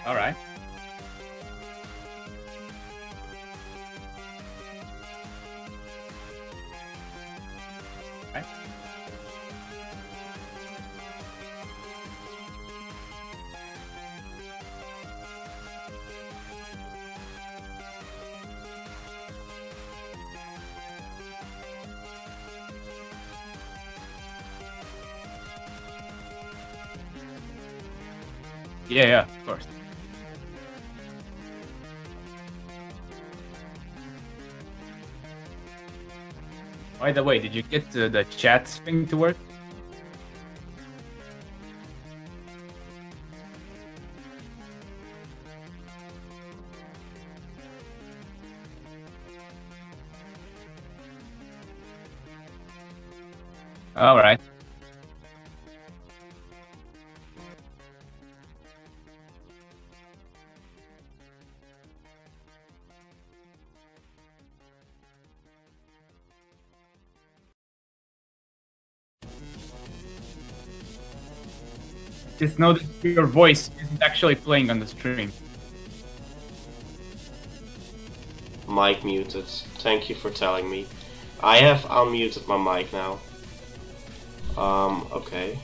Alright. Right. Yeah, of course. By the way, did you get the chat thing to work? All right. Just know that your voice isn't actually playing on the stream. Mic muted. Thank you for telling me. I have unmuted my mic now. Okay.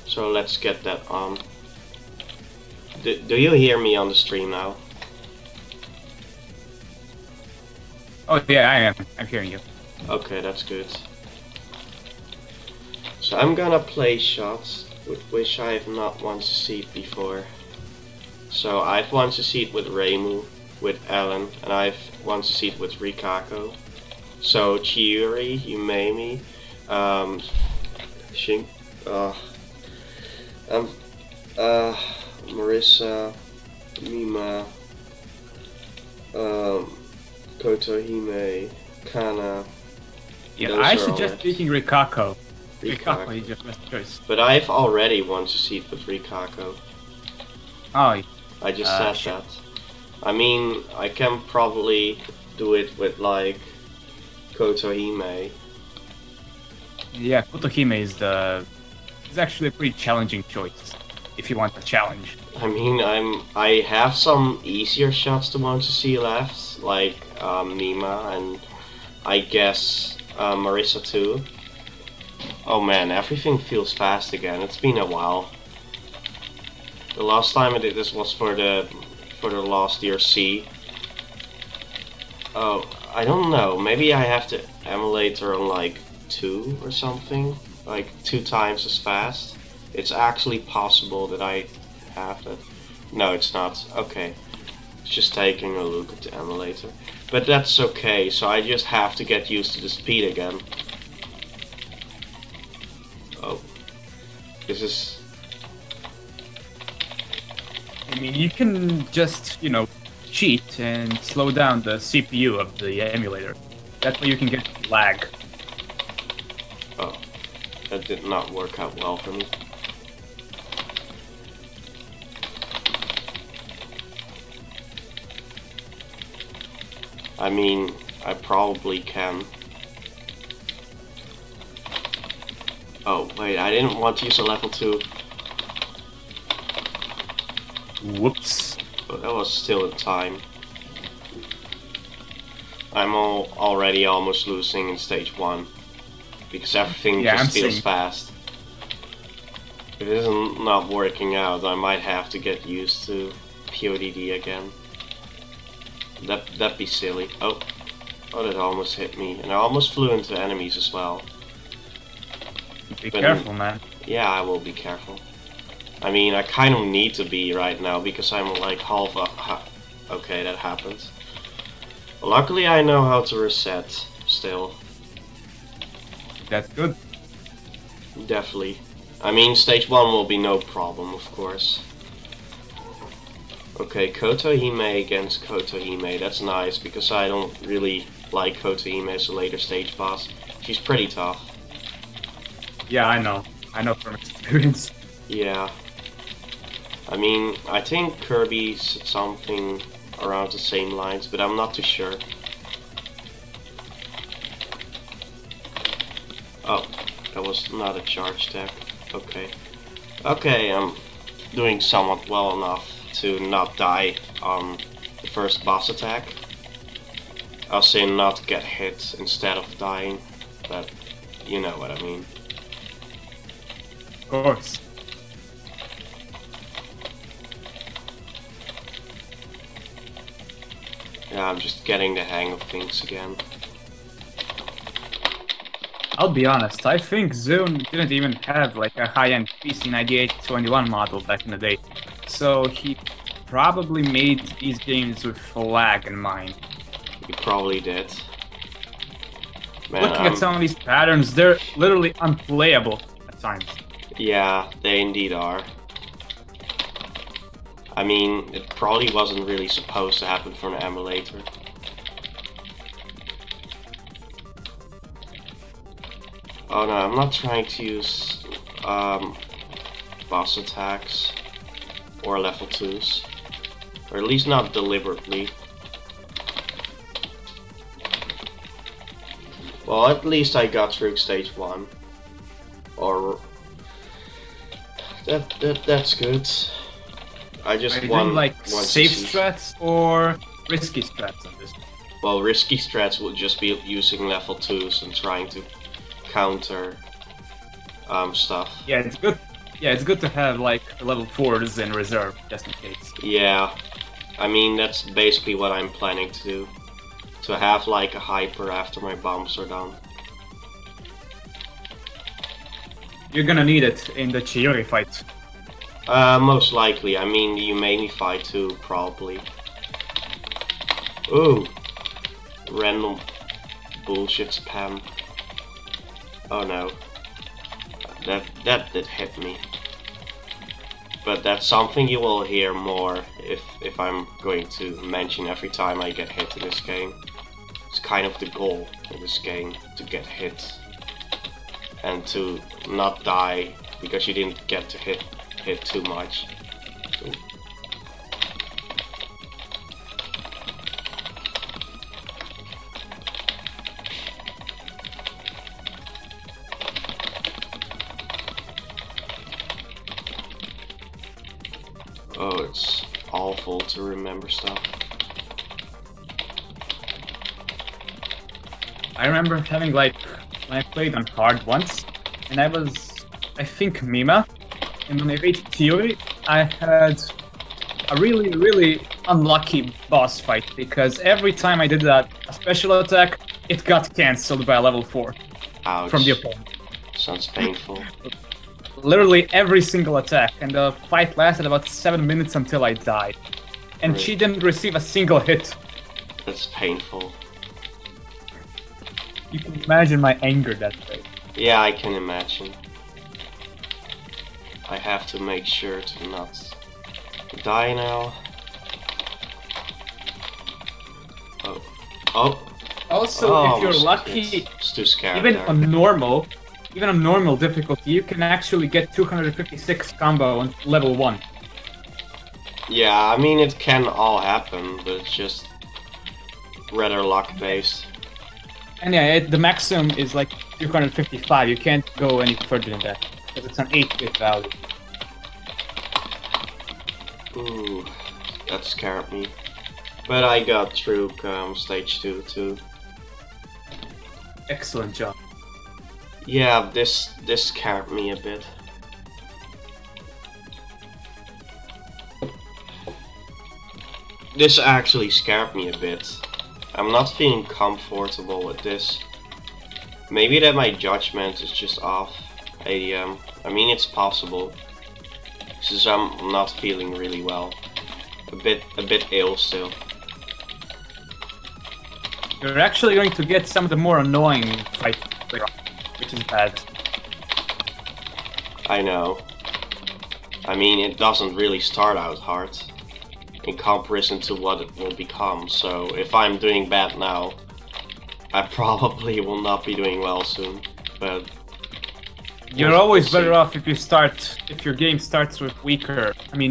So let's get that on. Do you hear me on the stream now? Oh yeah, I am. I'm hearing you. Okay, that's good. So I'm gonna play shots with which I have not once seen before. So I've once seen with Reimu, with Alan, and I've once seen with Rikako. So Chiuri, Yumemi, Marissa, Mima, Kotohime, Kana. Yeah, Those I are suggest all picking Rikako. Rikako. Rikako is your best choice. But I've already once seen with Rikako. Oh, I just said shit. that. I mean, I can probably do it with like Kotohime. yeah, Kotohime is actually a pretty challenging choice if you want a challenge. I mean, I have some easier shots to want to see left, like Nima and I guess Marissa too. Oh man, everything feels fast again. It's been a while. The last time I did this was for the last DRC. Oh, I don't know. Maybe I have to emulate her on like 2 or something, like 2 times as fast. It's actually possible that I have it. No, it's not. Okay, it's just taking a look at the emulator. But that's okay. So I just have to get used to the speed again. Oh, this is. I mean, you can just, cheat and slow down the CPU of the emulator. That way you can get lag. Oh, that did not work out well for me. I mean, I probably can. Oh, wait, I didn't want to use a level 2. Whoops. But that was still in time. I'm already almost losing in stage 1. Because everything just feels fast. If it isn't not working out, I might have to get used to PODD again. That'd be silly. Oh, that almost hit me. And I almost flew into enemies as well. Be careful, man. Yeah, I will be careful. I mean, I kind of need to be right now because I'm like half up. Okay, that happens. Luckily, I know how to reset still. That's good. Definitely. I mean, stage 1 will be no problem, of course. Okay, Kotohime against Kotohime. That's nice because I don't really like Kotohime as a later stage boss. She's pretty tough. Yeah, I know. I know from experience. Yeah. I mean, I think Kirby said something around the same lines, but I'm not too sure. Oh, that was not a charge deck. Okay. Okay, I'm doing somewhat well enough to not die on the first boss attack. I'll say not get hit instead of dying, but you know what I mean. Of course. Yeah, I'm just getting the hang of things again. I'll be honest, I think Zune didn't even have like a high-end PC9821 model back in the day, so he probably made these games with lag in mind. He probably did. Man, Looking at some of these patterns, they're literally unplayable at times. Yeah, they indeed are. I mean, it probably wasn't really supposed to happen for an emulator. Oh no, I'm not trying to use boss attacks or level 2s. Or at least not deliberately. Well, at least I got through stage 1. Or... That's good. I just want like safe strats or risky strats on this? Well, risky strats would just be using level 2s and trying to counter stuff. Yeah, it's good. Yeah, it's good to have like level 4s in reserve just in case. Yeah, I mean that's basically what I'm planning to do. To have like a hyper after my bombs are done. You're gonna need it in the Chiori fight. Most likely. I mean, you made me fight too, probably. Ooh. Random bullshit spam. Oh no. That did hit me. But that's something you will hear more if I'm going to mention every time I get hit in this game. It's kind of the goal in this game, to get hit. And to not die because you didn't get to hit too much. Oh, it's awful to remember stuff. I remember having like, when I played on hard once, and I think Mima, and when I reached Theory, I had a really unlucky boss fight, because every time I did that a special attack, it got cancelled by a level 4. Ouch. From the opponent. Sounds painful. Literally every single attack, and the fight lasted about 7 minutes until I died. And Right. she didn't receive a single hit. That's painful. You can imagine my anger that day. Yeah, I can imagine. I have to make sure to not die now. Oh. Oh. Also, Oh, if you're lucky, it's too scary. even on normal difficulty, you can actually get 256 combo on level 1. Yeah, I mean it can all happen, but it's just rather luck based. And yeah, the maximum is like 255. You can't go any further than that, because it's an 8-bit value. Ooh, that scared me. But I got through stage 2 too. Excellent job. Yeah, this scared me a bit. This actually scared me a bit. I'm not feeling comfortable with this. Maybe that my judgment is just off. I mean, it's possible. Since I'm not feeling really well. A bit ill still. You're actually going to get some of the more annoying fights later on, which is bad. I know. I mean, it doesn't really start out hard in comparison to what it will become, so if I'm doing bad now, I probably will not be doing well soon, but... You're always better off if your game starts with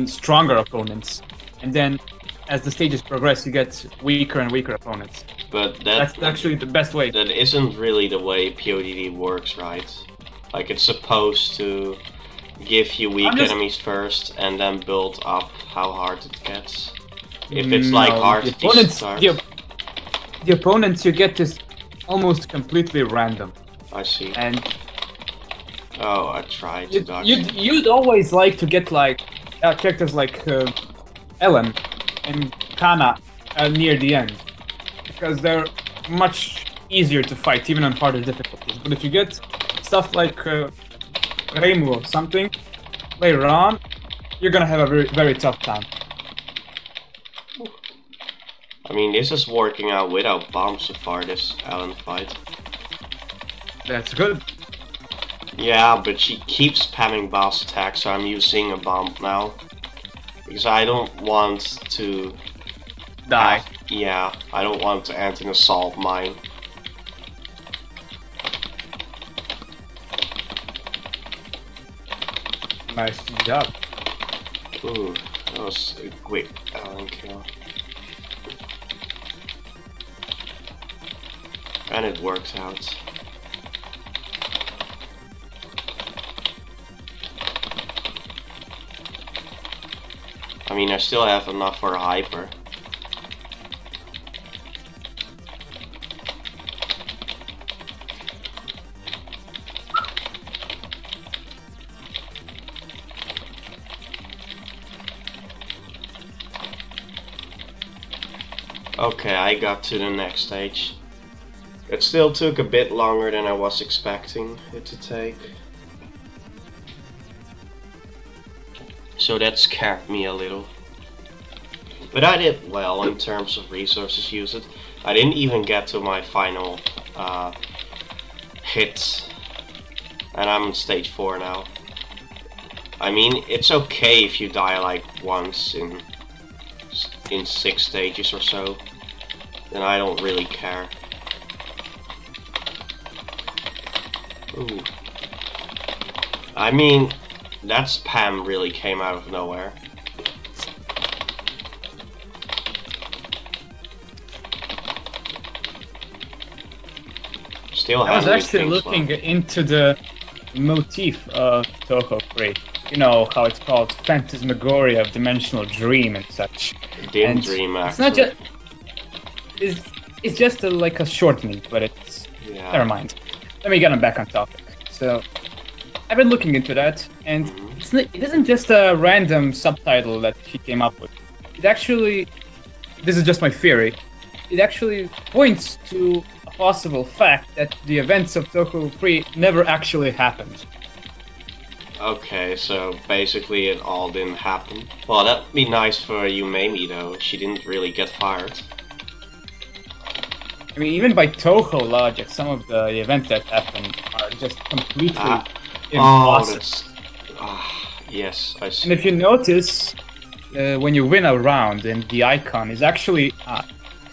stronger opponents, and then as the stages progress you get weaker and weaker opponents. But that's actually the best way. That isn't really the way PODD works, right? Like, it's supposed to give you weak I'm just- enemies first and then build up how hard it gets. If it's like No, hard the to opponents, start. the opponents you get is almost completely random, I see. and Oh, I tried to dodge. you'd always like to get like characters like Ellen and Kana near the end, because they're much easier to fight even on harder difficulties. But if you get stuff like Reimu or something later on, you're gonna have a very, very tough time. I mean, this is working out without bombs so far, this Ellen fight. That's good. Yeah, but she keeps spamming boss attacks, so I'm using a bomb now. Because I don't want to... Die. Yeah, I don't want to end an assault mine. Nice job. Ooh, that was a quick Ellen kill. And it worked out. I mean, I still have enough for a hyper. Okay, I got to the next stage. It still took a bit longer than I was expecting it to take. So that scared me a little. But I did well in terms of resources used. I didn't even get to my final hit. And I'm on stage 4 now. I mean, it's okay if you die like once in 6 stages or so. Then I don't really care. Ooh. I mean, that spam really came out of nowhere. Still I was handling actually things looking well. into the motif of Toho 3. You know how it's called Phantasmagoria of Dimensional Dream and such. Dim And Dream, It's actually. not just. It's just like a shortening, but it's. Yeah. Never mind. Let me get on back on topic. So, I've been looking into that, and it isn't just a random subtitle that she came up with. It actually. This is just my theory. It actually points to a possible fact that the events of Toho 3 never actually happened. Okay, so basically it all didn't happen. Well, that'd be nice for Yumemi though. She didn't really get fired. I mean, even by Toho logic, some of the events that happen are just completely Oh, impossible. that's... yes, I And see. if you notice, when you win a round, and the icon is actually a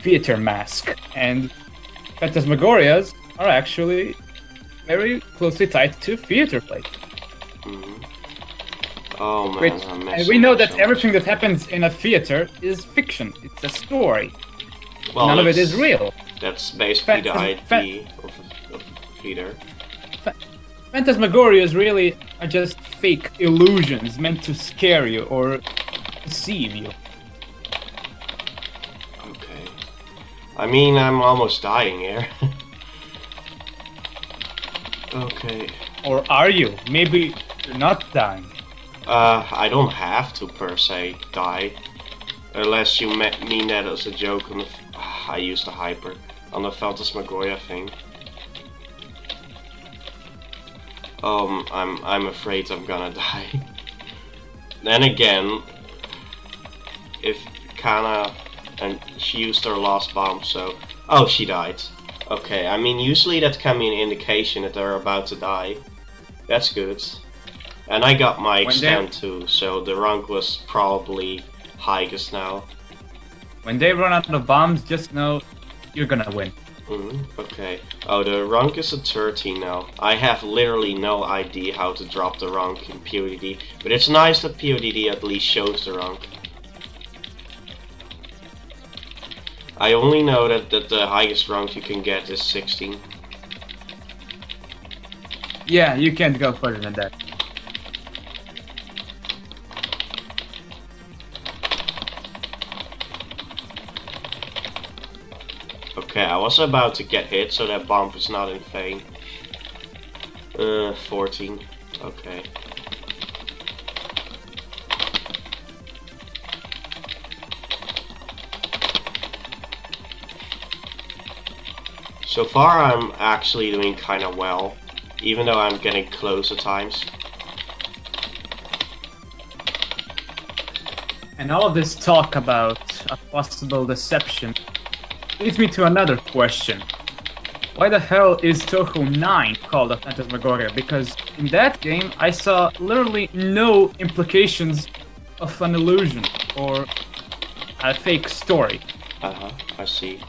theater mask, and Phantasmagorias are actually very closely tied to theater play. Mhm. Oh man, Which, I'm and messing we know up that so everything much. that happens in a theater is fiction. It's a story. Well, None of it is that's- real. That's basically the Phantas- idea of theater. Phantasmagorias really are just fake illusions meant to scare you or deceive you. Okay. I mean, I'm almost dying here. Okay. Or are you? Maybe you're not dying. I don't have to per se die. Unless you mean that as a joke on the... I used a hyper on the Phantasmagoria thing. I'm afraid I'm gonna die. Then again, if Kana and she used her last bomb, so oh, she died. Okay, I mean usually that can be an indication that they're about to die. That's good. And I got my When extend too, so the rank was probably highest now. When they run out of bombs, just know you're gonna win. Okay. Oh, the rank is at 13 now. I have literally no idea how to drop the rank in PODD, but it's nice that PODD at least shows the rank. I only know that the highest rank you can get is 16. Yeah, you can't go further than that. Okay, I was about to get hit, so that bump is not in vain. 14. Okay. So far I'm actually doing kinda well, even though I'm getting close at times. And all of this talk about a possible deception leads me to another question. Why the hell is Toho 9 called a Phantasmagoria? Because in that game I saw literally no implications of an illusion or a fake story. I see.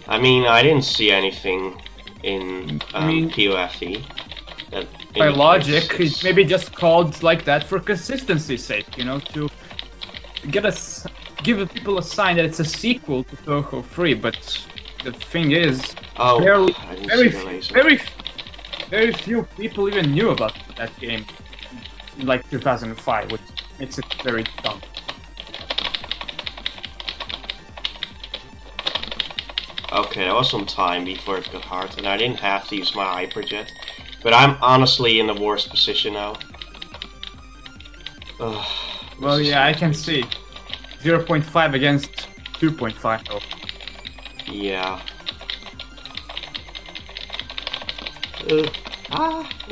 I mean, I didn't see anything in POFE. That by logic, it's it's maybe just called like that for consistency's sake, you know, to get us, give people a sign that it's a sequel to Toho 3, but the thing is, very few people even knew about that game in like 2005, which makes it very dumb. Okay, that was some time before it got hard, and I didn't have to use my hyperjet. But I'm honestly in the worst position now. Well, yeah, I can see. 0.5 against 2.5 though. Yeah.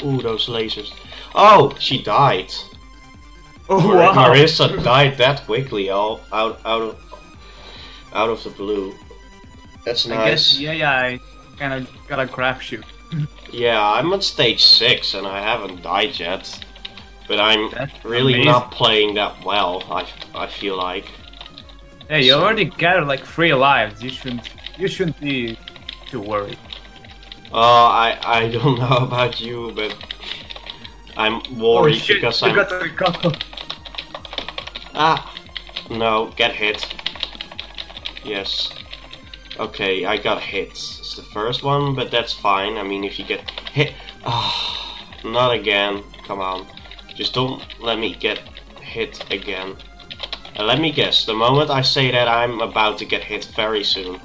Ooh, those lasers. Oh, she died. Oh wow! Marissa died that quickly, all out of the blue. That's nice. I guess, yeah, I kind of got a crapshoot. Yeah, I'm at stage 6 and I haven't died yet. But I'm That's really amazing. not playing that well, I feel like. Hey, you already gathered like 3 lives. You shouldn't be too worried. I don't know about you, but I'm worried because I'm... got the recall. Ah! No, get hit. Yes. Okay, I got hit. It's the first one, but that's fine. I mean, if you get hit... not again. Come on. Just don't let me get hit again. And let me guess, the moment I say that, I'm about to get hit very soon.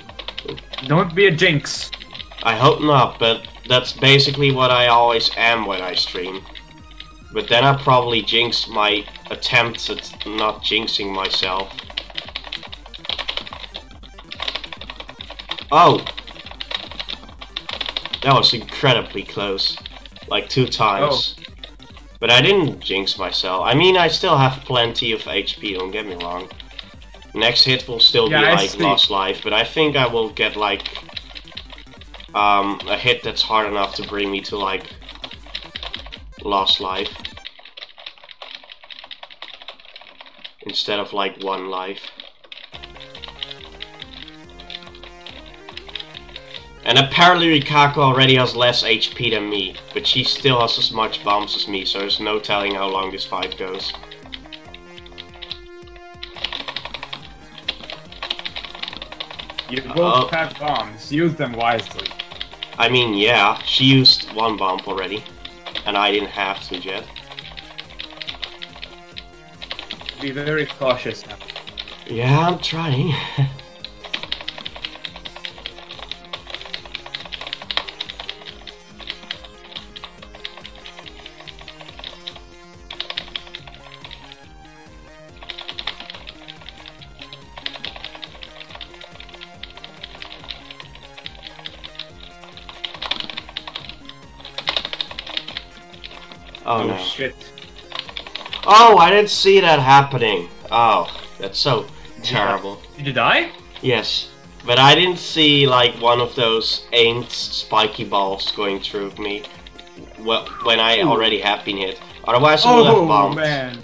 Don't be a jinx. I hope not, but that's basically what I always am when I stream. But then I probably jinx my attempts at not jinxing myself. Oh! That was incredibly close. Like 2 times. Oh. But I didn't jinx myself. I mean, I still have plenty of HP, don't get me wrong. Next hit will still be like lost life, but I think I will get like a hit that's hard enough to bring me to like lost life. Instead of like 1 life. And apparently Rikako already has less HP than me, but she still has as much bombs as me, so there's no telling how long this fight goes. You both have bombs. Use them wisely. I mean, yeah, she used 1 bomb already, and I didn't have to yet. Be very cautious now. Yeah, I'm trying. Oh no. Shit. Oh, I didn't see that happening. Oh, that's so terrible. Did you die? Yes, but I didn't see like one of those aimed spiky balls going through me when I already have been hit. Otherwise I would have bombed. Man.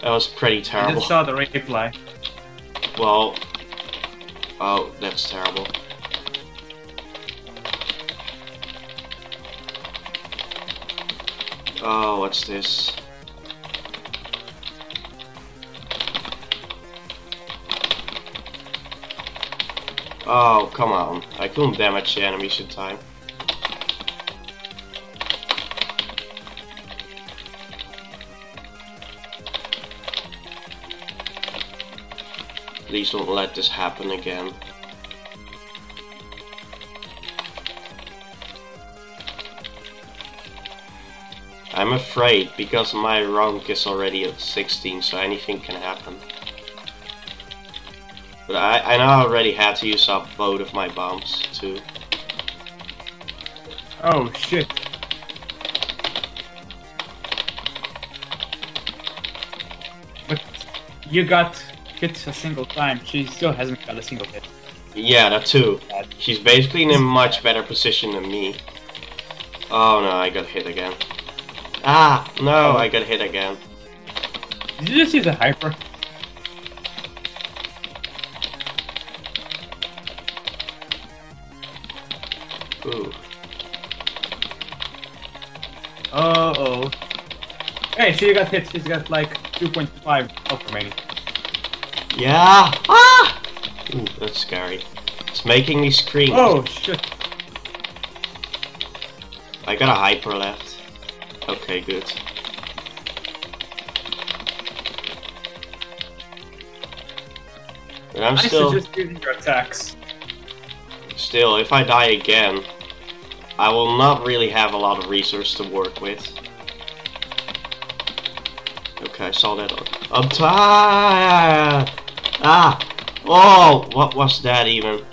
That was pretty I terrible. just saw the reply. Well, oh, that's terrible. Oh, what's this? Oh, come on. I couldn't damage the enemies in time. Please don't let this happen again. I'm afraid because my rank is already at 16, so anything can happen. But I know I already had to use up both of my bombs too. Oh shit. But you got hit a single time. She still hasn't got a single hit. Yeah, that too. She's basically in a much better position than me. Oh no, I got hit again. Ah, no, I got hit again. Did you just use a hyper? Ooh. Oh. Hey, she got hit. She's got like 2.5 health remaining. Yeah! Ah! Ooh, that's scary. It's making me scream. Oh shit. I got a hyper left. Okay, good. But I'm I still... suggest using your attacks. Still, if I die again, I will not really have a lot of resources to work with. Okay, I saw that. I'm tired! Ah! Oh! What was that even?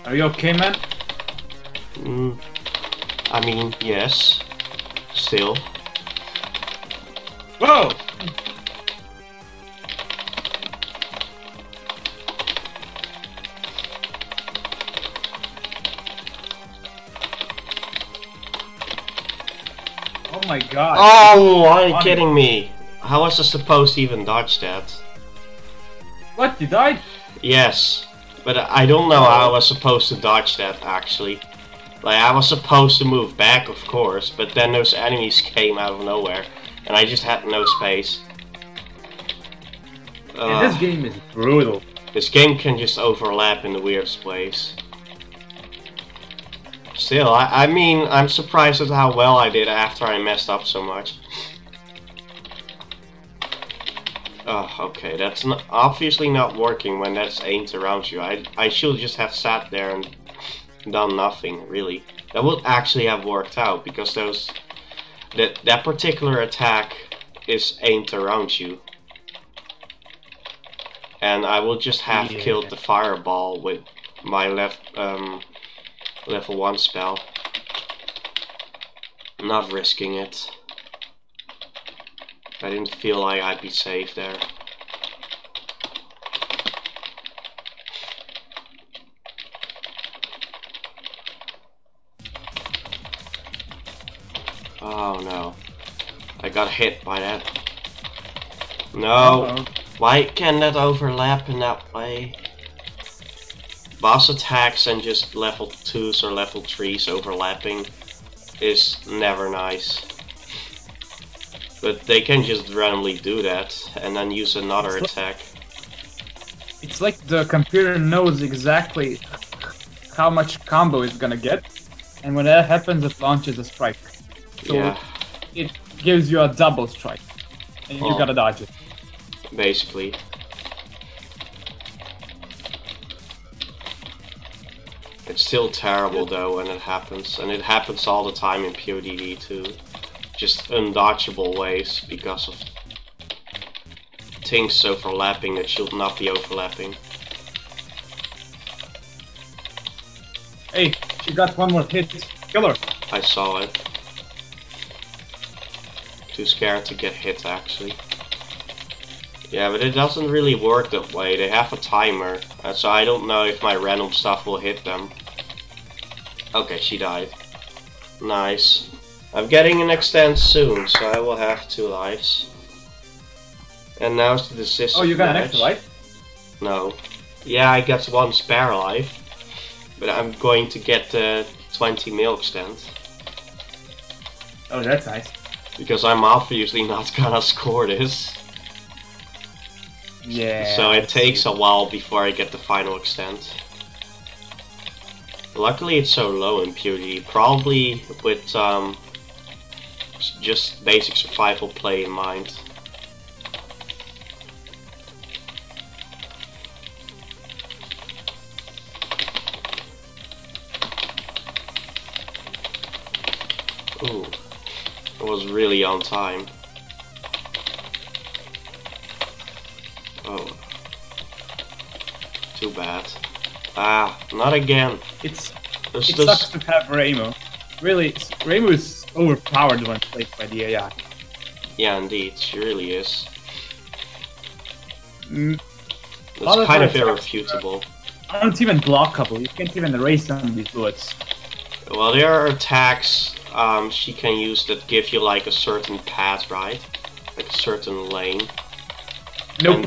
Are you okay, man? I mean, yes. Still. Whoa! Oh my god. Oh, are you kidding me? How was I supposed to even dodge that? What? You died? Yes, but I don't know how I was supposed to dodge that actually. Like, I was supposed to move back, of course, but then those enemies came out of nowhere, and I just had no space. Yeah, this game is brutal. This game can just overlap in the weirdest ways. Still, I mean, I'm surprised at how well I did after I messed up so much. Oh, okay, that's not, obviously not working when that's aimed around you. I should just have sat there and done nothing, really. That would actually have worked out, because that particular attack is aimed around you. And I will just have killed the fireball with my level 1 spell. I'm not risking it. I didn't feel like I'd be safe there. Oh no. I got hit by that. No. Why can that overlap in that way? Boss attacks and just level 2s or level 3s overlapping is never nice. But they can just randomly do that and then use another attack. It's like the computer knows exactly how much combo it's gonna get, and when that happens it launches a strike. So yeah. It gives you a double strike, and you gotta dodge it. Basically. It's still terrible though when it happens, and it happens all the time in PODD too. Just undodgeable ways because of things overlapping that should not be overlapping. Hey, she got one more hit. Kill her. I saw it. Too scared to get hit actually. Yeah, but it doesn't really work that way. They have a timer, so I don't know if my random stuff will hit them. Okay, she died. Nice. I'm getting an extend soon, so I will have 2 lives. And now's the decisive match. Oh, you got an extra life? No. Yeah, I got 1 spare life. But I'm going to get 20 mil extend. Oh, that's nice. Because I'm obviously not gonna score this. Yeah. So it takes a while before I get the final extent. Luckily it's so low in POD, probably with just basic survival play in mind. Ooh. It was really on time. Oh. Too bad. Ah, not again. It sucks to have Raimo. Really, Raimo is overpowered when played by the AI. Yeah, indeed, she really is. Mm, That's kind of irrefutable. Aren't even blockable. You can't even erase some of these bullets. Well, there are attacks she can use that give you like a certain path, right? Like a certain lane. Nope.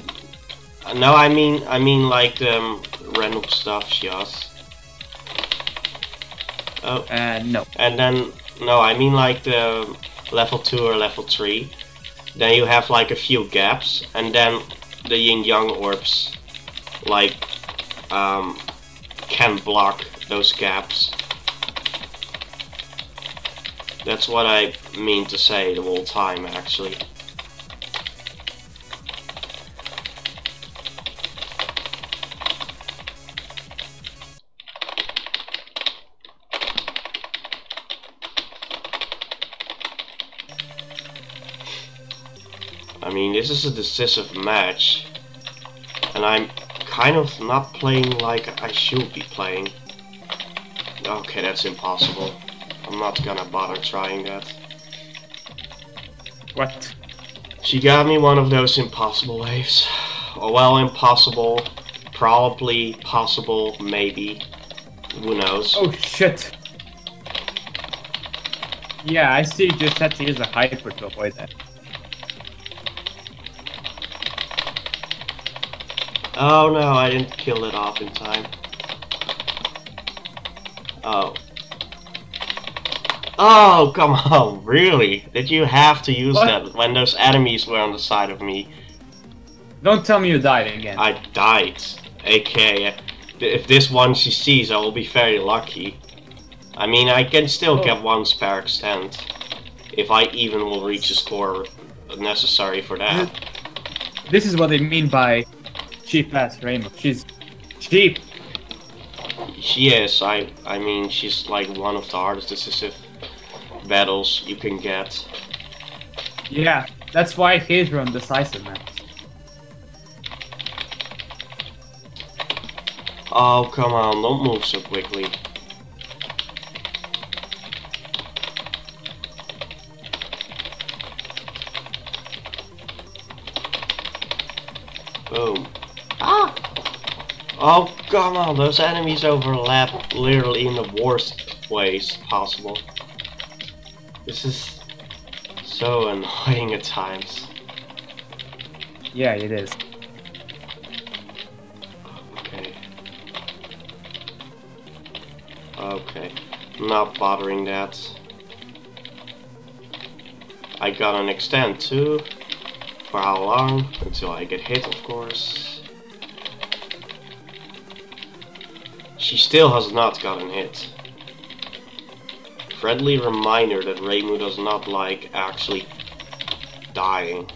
And, no, I mean like the random stuff she has. Oh. No. And then no, I mean like the level 2 or level 3. Then you have like a few gaps, and then the yin yang orbs like can block those gaps. That's what I mean to say the whole time, actually. I mean, this is a decisive match, and I'm kind of not playing like I should be playing. Okay, that's impossible. I'm not gonna bother trying that. What? She got me one of those impossible waves. Oh, well, impossible. Probably possible, maybe. Who knows? Oh shit. Yeah, I see you just had to use a hyper to avoid that. Oh no, I didn't kill it off in time. Oh. Oh, come on, really? Did you have to use that when those enemies were on the side of me? Don't tell me you died again. I died. AK, if this one she sees, I will be very lucky. I mean, I can still get one spare extend. If I even will reach a score necessary for that. This is what they mean by cheap ass Rainbow. She's cheap. She is. I mean, she's like one of the hardest decisive battles you can get. Yeah, that's why I hate her on decisive maps. Oh, come on, don't move so quickly. Boom. Ah! Oh, come on, those enemies overlap literally in the worst ways possible. This is so annoying at times. Yeah, it is. Okay. Okay. Not bothering that. I got an extend too. For how long? Until I get hit, of course. She still has not gotten hit. Friendly reminder that Reimu does not like actually dying.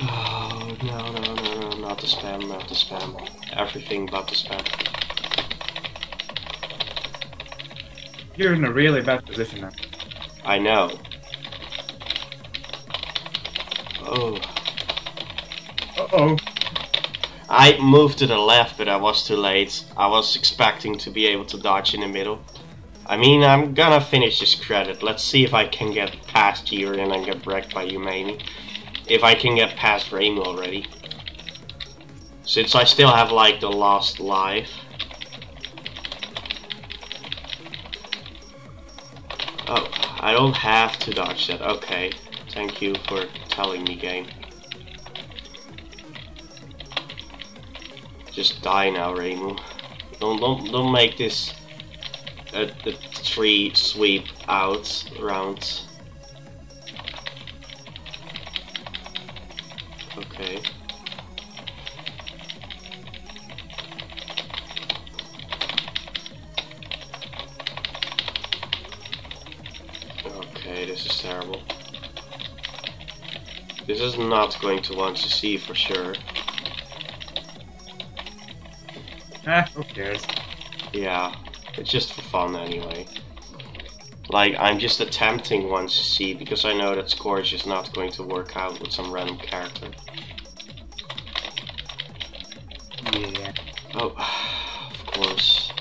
Oh, no, not the spam, not the spam. Everything but the spam. You're in a really bad position now. I know. Oh. Uh-oh. I moved to the left, but I was too late. I was expecting to be able to dodge in the middle. I mean, I'm gonna finish this credit. Let's see if I can get past you and then get wrecked by you, maybe. If I can get past Reimu already. Since I still have, like, the last life. Oh, I don't have to dodge that. Okay, thank you for telling me, game. Just die now, Reimu. Don't make this a 3 sweep out round. Okay. Okay, this is terrible. This is not going to want to see for sure. Ah, who cares? Yeah, it's just for fun anyway. Like, I'm just attempting once to see, because I know that score is just not going to work out with some random character. Yeah. Oh, of course.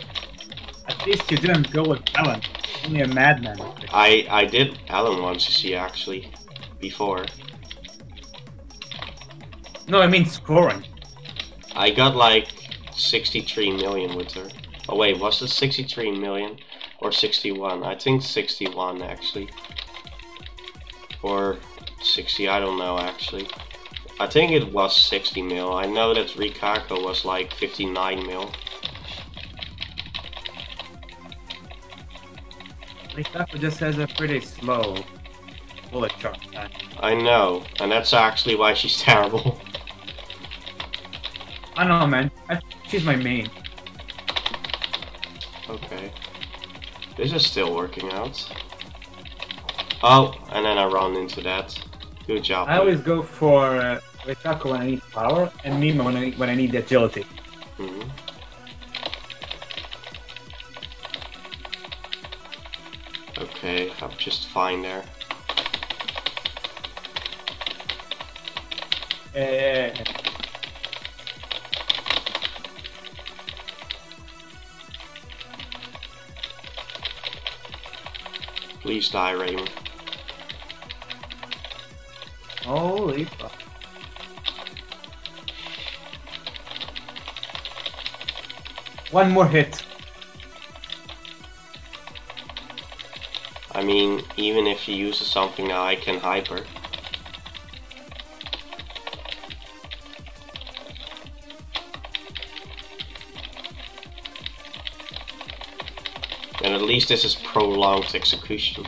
At least you didn't go with Alan. Only a madman. I did Alan once to see, actually, before. No, I mean scoring. I got like 63 million with her. Oh wait, was it 63 million? Or 61? I think 61 actually. Or 60, I don't know actually. I think it was 60 mil. I know that Rikako was like 59 mil. Rikako just has a pretty slow bullet charge time. I know, and that's actually why she's terrible. I know, man. She's my main. Okay. This is still working out. Oh, and then I run into that. Good job. I always go for Rikako when I need power, and Mima when I need agility. Mm-hmm. Okay, I'm just fine there. Please die, Raymond. Holy fuck. One more hit. I mean, even if he uses something now, I can hyper. And at least this is prolonged execution.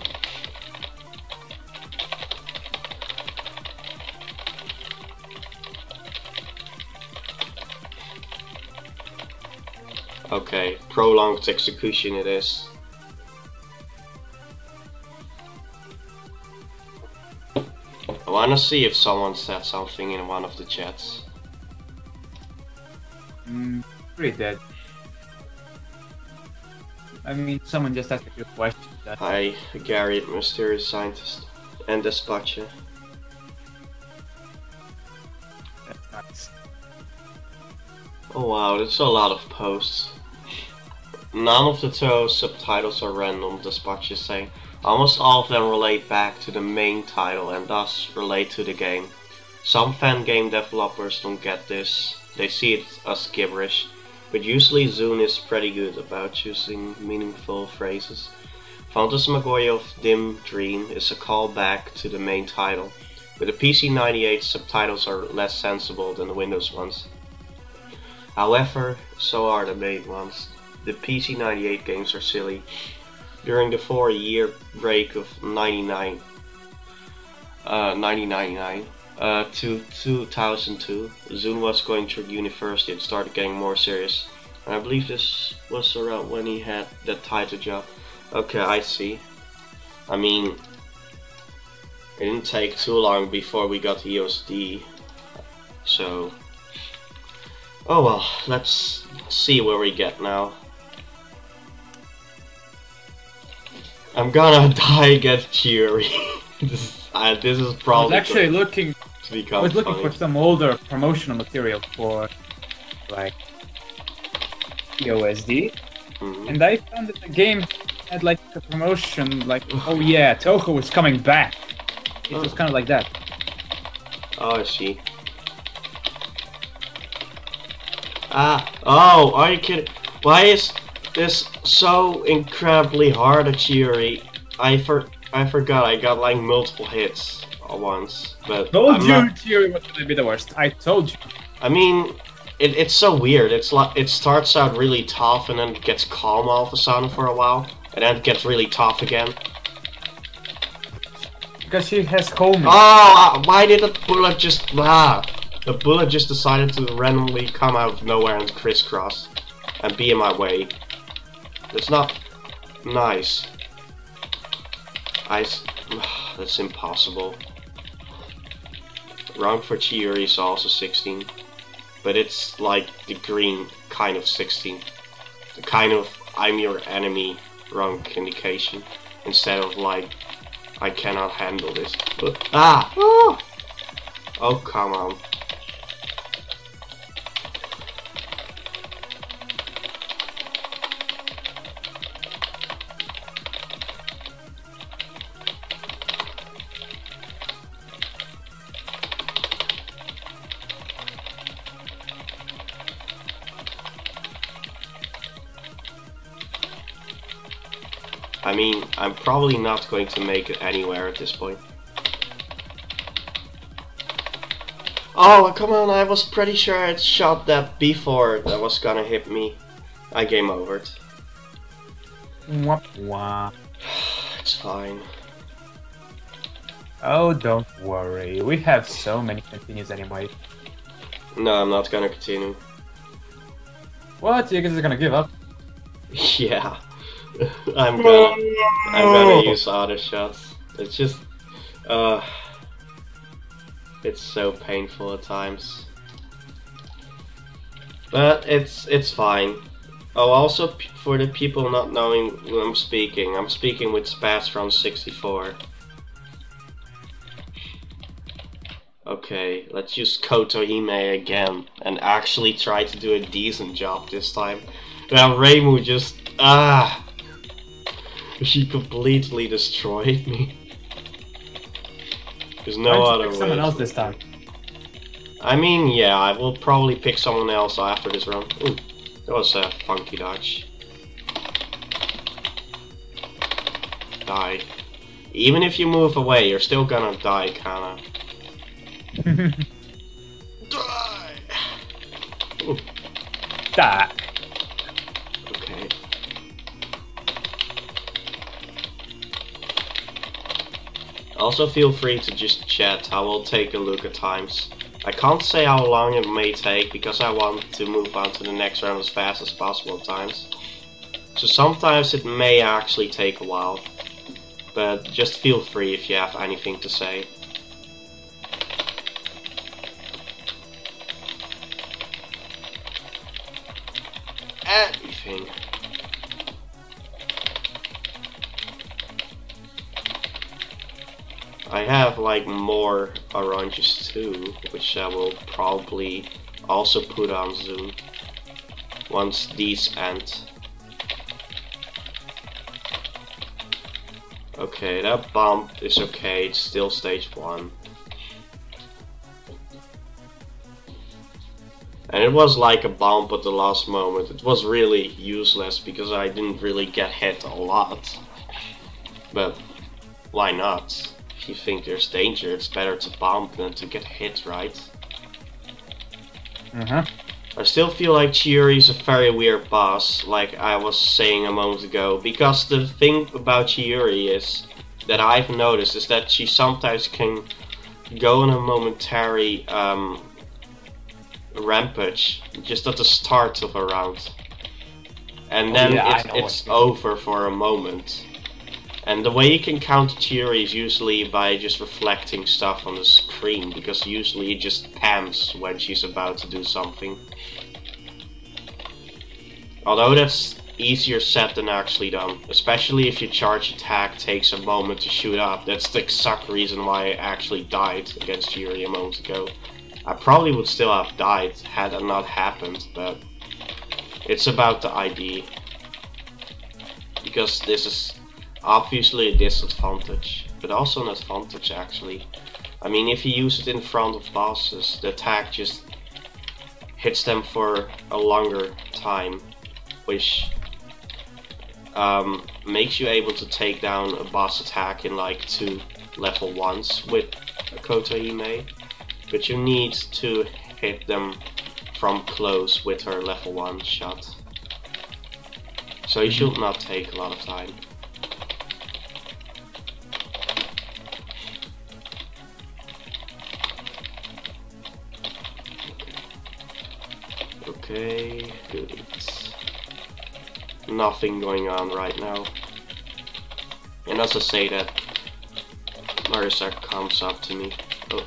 Okay, prolonged execution it is. I wanna see if someone said something in one of the chats. Pretty dead. I mean, someone just asked a good question. Hi, Gary, Mysterious Scientist, and Despacha. That's nice. Oh wow, that's a lot of posts. None of the subtitles are random, Despacha is saying. Almost all of them relate back to the main title and thus relate to the game. Some fan game developers don't get this, they see it as gibberish, but usually Zune is pretty good about choosing meaningful phrases. Phantasmagoria of Dim Dream is a callback to the main title, but the PC-98 subtitles are less sensible than the Windows ones. However, so are the main ones. The PC-98 games are silly. During the 4-year break of 1999 to 2002, Zune was going through university and started getting more serious. And I believe this was around when he had that title job. Okay, I see. I mean, it didn't take too long before we got the EOSD, so... Oh well, let's see where we get now. I'm gonna die against Fury. this is probably. I was actually looking. I was looking for some older promotional material for, like, EOSD, and I found that the game had like a promotion, like, oh yeah, Toho is coming back. It was kind of like that. Oh, I see. Oh, are you kidding? Why is this so incredibly hard at Fury? I forgot I got like multiple hits at once, but Told you Fury was gonna be the worst. I told you. I mean, it's so weird. It's like it starts out really tough and then it gets calm all of a sudden for a while, and then it gets really tough again. Because she has homing. Oh, why did the bullet just the bullet just decided to randomly come out of nowhere and crisscross and be in my way. That's not nice. That's impossible. Rank for Chiuri is also 16, but it's like the green kind of 16. the kind of I'm your enemy wrong indication, instead of like I cannot handle this. Ah! Oh, come on. I mean, I'm probably not going to make it anywhere at this point. Oh, come on, I was pretty sure I'd shot that before that was gonna hit me. I game overed. Wah, wah. It's fine. Oh, don't worry. We have so many continues anyway. No, I'm not gonna continue. What? You guys are gonna give up? Yeah. I'm gonna use auto shots. It's just it's so painful at times. But it's fine. Oh, also for the people not knowing who I'm speaking with Spaz from 64. Okay, let's use Kotohime again and actually try to do a decent job this time. Now Reimu just she completely destroyed me. There's no other way. Someone else this time. I mean, yeah, I will probably pick someone else after this run. Ooh, that was a funky dodge. Die. Even if you move away, you're still gonna die, kinda. Die! Ooh. Die. Okay. Also feel free to just chat, I will take a look at times. I can't say how long it may take because I want to move on to the next round as fast as possible at times. So sometimes it may actually take a while, but just feel free if you have anything to say. Anything. I have like more oranges too, which I will probably also put on soon once these end. Okay, that bump is okay, it's still stage 1. And it was like a bump at the last moment. It was really useless because I didn't really get hit a lot. But why not? If you think there's danger, it's better to bump than to get hit, right? I still feel like Chiuri is a very weird boss, like I was saying a moment ago, because the thing about Chiuri is, that I've noticed, is that she sometimes can go on a momentary rampage just at the start of a round. And then it's over for a moment. And the way you can counter Chiuri is usually by just reflecting stuff on the screen, because usually it just pams when she's about to do something. Although that's easier said than actually done, especially if your charge attack takes a moment to shoot up. That's the exact reason why I actually died against Chiuri a moment ago. I probably would still have died had that not happened, but it's about the ID. Because this is obviously a disadvantage, but also an advantage actually. I mean, if you use it in front of bosses, the attack just hits them for a longer time, which makes you able to take down a boss attack in like 2 level 1s with a Kotohime, but you need to hit them from close with her level 1 shot. So you should not take a lot of time. Okay, good. Nothing going on right now. And as I say that, Marisa comes up to me. Oh.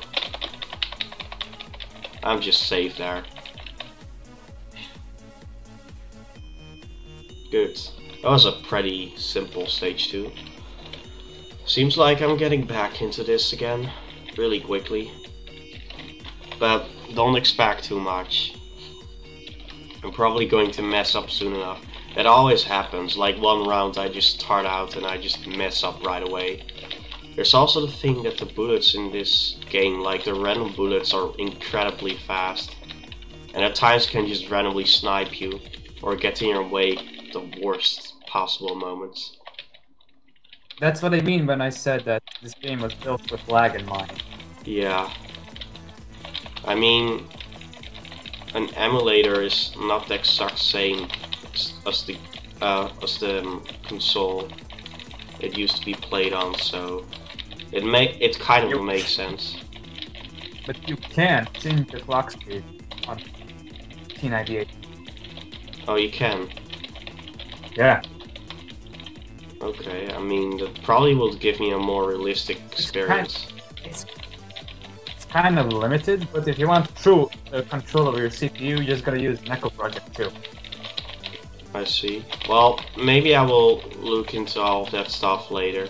I'm just safe there. Good. That was a pretty simple stage 2. Seems like I'm getting back into this again really quickly. But don't expect too much. I'm probably going to mess up soon enough. That always happens, like one round I just start out and I just mess up right away. There's also the thing that the bullets in this game, like the random bullets, are incredibly fast. And at times can just randomly snipe you, or get in your way at the worst possible moments. That's what I mean when I said that this game was built with lag in mind. Yeah. I mean, an emulator is not the exact same as the console it used to be played on, so it kind of makes sense. But you can't change the clock speed on T98. Oh, you can? Yeah. Okay, I mean, that probably will give me a more realistic experience. It's kind of limited, but if you want true control over your CPU, you just gotta use Neko Project 2. I see. Well, maybe I will look into all of that stuff later.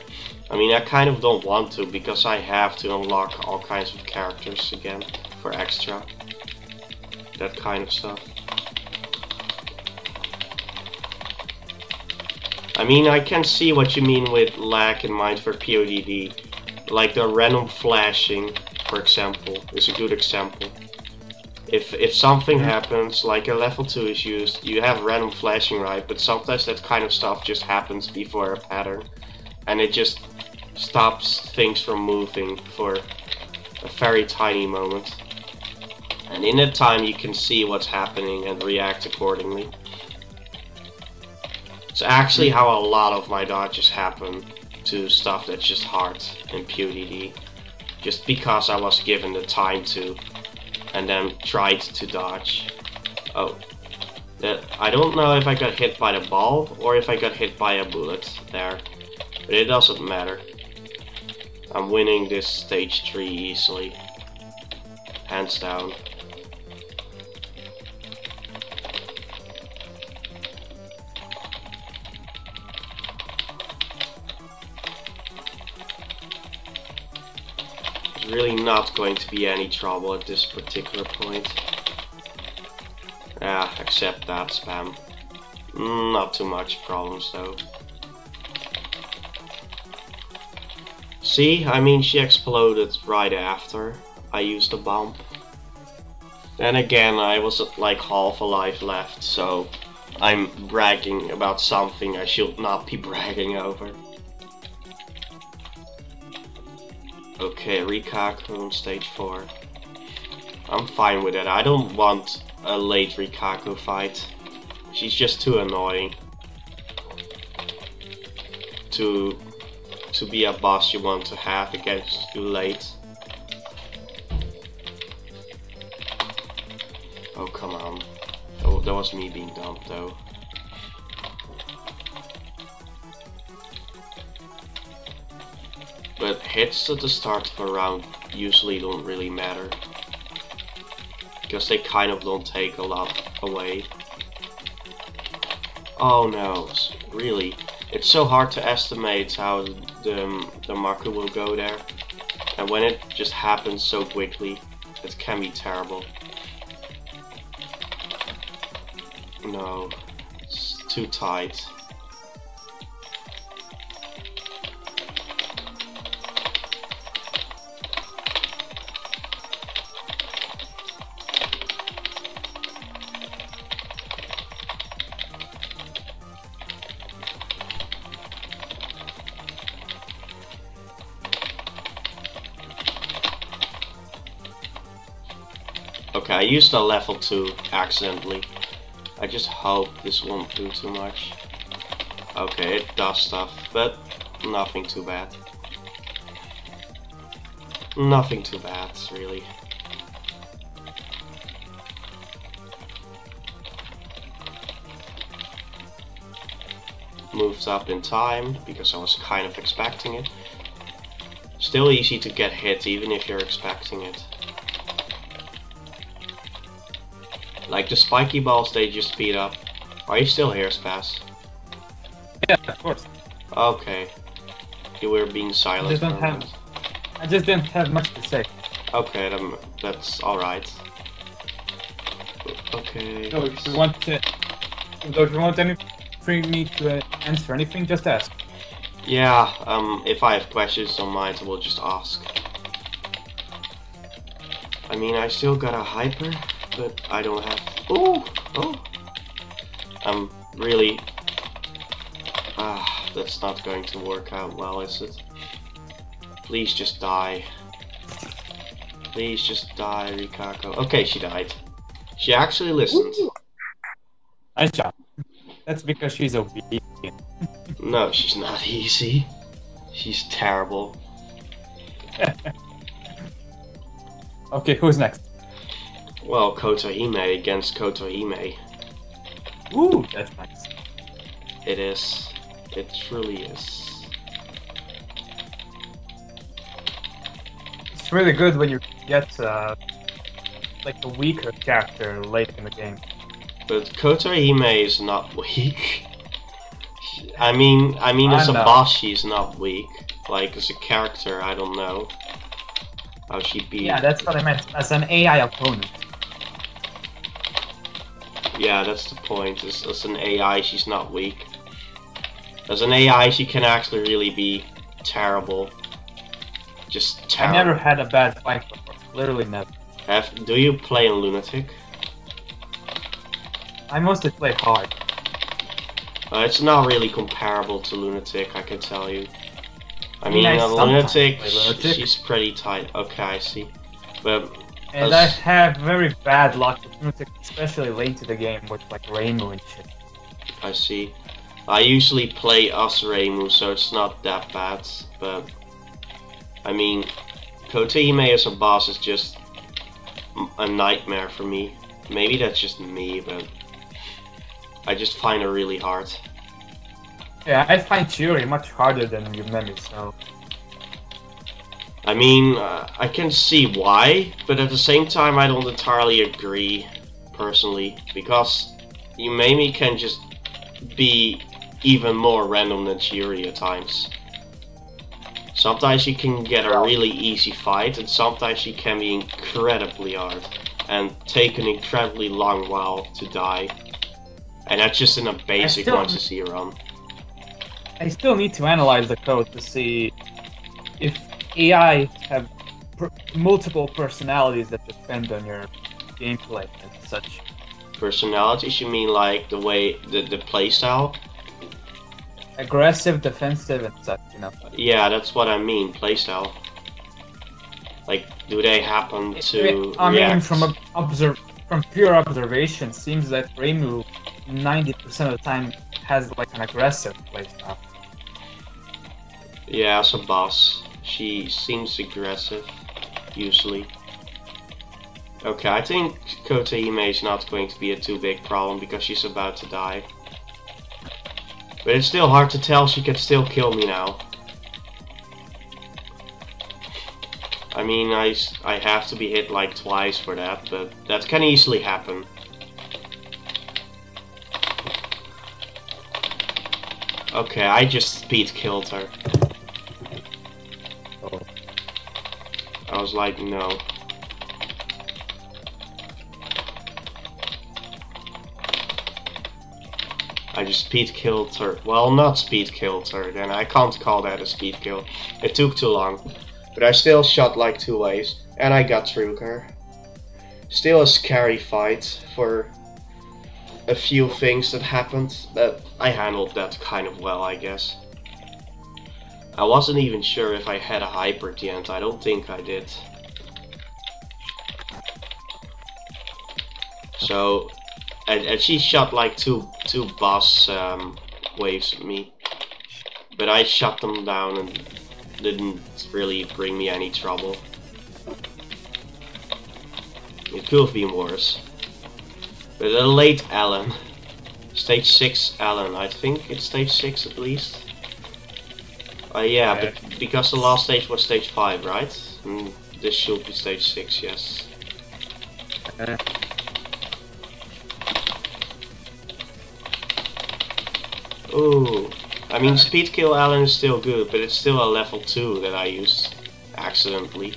I mean, I kind of don't want to, because I have to unlock all kinds of characters again for extra. That kind of stuff. I mean, I can see what you mean with lag in mind for PODD. Like the random flashing, for example, is a good example. If something happens, like a level 2 is used, you have random flashing, right? But sometimes that kind of stuff just happens before a pattern. And it just stops things from moving for a very tiny moment. And in that time you can see what's happening and react accordingly. It's actually how a lot of my dodges happen to stuff that's just hard in PODD. Just because I was given the time to, and then tried to dodge. Oh. I don't know if I got hit by the ball or if I got hit by a bullet there. But it doesn't matter. I'm winning this stage 3 easily. Hands down. There's really not going to be any trouble at this particular point. Yeah, accept that spam. Not too much problems though. See, I mean, she exploded right after I used the bomb. Then again, I was at like half a life left, so I'm bragging about something I should not be bragging over. Okay, Rikaku on stage 4. I'm fine with it. I don't want a late Rikaku fight. She's just too annoying to be a boss you want to have against you late. Oh, come on. Oh, that was me being dumb though. But hits at the start of a round usually don't really matter, because they kind of don't take a lot away. Oh no, really? It's so hard to estimate how the marker will go there, and when it just happens so quickly, it can be terrible. No, it's too tight. Okay, I used a level 2 accidentally. I just hope this won't do too much. Okay, it does stuff, but nothing too bad. Nothing too bad, really. Moved up in time, because I was kind of expecting it. Still easy to get hit, even if you're expecting it. Like the spiky balls, they just speed up. Are you still here, Spaz? Yeah, of course. Okay. You were being silent Just for don't a have. moment. I just didn't have much to say. Okay, then that's alright. Okay. So if you want to, so if you want any me to answer anything, just ask. Yeah, if I have questions on mine, I will just ask. I mean, I still got a hyper, but I don't have... Ooh! Oh! I'm really... that's not going to work out well, is it? Please just die. Please just die, Rikako. Okay, she died. She actually listened. Ooh. Nice job. That's because she's obedient. No, she's not easy. She's terrible. Okay, who's next? Well, Kotohime against Kotohime. Ooh, that's nice. It is. It truly is. It's really good when you get like a weaker character late in the game. But Kotohime is not weak. I mean, as a know. boss, she's not weak. Like as a character, I don't know how she'd be. Yeah, that's what I meant. As an AI opponent. Yeah, that's the point. As an AI, she's not weak. As an AI, she can actually really be terrible. Just terrible. I never had a bad fight before. Literally never. Do you play in Lunatic? I mostly play hard. It's not really comparable to Lunatic, I can tell you. I mean, I Lunatic, play Lunatic. she's pretty tight. Okay, I see. But And I have very bad luck with music, especially late to the game with like Reimu and shit. I see. I usually play as Reimu, so it's not that bad. But I mean, Kotohime as a boss is just a nightmare for me. Maybe that's just me, but I just find her really hard. Yeah, I find Chiri much harder than Yumemi, so... I mean, I can see why, but at the same time I don't entirely agree, personally, because Yumemi can just be even more random than Chiri at times. Sometimes she can get a really easy fight, and sometimes she can be incredibly hard, and take an incredibly long while to die. And that's just in a basic 1cc run. I still need to analyze the code to see if AI have multiple personalities that depend on your gameplay and such. Personalities, you mean like the way, the playstyle? Aggressive, defensive, and such, you know. Yeah, that's what I mean, playstyle. Like, do they happen to I mean, react? from pure observation, seems that Reimu 90% of the time has like an aggressive playstyle. Yeah, as a boss, she seems aggressive, usually. Okay, I think Kotohime is not going to be a too big problem because she's about to die. But it's still hard to tell, she can still kill me now. I mean, I have to be hit like twice for that, but that can easily happen. Okay, I just speed killed her. Oh. I was like, no. I just speed killed her. Well, not speed killed her, then I can't call that a speed kill. It took too long. But I still shot like 2 waves, and I got through her. Still a scary fight for a few things that happened, but I handled that kind of well, I guess. I wasn't even sure if I had a hyper at the end, I don't think I did. So, and she shot like two boss waves at me, but I shot them down and didn't really bring me any trouble. It could have been worse. But a late Alan. Stage 6 Alan, I think it's stage 6 at least. Yeah, but because the last stage was stage 5, right? And this should be stage 6, yes. Ooh, I mean, speed kill Alan is still good, but it's still a level 2 that I used accidentally.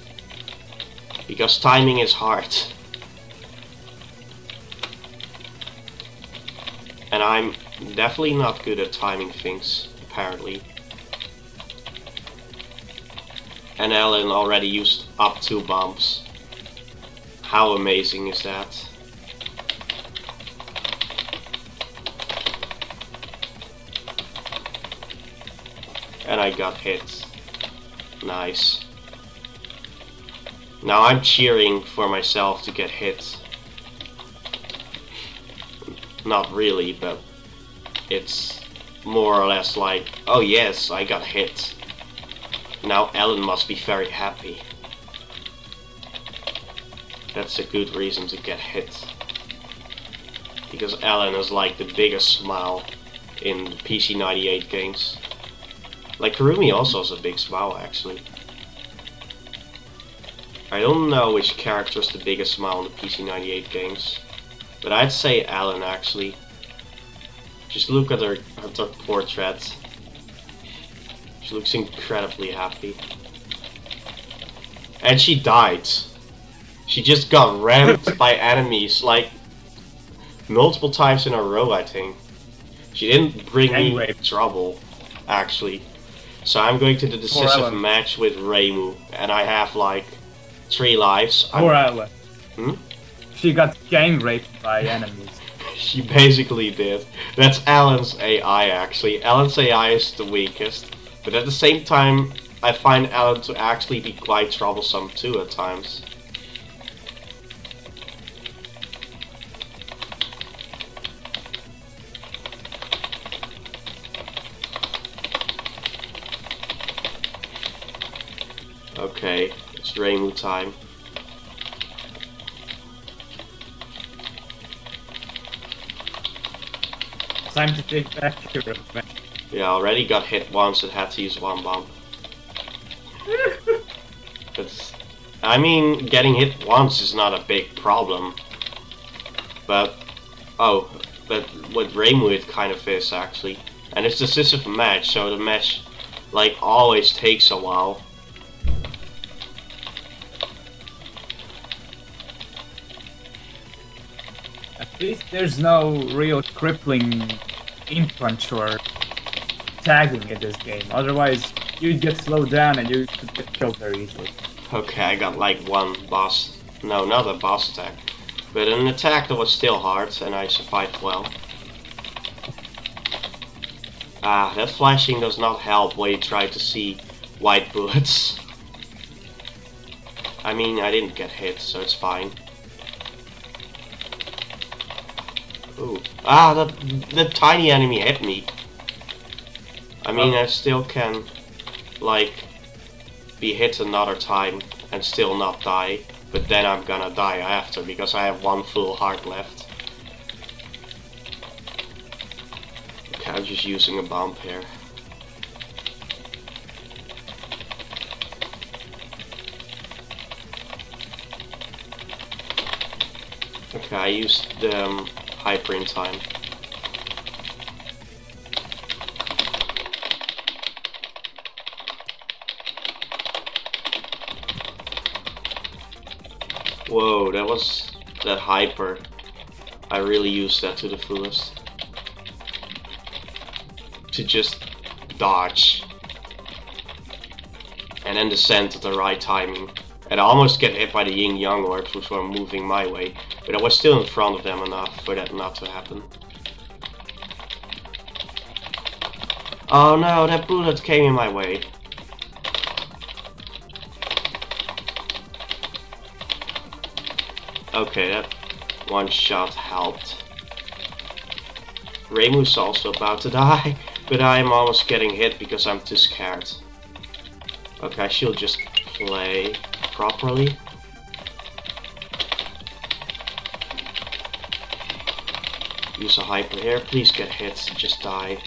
Because timing is hard. And I'm definitely not good at timing things, apparently. And Alan already used up 2 bombs. How amazing is that? And I got hit. Nice. Now I'm cheering for myself to get hit. Not really, but it's more or less like, oh yes, I got hit. Now Ellen must be very happy. That's a good reason to get hit. Because Ellen is like the biggest smile in the PC98 games. Like Kurumi also has a big smile actually. I don't know which character is the biggest smile in the PC98 games. But I'd say Ellen actually. Just look at her portrait. She looks incredibly happy. And she died. She just got rammed by enemies like multiple times in a row, I think. She didn't bring me trouble, actually. So I'm going to the decisive match with Reimu, and I have like 3 lives. Poor Ellen. Hmm? She got gang raped by enemies. She basically did. That's Alan's AI actually. Alan's AI is the weakest. But at the same time, I find Alan to actually be quite troublesome too at times. Okay, it's Reimu time. Time to take back your revenge. Yeah, I already got hit once and had to use 1 bomb. But, I mean, getting hit once is not a big problem. But, but with Reimu it kind of is actually. And it's a decisive match, so the match, like, always takes a while. At least there's no real crippling in-punch or tagging in this game. Otherwise, you'd get slowed down and you could get killed very easily. Okay, I got like 1 boss. No, not a boss attack. But an attack that was still hard, and I survived well. Ah, that flashing does not help when you try to see white bullets. I mean, I didn't get hit, so it's fine. Ooh. Ah, that tiny enemy hit me. I mean, I still can, like, be hit another time and still not die. But then I'm gonna die after, because I have 1 full heart left. Okay, I'm just using a bomb here. Okay, I used the hyper in time. Whoa, that hyper. I really used that to the fullest. To just dodge. And then descend at the right timing. And I almost get hit by the yin yang orbs which were moving my way. But I was still in front of them enough for that not to happen. Oh no, that bullet came in my way. Okay, that 1 shot helped. Reimu's also about to die, but I'm almost getting hit because I'm too scared. Okay, I should just play properly. Use a hyper here, please get hit, just die.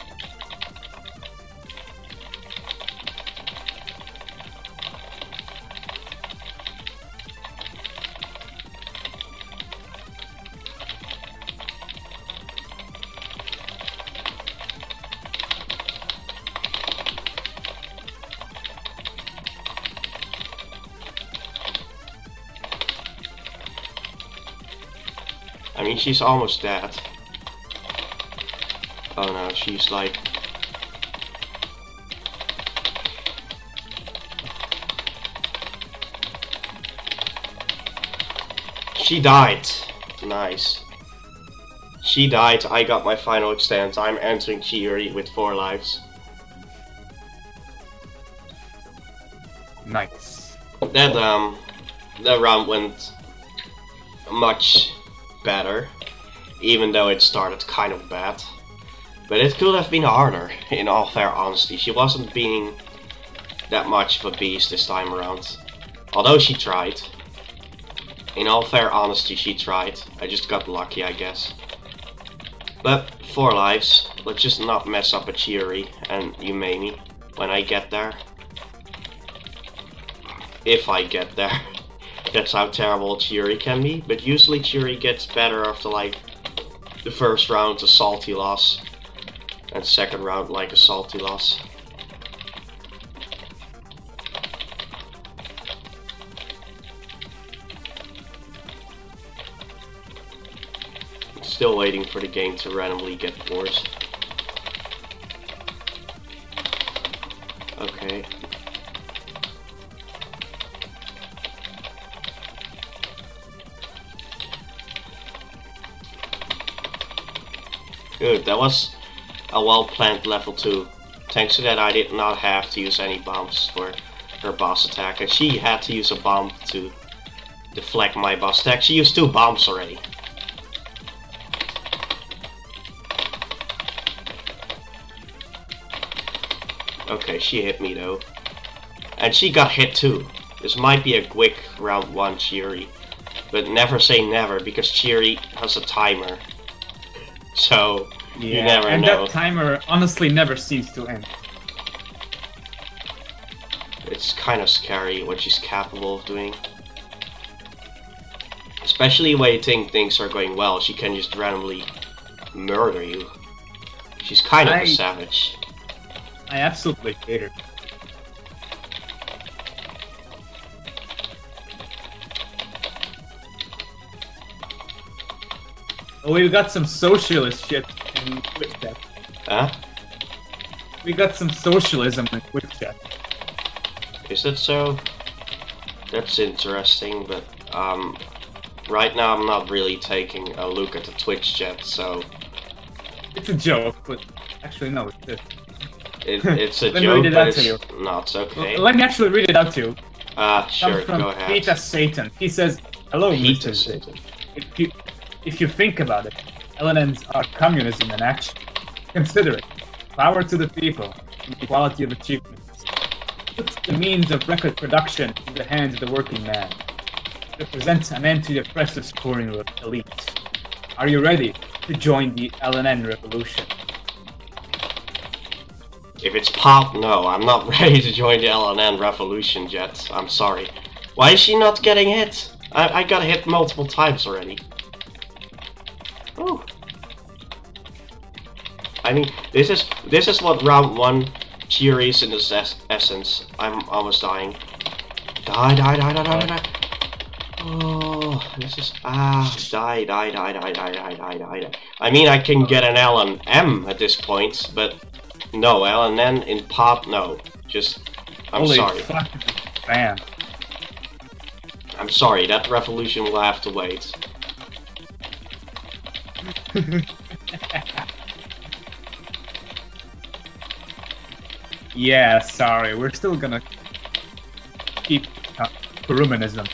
mean, she's almost dead. Oh no, she's like... She died. Nice. She died, I got my final extent. I'm entering Chiori with 4 lives. Nice. That round went much better, even though it started kind of bad. But it could have been harder, in all fair honesty. She wasn't being that much of a beast this time around. Although she tried. In all fair honesty, she tried. I just got lucky, I guess. But 4 lives. Let's just not mess up a Chiori and Yumemi when I get there. If I get there. That's how terrible Chiori can be. But usually Chiori gets better after like the first round, a salty loss. And second round, like a salty loss. Still waiting for the game to randomly get worse. Okay. Good, that was a well-planned level 2. Thanks to that I did not have to use any bombs for her boss attack. And she had to use a bomb to deflect my boss attack. She used 2 bombs already. Okay, she hit me though. And she got hit too. This might be a quick round 1 Chiori. But never say never, because Chiori has a timer. So, you never know. And that timer honestly never seems to end. It's kind of scary what she's capable of doing. Especially when you think things are going well, she can just randomly murder you. She's kind of a savage. I absolutely hate her. Oh, we got some socialist shit in Twitch chat. Huh? We got some socialism in Twitch chat. Is that so? That's interesting, but right now I'm not really taking a look at the Twitch chat, so... It's a joke, but actually no, it's it's a Let me joke, read it but out to you. it's not okay. Let me actually read it out to you. Sure, Comes from go ahead. Peter Satan. He says, "Hello, Mr. Satan. If you think about it, LNNs are communism in action. Consider it. Power to the people, and equality of achievements. Puts the means of record production in the hands of the working man. Represents an end to the oppressive scoring elite. Are you ready to join the LNN revolution?" If it's pop, no, I'm not ready to join the LNN revolution yet. I'm sorry. Why is she not getting hit? I got hit multiple times already. Oh. I mean, this is what round 1 Chiori is in its essence. I'm almost dying. Die. Oh, this is die. I mean, I can get an L and M at this point, but no, L and N in pop, no. Just, I'm Holy sorry. fucking man. I'm sorry, that revolution will have to wait. Yeah, sorry, we're still gonna keep Kurumanism.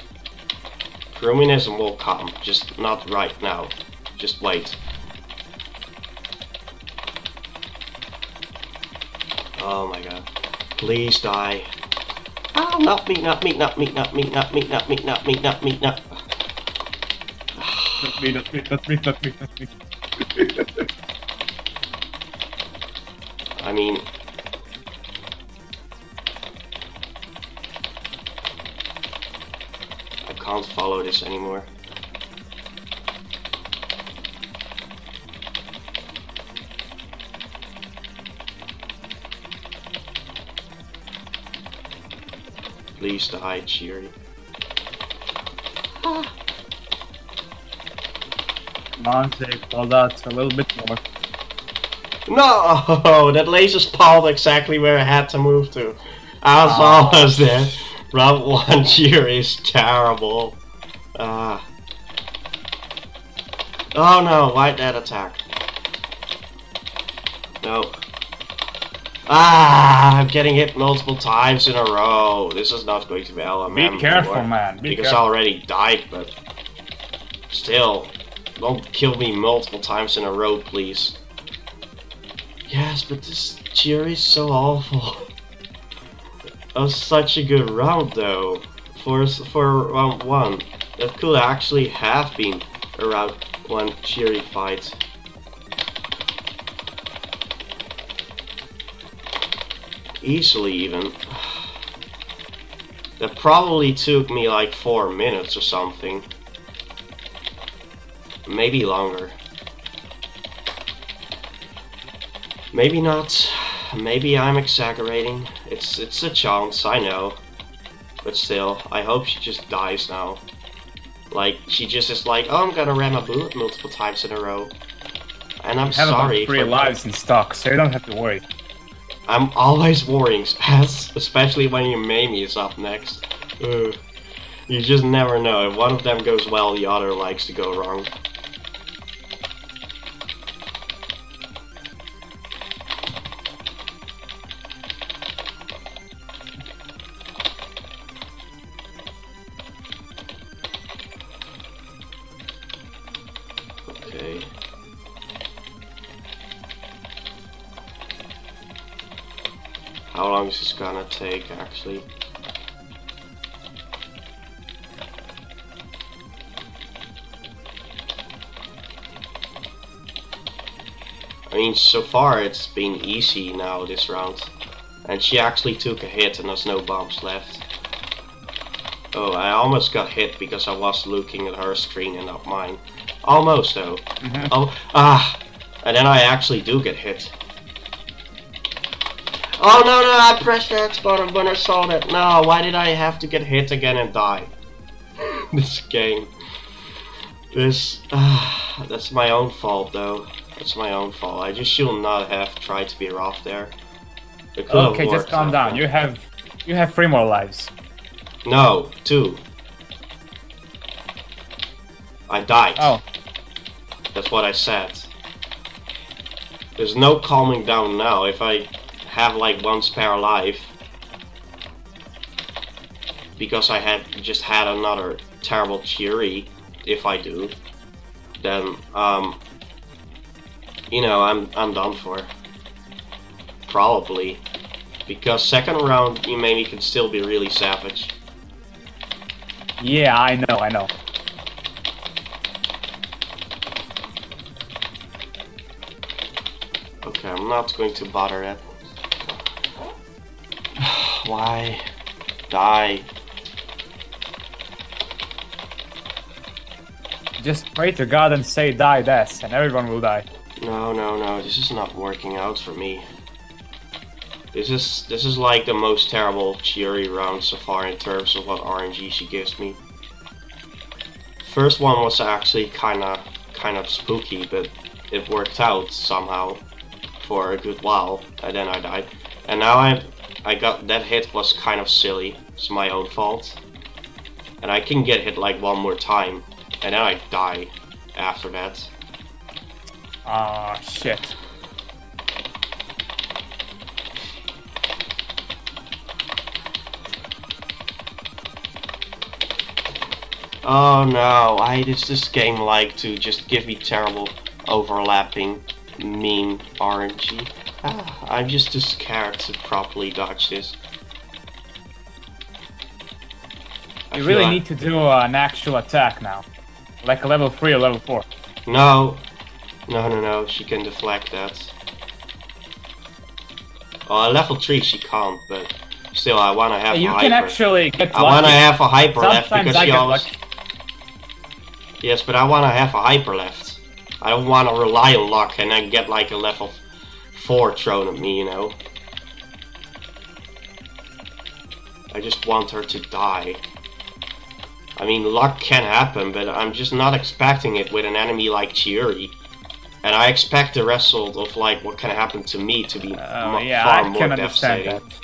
Kurumanism will come, just not right now. Just wait. Oh my god. Please die. Oh, not me. Not me. I mean... I can't follow this anymore. Please die, Chiori. Come on, take all that a little bit more. No! That laser spawned exactly where I had to move to. I was almost there. Round 1 cheer is terrible. Oh no, why that attack? No. I'm getting hit multiple times in a row. This is not going to be LMM. Be careful, anymore, man. because I already died, but still, don't kill me multiple times in a row, please. Yes, but this cheer is so awful. That was such a good round, though. For round 1, that could actually have been a round 1 cheery fight. Easily, even. That probably took me like 4 minutes or something. Maybe longer. Maybe not. Maybe I'm exaggerating. It's a chance, I know. But still, I hope she just dies now. Like, she just is like, oh, I'm gonna ram a bullet multiple times in a row. And I'm sorry. You have about 3 lives in stock, so you don't have to worry. I'm always worrying, Spaz, especially when your Mamie is up next. Ugh. You just never know. If one of them goes well, the other likes to go wrong. Okay. How long is this gonna take, actually? I mean, so far it's been easy now this round. And she actually took a hit and there's no bombs left. Oh, I almost got hit because I was looking at her screen and not mine. Almost, though. Oh, and then I actually do get hit. Oh no, I pressed the X button when I saw that. No, why did I have to get hit again and die? This game. That's my own fault, though. That's my own fault. I just should not have tried to be rough there. Okay, just calm down. You have 3 more lives. No, 2. I died. Oh. That's what I said. There's no calming down now. If I have like 1 spare life, because I just had another terrible cheery, if I do, then you know, I'm done for. Probably. Because second round you maybe can still be really savage. Yeah, I know. Okay, I'm not going to bother that. Why? Die. Just pray to God and say die death, and everyone will die. No, this is not working out for me. This is like the most terrible cheery round so far in terms of what RNG she gives me. First one was actually kind of spooky, but it worked out somehow for a good while, and then I died. And now I got that hit was kind of silly. It's my own fault. And I can get hit like 1 more time, and then I die after that. Ah, shit. Oh no, why does this game like to just give me terrible overlapping mean RNG? I'm just too scared to properly dodge this. You really need to do an actual attack now. Like a level 3 or level 4. No, she can deflect that. Oh, level 3 she can't, but still I wanna have you a hyper. can actually get lucky. I wanna have a hyper left because she always... lucky. Yes, but I wanna have a hyper left. I don't wanna rely on luck and then get like a level 4 thrown at me, you know. I just want her to die. I mean, luck can happen, but I'm just not expecting it with an enemy like Chiuri. And I expect the result of like what can happen to me to be Yeah, far I more can understand devastating. that.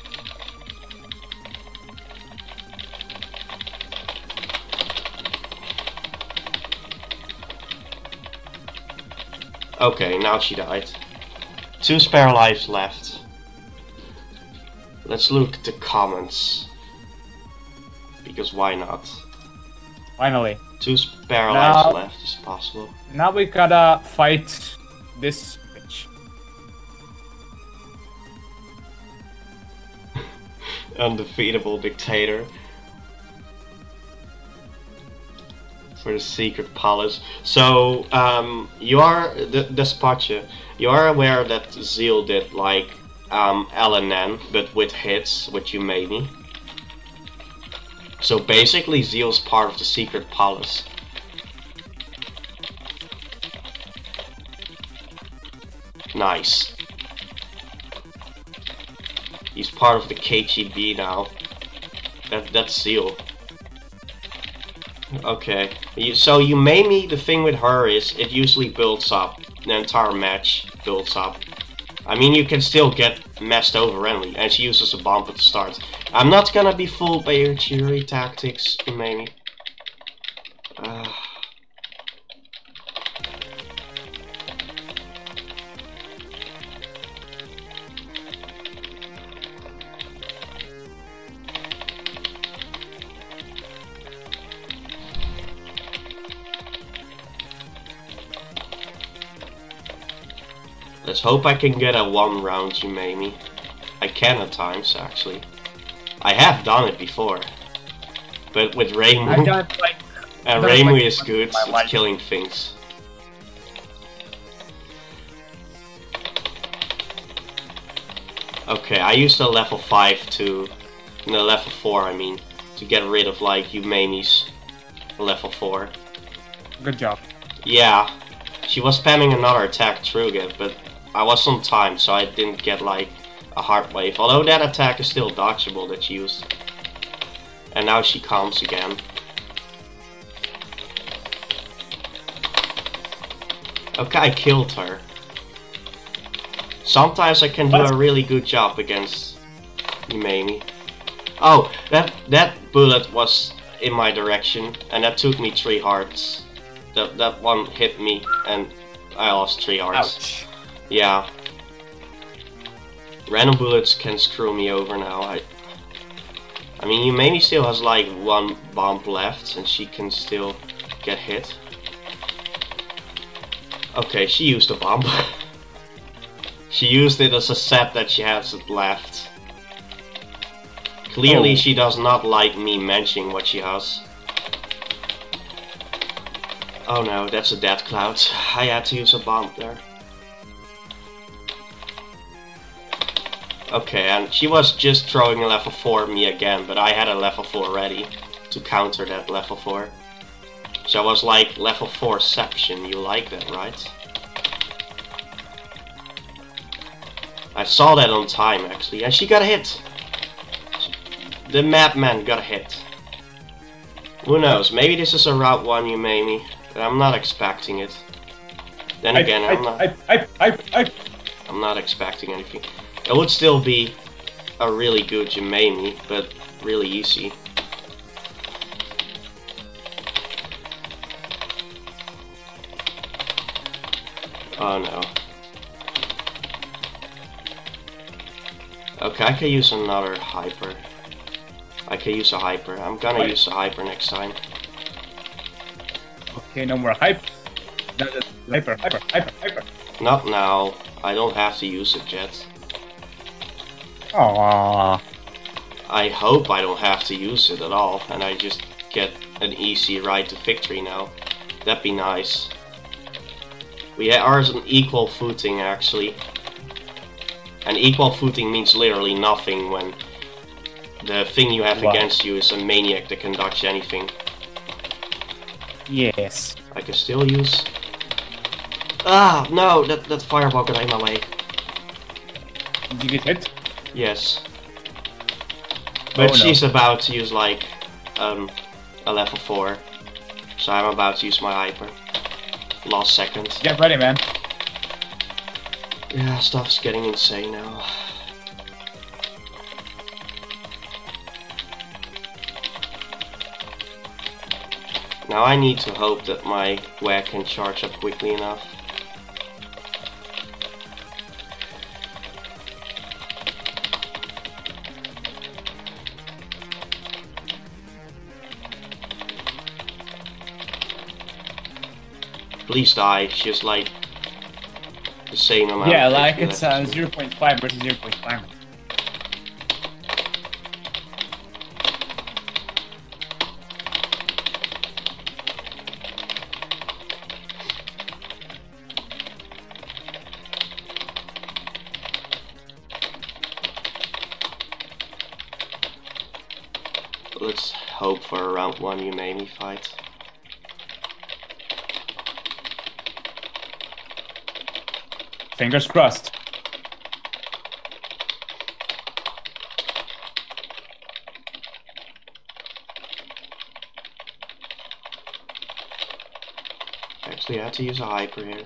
Okay, now she died. 2 spare lives left. Let's look at the comments. Because why not? Finally. 2 spare Now- lives left is possible. Now we gotta fight this bitch. Undefeatable dictator. For the secret palace. So, you are, Despacha, you are aware that Zeal did like LNN, but with hits, which you made me. So basically Zeal's part of the secret palace. Nice. He's part of the KGB now. That's Zeal. Okay. So you made me, the thing with her is it usually builds up. The entire match builds up. I mean, you can still get messed over randomly, and she uses a bomb at the start. I'm not gonna be fooled by your Chiuri tactics, you made me. Let's hope I can get a 1 round Jimmy. I can at times, actually. I have done it before. But with Reimu, I got like. and I've done it, Reimu like, is once good in my at life. killing things. Okay, I used a level 5 to... No, level 4 I mean. To get rid of like Yumemi's level 4. Good job. Yeah, she was spamming another attack through it, but I was on time, so I didn't get like a hard wave. Although that attack is still dodgeable that she used. And now she comes again. Okay, I killed her. Sometimes I can do a really good job against Yumemi. Oh, that bullet was in my direction, and that took me 3 hearts. That one hit me, and I lost 3 hearts. Ouch. Yeah. Random bullets can screw me over now. I mean, Yumemi still has like 1 bomb left, and she can still get hit. Okay, she used a bomb. She used it as a set that she has left. Clearly, she does not like me mentioning what she has. Oh no, that's a death cloud. I had to use a bomb there. Okay, and she was just throwing a level 4 at me again, but I had a level 4 ready to counter that level 4. So I was like, level 4ception, you like that, right? I saw that on time actually, and she got a hit! The madman got a hit. Who knows, maybe this is a Route 1 you made me, but I'm not expecting it. Then again, I'm not expecting anything. It would still be a really good Jimmy, but really easy. Oh no. Okay, I can use another hyper. I can use a hyper. I'm gonna use a hyper next time. Okay, no more hype. Hyper. Not now. I don't have to use it yet. Aww. I hope I don't have to use it at all, and I just get an easy ride to victory now. That'd be nice. We are on equal footing, actually. And equal footing means literally nothing when the thing you have against you is a maniac that can dodge anything. Yes. I can still use... Ah, no, that fireball got in my way. Did you get hit? Yes. But Oh, no. she's about to use like a level 4. So I'm about to use my hyper. Last second. Get ready, man. Yeah, stuff's getting insane now. Now I need to hope that my WAG can charge up quickly enough. Please die, it's just like the same amount. Yeah, of like HP it's left. 0.5 versus 0.5. Let's hope for a round 1 Umami fight. Fingers crossed. Actually, I had to use a hyper here.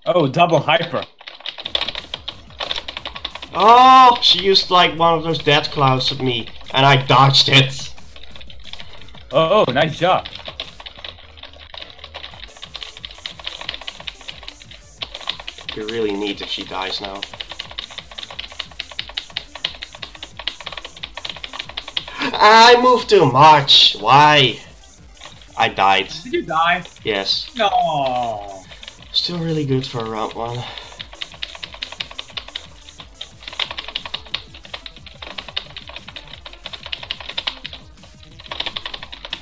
Oh, double hyper. Oh, she used like one of those death clouds at me, and I dodged it. Oh, nice job. You really need if she dies now. I moved too much. Why? I died. Did you die? Yes. No. Still really good for a round 1.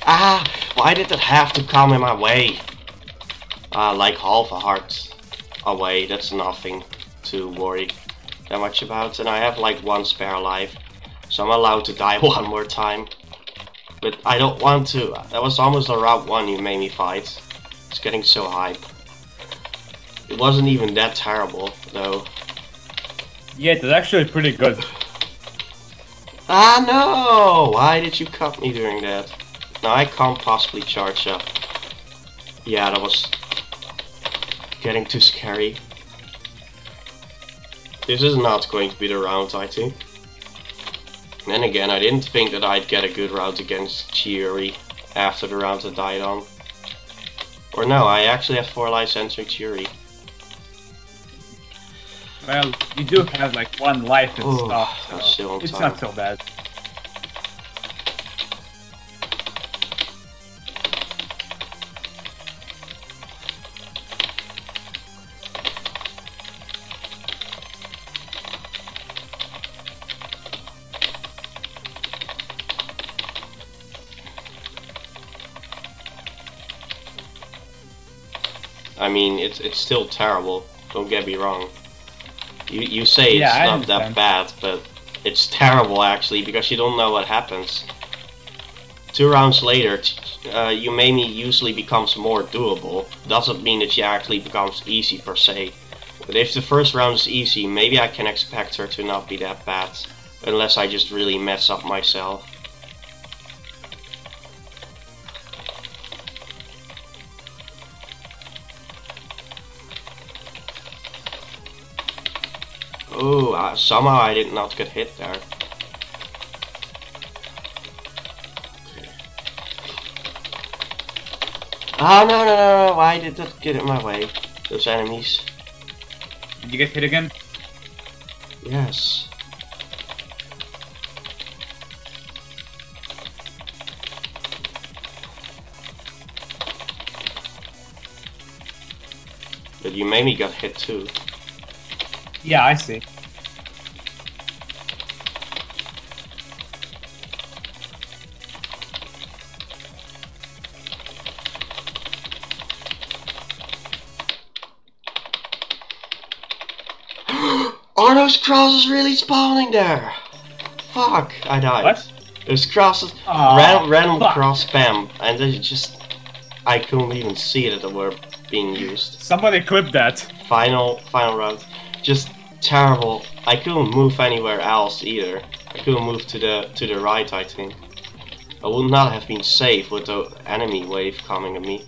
Ah! Why did it have to come in my way? Like half a heart away. That's nothing to worry that much about. And I have like 1 spare life. So I'm allowed to die 1 more time. But I don't want to. That was almost a round 1 you made me fight. It's getting so hype. It wasn't even that terrible, though. Yeah, it was actually pretty good. Ah, no! Why did you cut me during that? Now I can't possibly charge up. Yeah, that was getting too scary. This is not going to be the round, I think. Then again, I didn't think that I'd get a good round against Chiuri after the round had died on. Or no, I actually have 4 lives entering Chiuri. Well, you do have like 1 life and Oh, stuff, I'm so still on it's time. not so bad. I mean, it's still terrible. Don't get me wrong. You say it's Yeah, I not that understand. bad, but it's terrible actually because you don't know what happens. 2 rounds later, Umami usually becomes more doable. Doesn't mean that she actually becomes easy per se. But if the first round is easy, maybe I can expect her to not be that bad. Unless I just really mess up myself. Oh, somehow I did not get hit there. Okay. Oh, no, why did that get in my way? Those enemies. Did you get hit again? Yes. But you made me got hit too. Yeah, I see. Are those crosses really spawning there? Fuck, I died. What? Those crosses, Aw, random fuck. cross spam, and they just, I couldn't even see that they were being used. Somebody clip that. Final round. Just terrible. I couldn't move anywhere else either. I couldn't move to the right, I think. I would not have been safe with the enemy wave coming at me.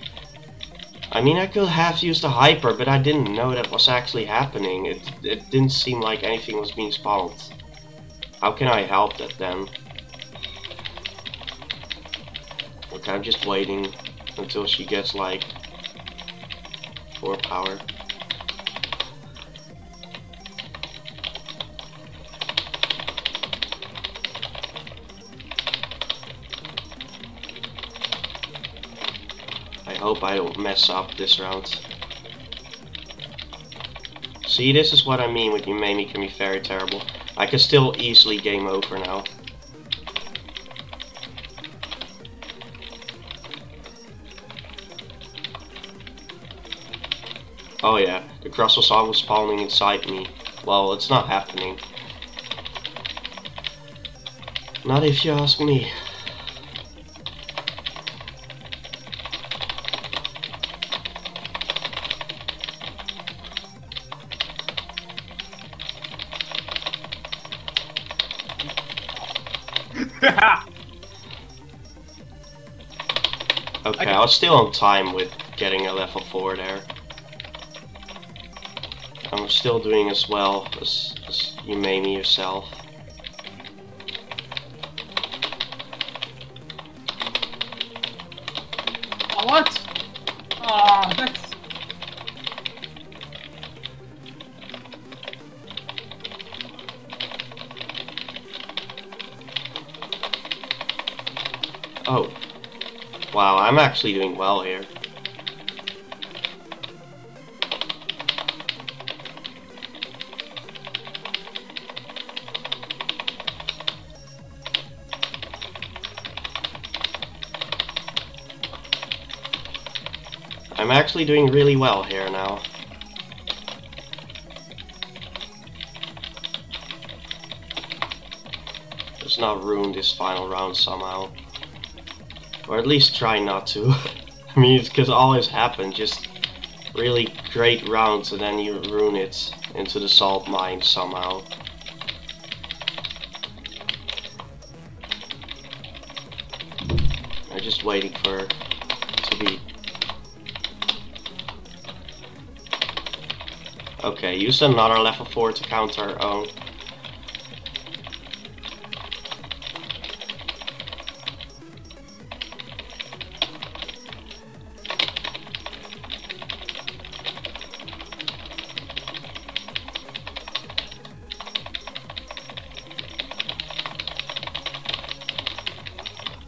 I mean, I could have used a hyper, but I didn't know that was actually happening. It didn't seem like anything was being spawned. How can I help that then? Okay, I'm just waiting until she gets like 4 power. I hope I don't mess up this round. See, this is what I mean with Umemi can be very terrible. I can still easily game over now. Oh yeah, the cross was always spawning inside me. Well, it's not happening. Not if you ask me. Okay, I was still on time with getting a level 4 there. I'm still doing as well as you made me yourself. What? Oh, that's... Oh. Wow, I'm actually doing well here. I'm actually doing really well here now. Let's not ruin this final round somehow. Or at least try not to. I mean, it's because it always happens, just really great rounds and then you ruin it into the salt mine somehow. I'm just waiting for her to be... Okay, use another level 4 to counter her own.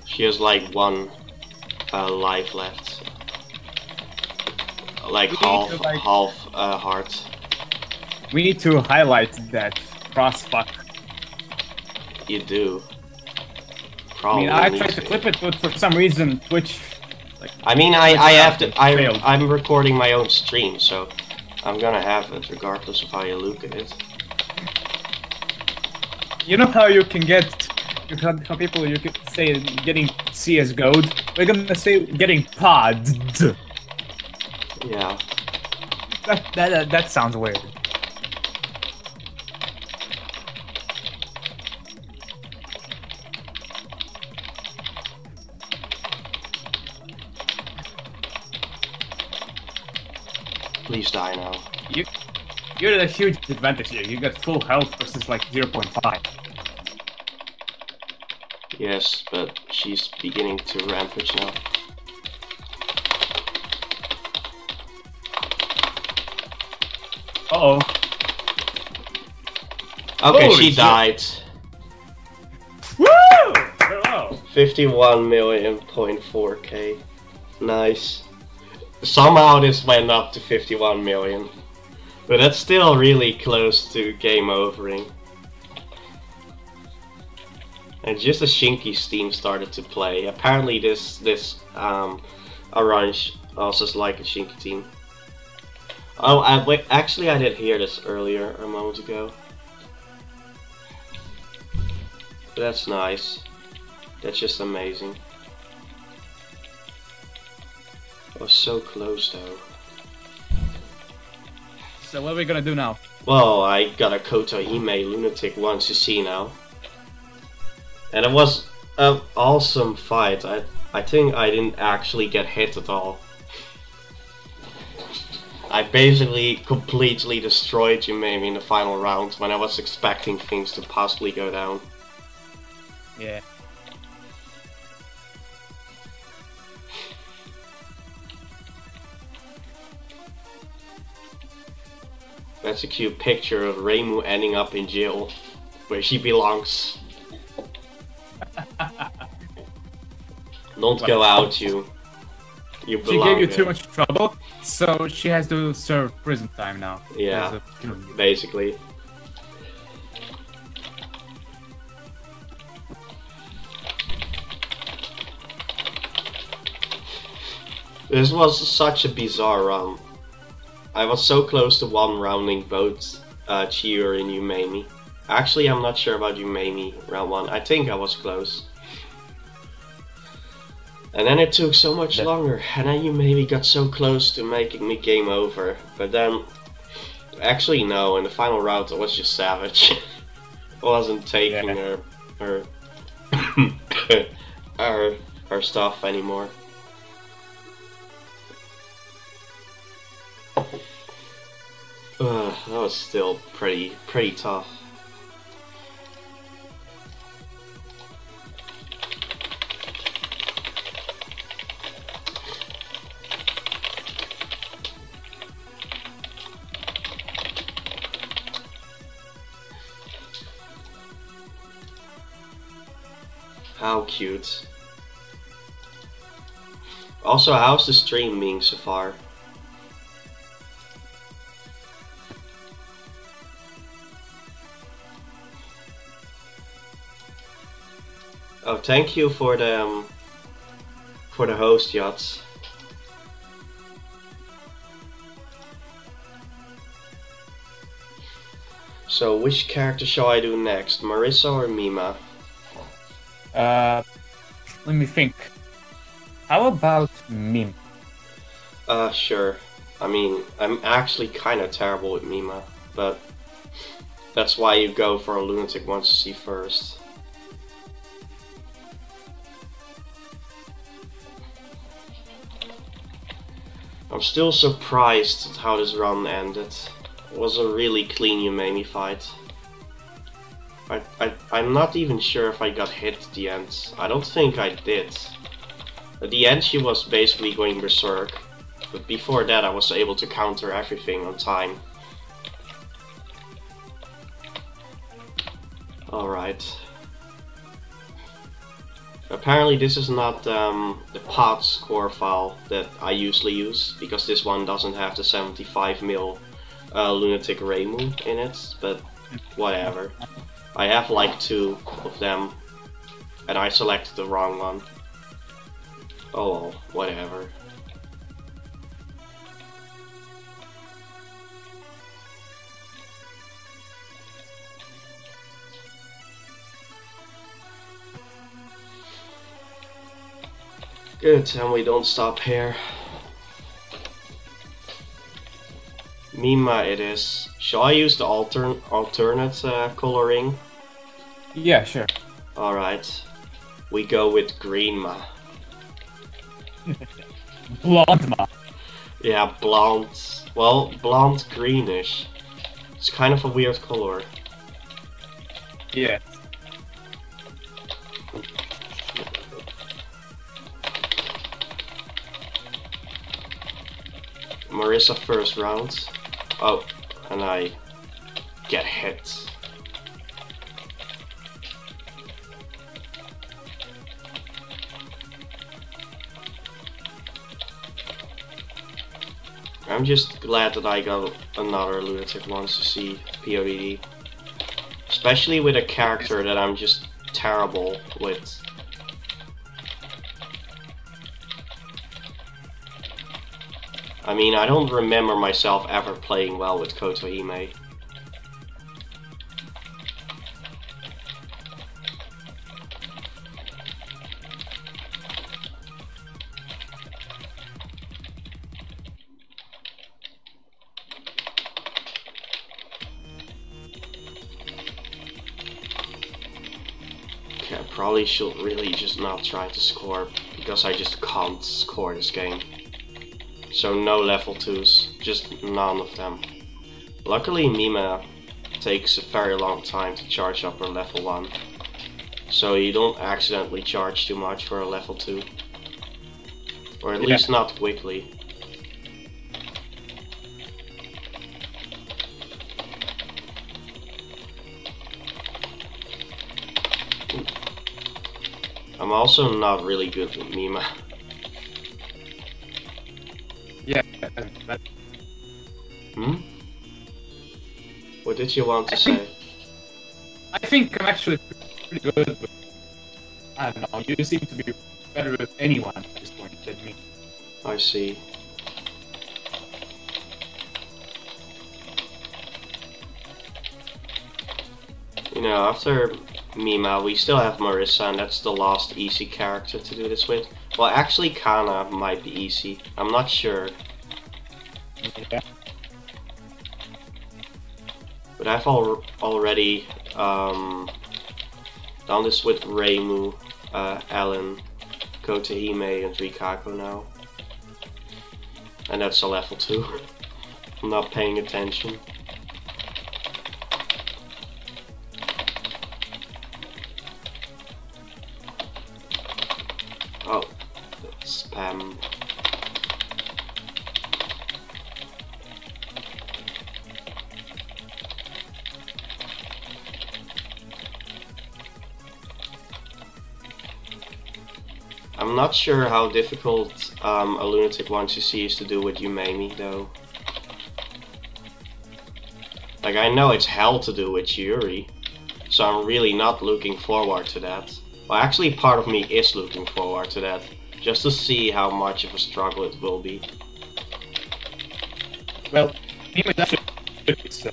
She has like 1 life left. Like half heart. We need to highlight that crossfuck. You do. I Probably. mean, I tried to clip it, but for some reason Twitch... Like, I mean, I have to. failed. I'm recording my own stream, so I'm gonna have it regardless of how you look at it. You know how you can get... How people you can say getting CS gold? We're gonna say getting podded. Yeah. That sounds weird. Please die now. You're at a huge advantage here. You got full health versus like 0.5. Yes, but she's beginning to rampage now. Uh-oh. Okay, Holy she shit. died. Woo! Hello. 51.4k. Nice. Somehow this went up to 51 million. But that's still really close to game overing. And just as Shinky's team started to play, apparently this Orange also is like a Shinky team. Oh, wait, actually I did hear this earlier, a moment ago. That's nice. That's just amazing. I was so close though. So what are we gonna do now? Well, I got a Kotohime lunatic once to see now. And it was an awesome fight. I think I didn't actually get hit at all. I basically completely destroyed Yumemi in the final round when I was expecting things to possibly go down. Yeah. That's a cute picture of Reimu ending up in jail, where she belongs. Don't go out, you. You belong. She gave you there. too much trouble, so she has to serve prison time now. Yeah, basically. This was such a bizarre run. I was so close to one-rounding both Chiyo and Yumemi. Actually, I'm not sure about Yumemi round 1. I think I was close. And then it took so much longer, and then Yumemi got so close to making me game over. But then, actually no, in the final round I was just savage. I wasn't taking her her stuff anymore. That was still pretty tough. How cute. Also, how's the stream being so far? Oh, thank you for the host, Yachts. So, which character shall I do next, Marissa or Mima? Let me think. How about Mim? Sure. I mean, I'm actually kind of terrible with Mima, but that's why you go for a lunatic once to see first. I'm still surprised at how this run ended. It was a really clean Yumemi fight. I'm not even sure if I got hit at the end. I don't think I did. At the end she was basically going berserk, but before that I was able to counter everything on time. Alright. Apparently this is not the pod score file that I usually use, because this one doesn't have the 75 mil lunatic Reimu in it, but whatever. I have like 2 of them, and I selected the wrong one. Oh well, whatever. Good, and we don't stop here. Mima it is. Shall I use the alternate coloring? Yeah, sure. Alright. We go with green ma. Blonde Ma. Yeah, blonde. Well, blonde greenish. It's kind of a weird color. Yeah. Marissa first round. Oh, and I get hit. I'm just glad that I got another lunatic once to see PODD. Especially with a character that I'm just terrible with. I mean, I don't remember myself ever playing well with Kotohime. probably should really just not try to score, because I just can't score this game. So no level 2s, just none of them. Luckily Mima takes a very long time to charge up her level 1. So you don't accidentally charge too much for a level 2. Or at least not quickly. I'm also not really good with Mima. Yeah. Hmm? What did you want to say? I think I'm actually pretty good with... I don't know, you seem to be better with anyone at this point than me. I see. You know, after Mima, we still have Marissa, and that's the last easy character to do this with. Well, actually, Kana might be easy. I'm not sure. Yeah. But I've already done this with Reimu, Alan, Kotehime, and Rikako now. And that's a level 2. I'm not paying attention. Oh, that's spam. I'm not sure how difficult a lunatic 1cc is to do with Yumeimi though. Like, I know it's hell to do with Yuri, so I'm really not looking forward to that. Well, actually part of me is looking forward to that, just to see how much of a struggle it will be. Well, Mima is actually good, so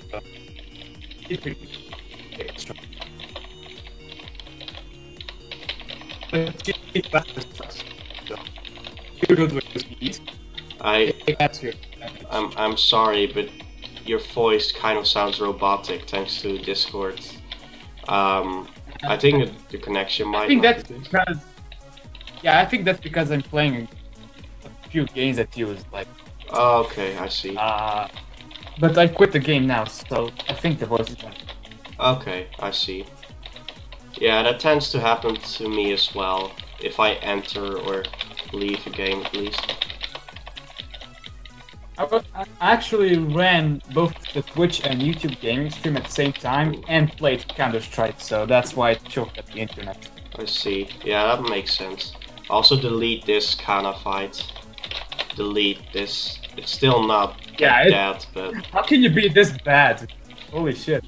it's pretty extra. But it's so you're good with speed. I'm sorry, but your voice kind of sounds robotic thanks to Discord. I think the connection might. I think that's because. Yeah, I think that's because I'm playing a few games that use like. Oh, okay, I see. But I quit the game now, so I think the voice is better. Okay, I see. Yeah, that tends to happen to me as well, if I enter or leave a game at least. I actually ran both the Twitch and YouTube gaming stream at the same time and played Counter-Strike, so that's why it choked at the internet. I see. Yeah, that makes sense. Also delete this kind of fight. Delete this. It's still not bad, but... How can you be this bad? Holy shit.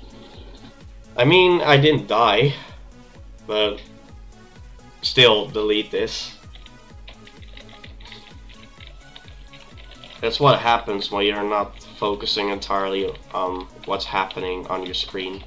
I mean, I didn't die, but still delete this. That's what happens when you're not focusing entirely on what's happening on your screen.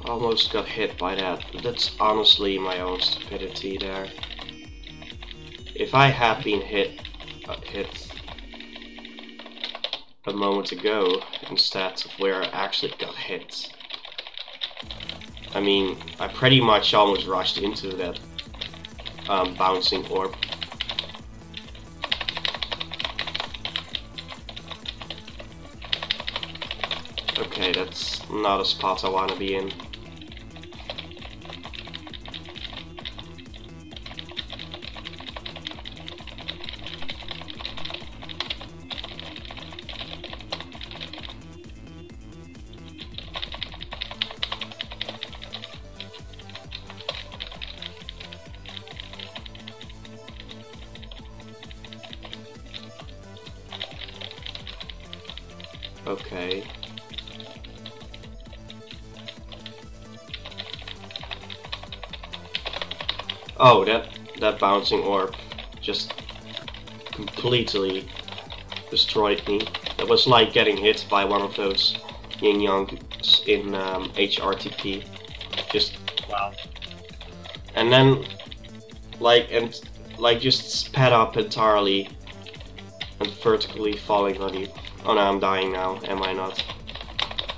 Almost got hit by that, but that's honestly my own stupidity there. If I had been hit a moment ago instead of where I actually got hit, I mean, I pretty much almost rushed into that bouncing orb. Okay, that's not a spot I want to be in. Okay. Oh, that bouncing orb just completely destroyed me. It was like getting hit by one of those yin yangs in HRTP. Just Wow. and then like just sped up entirely and vertically falling on you. Oh no, I'm dying now, am I not?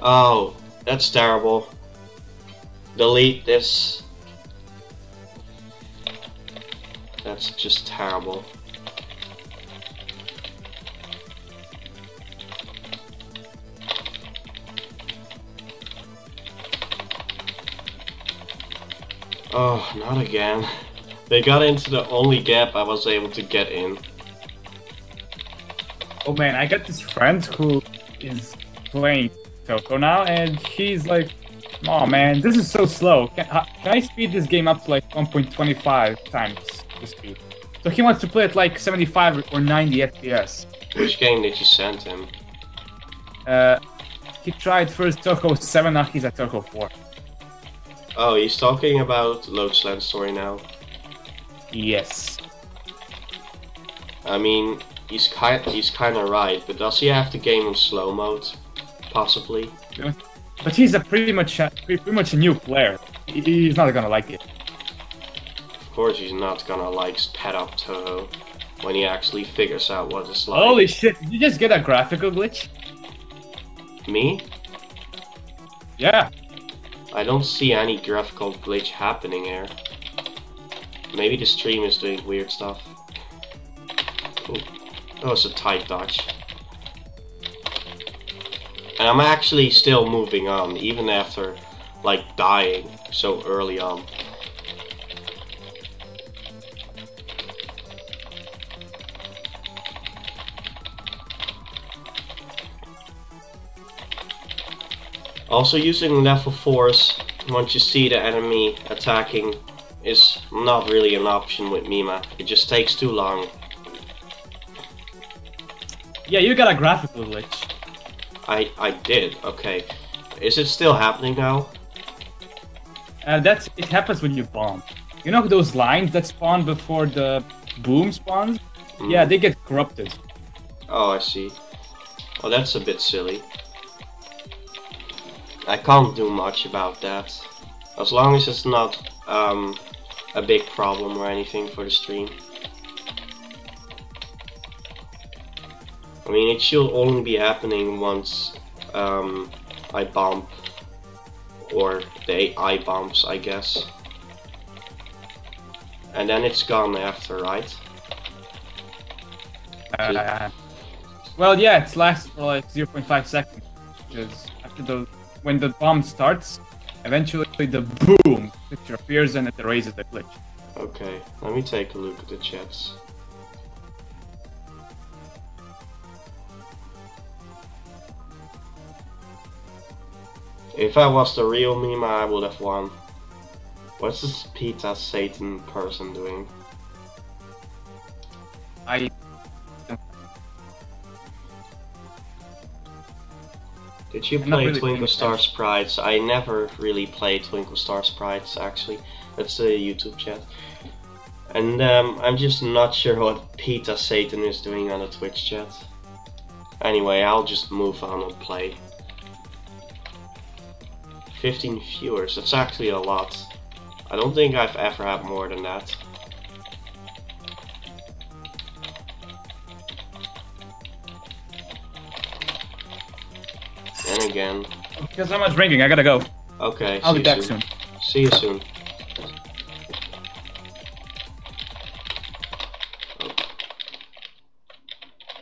Oh, that's terrible. Delete this. That's just terrible. Oh, not again. They got into the only gap I was able to get in. Oh man, I got this friend who is playing Toko now, and he's like, "Oh man, this is so slow. Can I speed this game up to like 1.25 times the speed?" So he wants to play at like 75 or 90 FPS. Which game did you send him? He tried first Toko 7, now he's at Toko 4. Oh, he's talking about Loadsland Story now. Yes. I mean, he's kind of right, but does he have the game in slow mode? Possibly. But he's a pretty much a new player. He's not gonna like it. Of course, he's not gonna like sped up Toho when he actually figures out what it's like. Holy shit! Did you just get a graphical glitch? Me? Yeah. I don't see any graphical glitch happening here. Maybe the stream is doing weird stuff. Ooh, that was a tight dodge. And I'm actually still moving on, even after, like, dying so early on. Also, using level 4s once you see the enemy attacking is not really an option with Mima. It just takes too long. Yeah, you got a graphical glitch. I did, okay. Is it still happening now? It happens when you bomb. You know those lines that spawn before the boom spawns? Mm. Yeah, they get corrupted. Oh, I see. Oh, that's a bit silly. I can't do much about that. As long as it's not a big problem or anything for the stream. I mean, it should only be happening once I bump, or the AI bumps, I guess. And then it's gone after, right? Well, yeah, it lasts for like 0.5 seconds. Because after when the bomb starts, eventually the boom picture appears and it erases the glitch. Okay, let me take a look at the chats. If I was the real Mima, I would have won. What's this Pita Satan person doing? Did you play really Twinkle Star Sprites? I never really played Twinkle Star Sprites, actually. That's the YouTube chat. And I'm just not sure what Pita Satan is doing on the Twitch chat. Anyway, I'll just move on and play. 15 viewers, that's actually a lot. I don't think I've ever had more than that. And again. Because I'm not drinking, I gotta go. Okay, I'll be back soon. See you soon.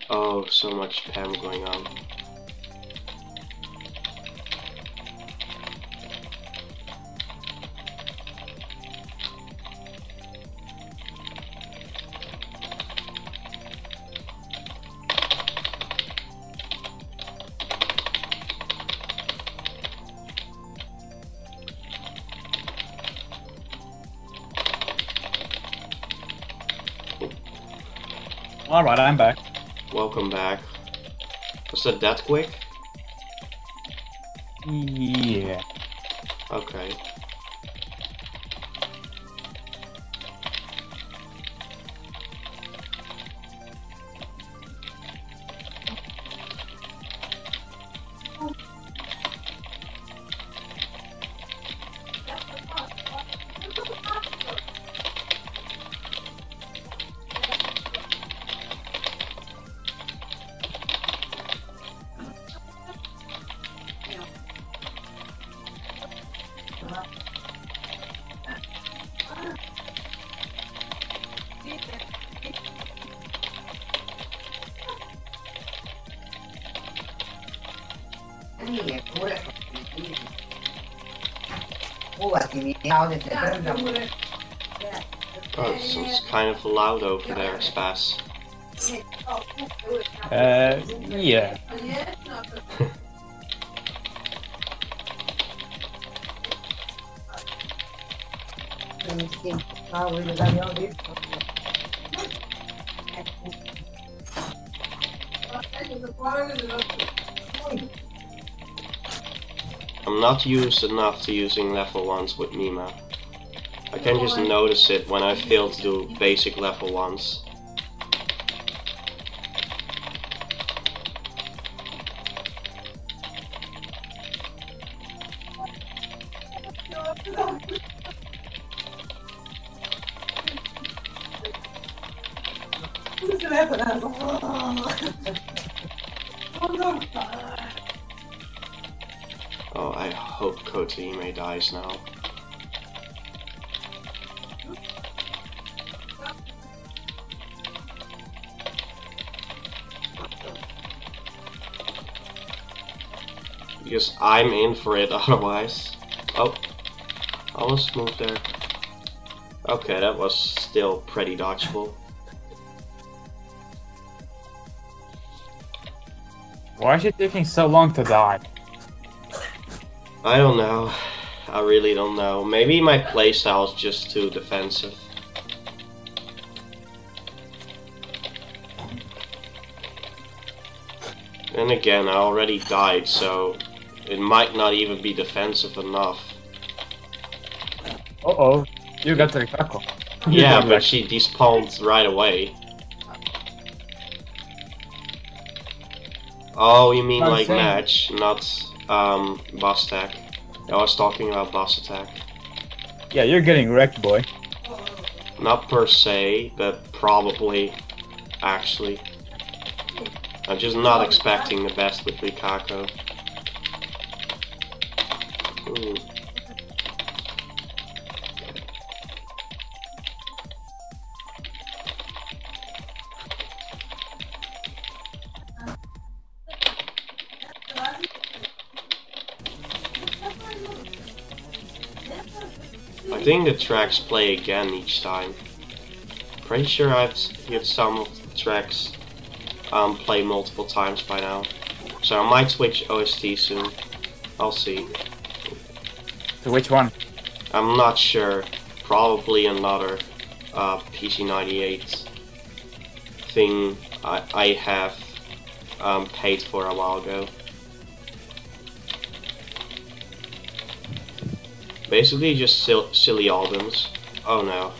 Oh, so much spam going on. Alright, I'm back. Welcome back. Was that quick? Yeah. Okay. Oh, it's kind of loud over there, Spas. Yeah. I'm not used enough to using level 1s with Mima. I can just notice it when I fail to do basic level 1s. Oh, I hope Kotime dies now. Because I'm in for it otherwise. Oh, almost moved there. Okay, that was still pretty dodgeable. Why is it taking so long to die? I don't know. I really don't know. Maybe my playstyle is just too defensive. And again, I already died, so it might not even be defensive enough. Uh-oh, you got the tackle. Yeah, but she despawned right away. Oh, you mean like match, not boss attack. I was talking about boss attack. Yeah, you're getting wrecked, boy. Not per se, but probably, actually. I'm just not expecting the best with Rikako. Ooh. I think the tracks play again each time. Pretty sure I've heard some of the tracks play multiple times by now. So I might switch OST soon. I'll see. So which one? I'm not sure. Probably another PC98 thing I have paid for a while ago. Basically just silly albums. Oh no.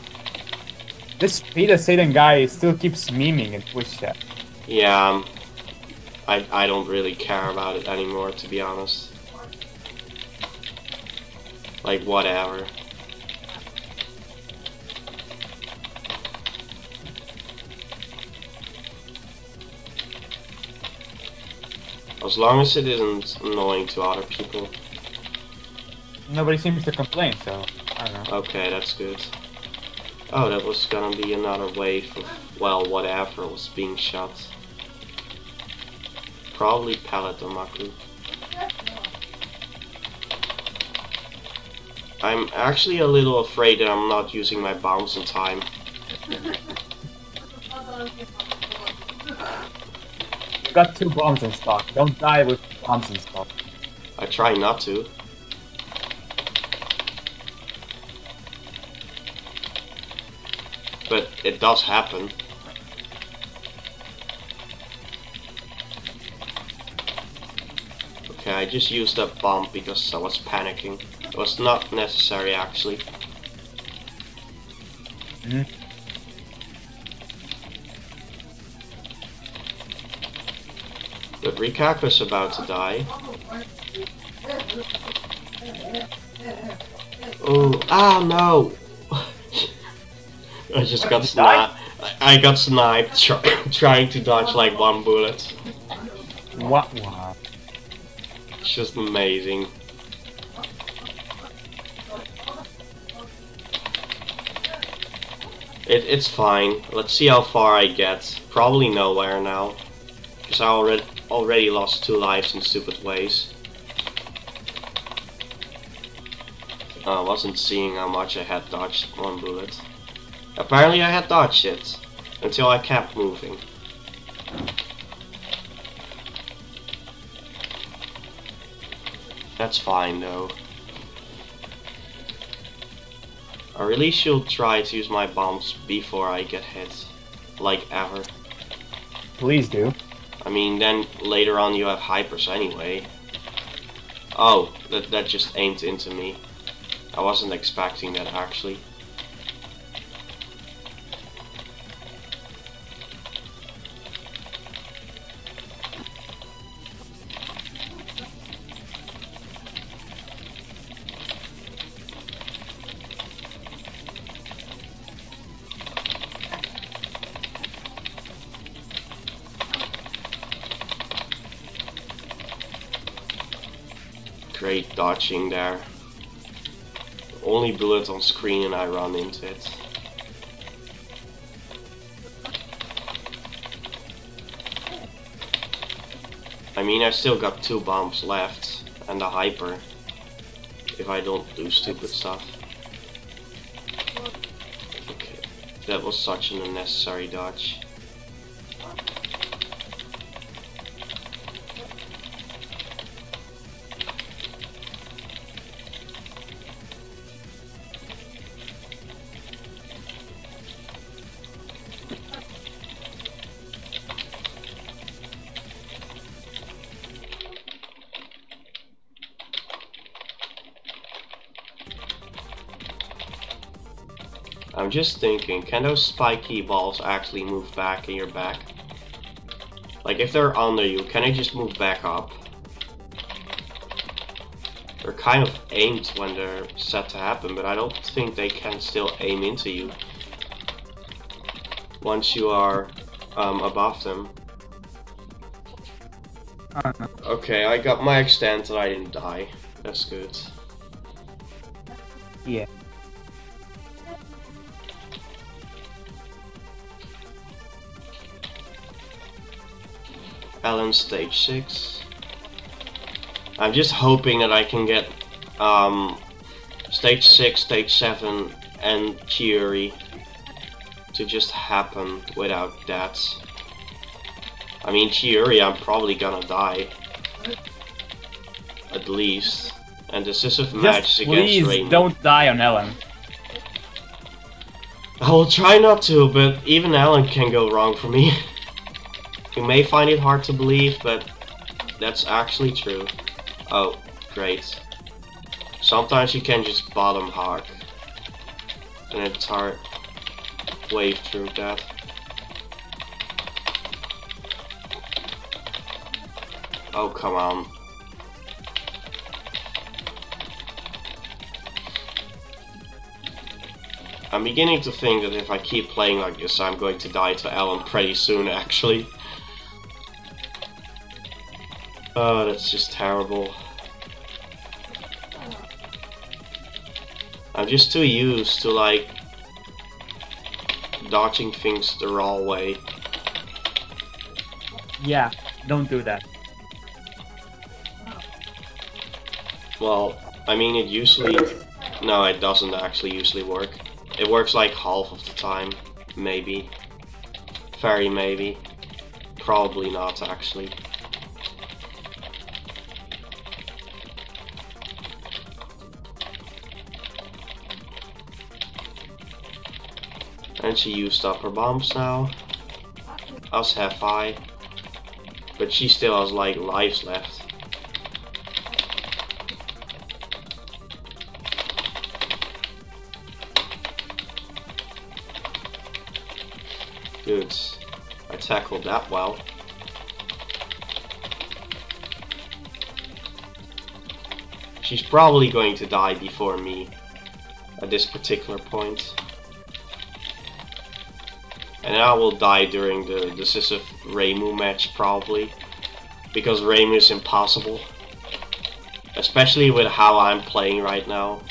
This Peter Satan guy still keeps memeing in Twitch chat. Yeah, I don't really care about it anymore, to be honest. Like, whatever. As long as it isn't annoying to other people. Nobody seems to complain, so I don't know. Okay, that's good. Oh, that was gonna be another wave of, well, whatever was being shot. Probably Pallet Omaku. I'm actually a little afraid that I'm not using my bounce in time. You got 2 bombs in stock. Don't die with bombs in stock. I try not to. But it does happen. Okay, I just used that bomb because I was panicking. It was not necessary, actually. But Rikako's about to die. Oh, ah, no! I just got sniped. I got sniped trying to dodge like 1 bullet. What? Wow. It's just amazing. It's fine. Let's see how far I get. Probably nowhere now. Because I already lost 2 lives in stupid ways. I wasn't seeing how much I had dodged one bullet. Apparently I had dodged it, until I kept moving. That's fine though. I really should try to use my bombs before I get hit. Like ever. Please do. I mean, then later on you have hypers anyway. Oh, that just aimed into me. I wasn't expecting that actually. Great dodging there. Only bullet on screen and I run into it. I mean, I still got 2 bombs left and a hyper. If I don't do stupid stuff. Okay, that was such an unnecessary dodge. I'm just thinking, can those spiky balls actually move back in your back? Like if they're under you, can they just move back up? They're kind of aimed when they're set to happen, but I don't think they can still aim into you once you are above them. Okay, I got my extent and I didn't die. That's good. Yeah. Alan stage 6. I'm just hoping that I can get stage 6, stage 7 and Chiuri to just happen without that. I mean, Chiuri, I'm probably gonna die. At least. And decisive match against please Rain. don't die on Ellen. I will try not to, but even Alan can go wrong for me. You may find it hard to believe, but that's actually true. Oh, great. Sometimes you can just bottom hog an entire wave through that. Oh, come on. I'm beginning to think that if I keep playing like this, I'm going to die to Alan pretty soon, actually. Oh, that's just terrible. I'm just too used to, like, dodging things the wrong way. Yeah, don't do that. Well, I mean, it usually... No, it doesn't actually usually work. It works like half of the time, maybe. Very maybe. Probably not, actually. And she used up her bombs now. Us have 5. But she still has, like, lives left. Good. I tackled that well. She's probably going to die before me at this particular point. And I will die during the decisive Reimu match probably. Because Reimu is impossible. Especially with how I'm playing right now.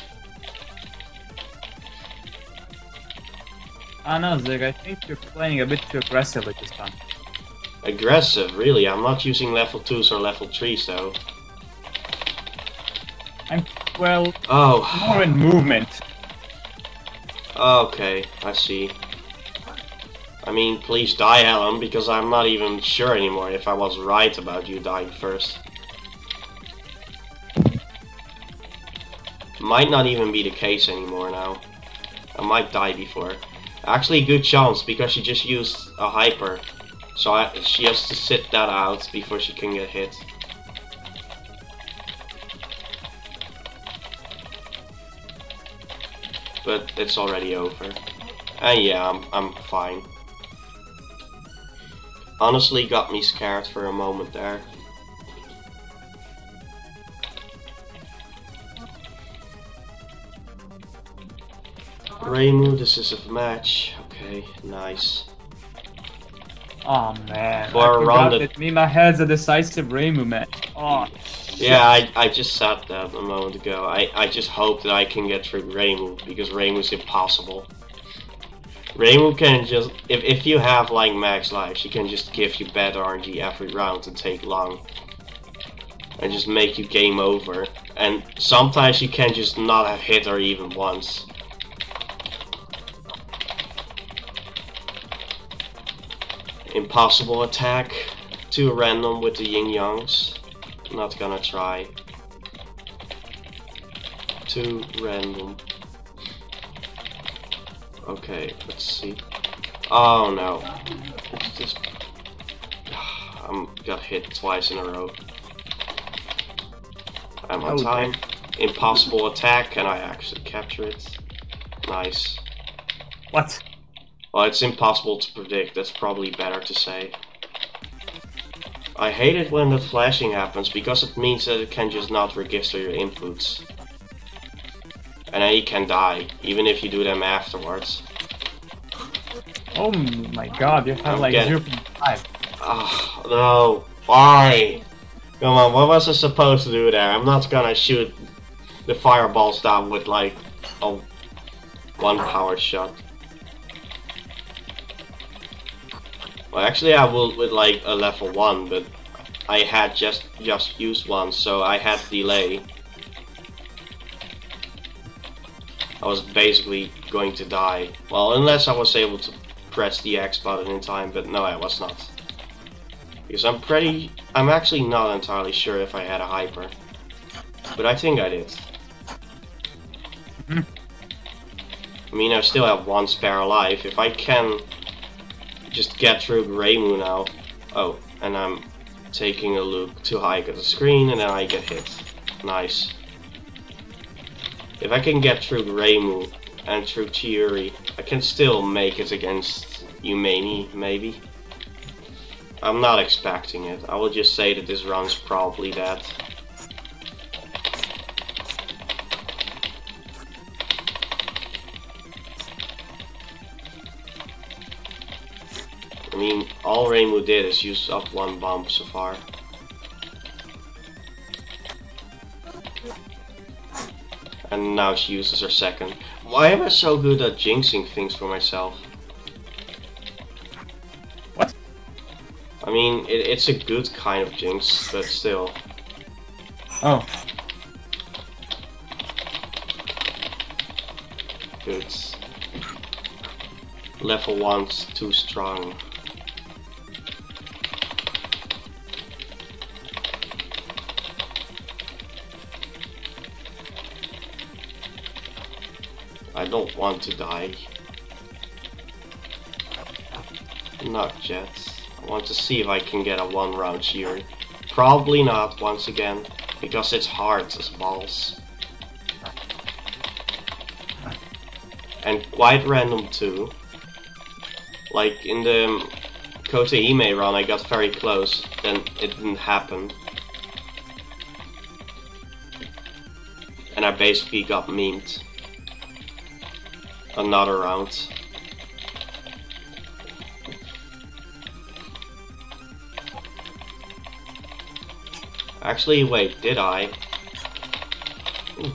I know, Zig, I think you're playing a bit too aggressively this time. Aggressive, really? I'm not using level 2s or level 3s though. I'm well, Oh. more in movement. Okay, I see. I mean, please die, Helen, because I'm not even sure anymore if I was right about you dying first. Might not even be the case anymore now. I might die before. Actually, good chance, because she just used a hyper. So she has to sit that out before she can get hit. But it's already over. And yeah, I'm fine. Honestly, got me scared for a moment there. Reimu, this is a match. Okay, nice. Oh man, For I a forgot round that Mima has a decisive Reimu match. Oh, yeah, I just said that a moment ago. I just hope that I can get through Reimu, because Reimu's impossible. Reimu can just, if you have like max life, she can just give you bad RNG every round and take long. And just make you game over. And sometimes you can just not have hit her even once. Impossible attack. Too random with the yin yangs. Not gonna try. Too random. Okay, let's see. Oh no. It's just... got hit twice in a row. I'm on time. Impossible attack. Can I actually capture it? Nice. what? Well, it's impossible to predict. That's probably better to say. I hate it when the flashing happens, because it means that it can just not register your inputs. And then you can die, even if you do them afterwards. Oh my god, you have like 0.5. Ah, no. Why? Come on, what was I supposed to do there? I'm not gonna shoot the fireballs down with like a one power shot. Well, actually I will with like a level 1, but I had just used one, so I had delay. I was basically going to die. Well, unless I was able to press the X button in time, but no, I was not. Because I'm actually not entirely sure if I had a hyper. But I think I did. I mean, I still have one spare life. If I can just get through Reimu now. Oh, and I'm taking a look too high at the screen, and then I get hit. Nice. If I can get through Reimu and through Chiuri, I can still make it against Yumeni, maybe. I'm not expecting it. I will just say that this run's probably dead. I mean, all Reimu did is use up one bomb so far. And now she uses her second. Why am I so good at jinxing things for myself? What? I mean, it's a good kind of jinx, but still. Oh. Good. Level 1's too strong. I don't want to die. Not yet. I want to see if I can get a one round cheer. Probably not once again, because it's hard as balls. And quite random too. Like in the Kotehime run I got very close, then it didn't happen. And I basically got memed. Another round. Actually, wait, did I? Ooh.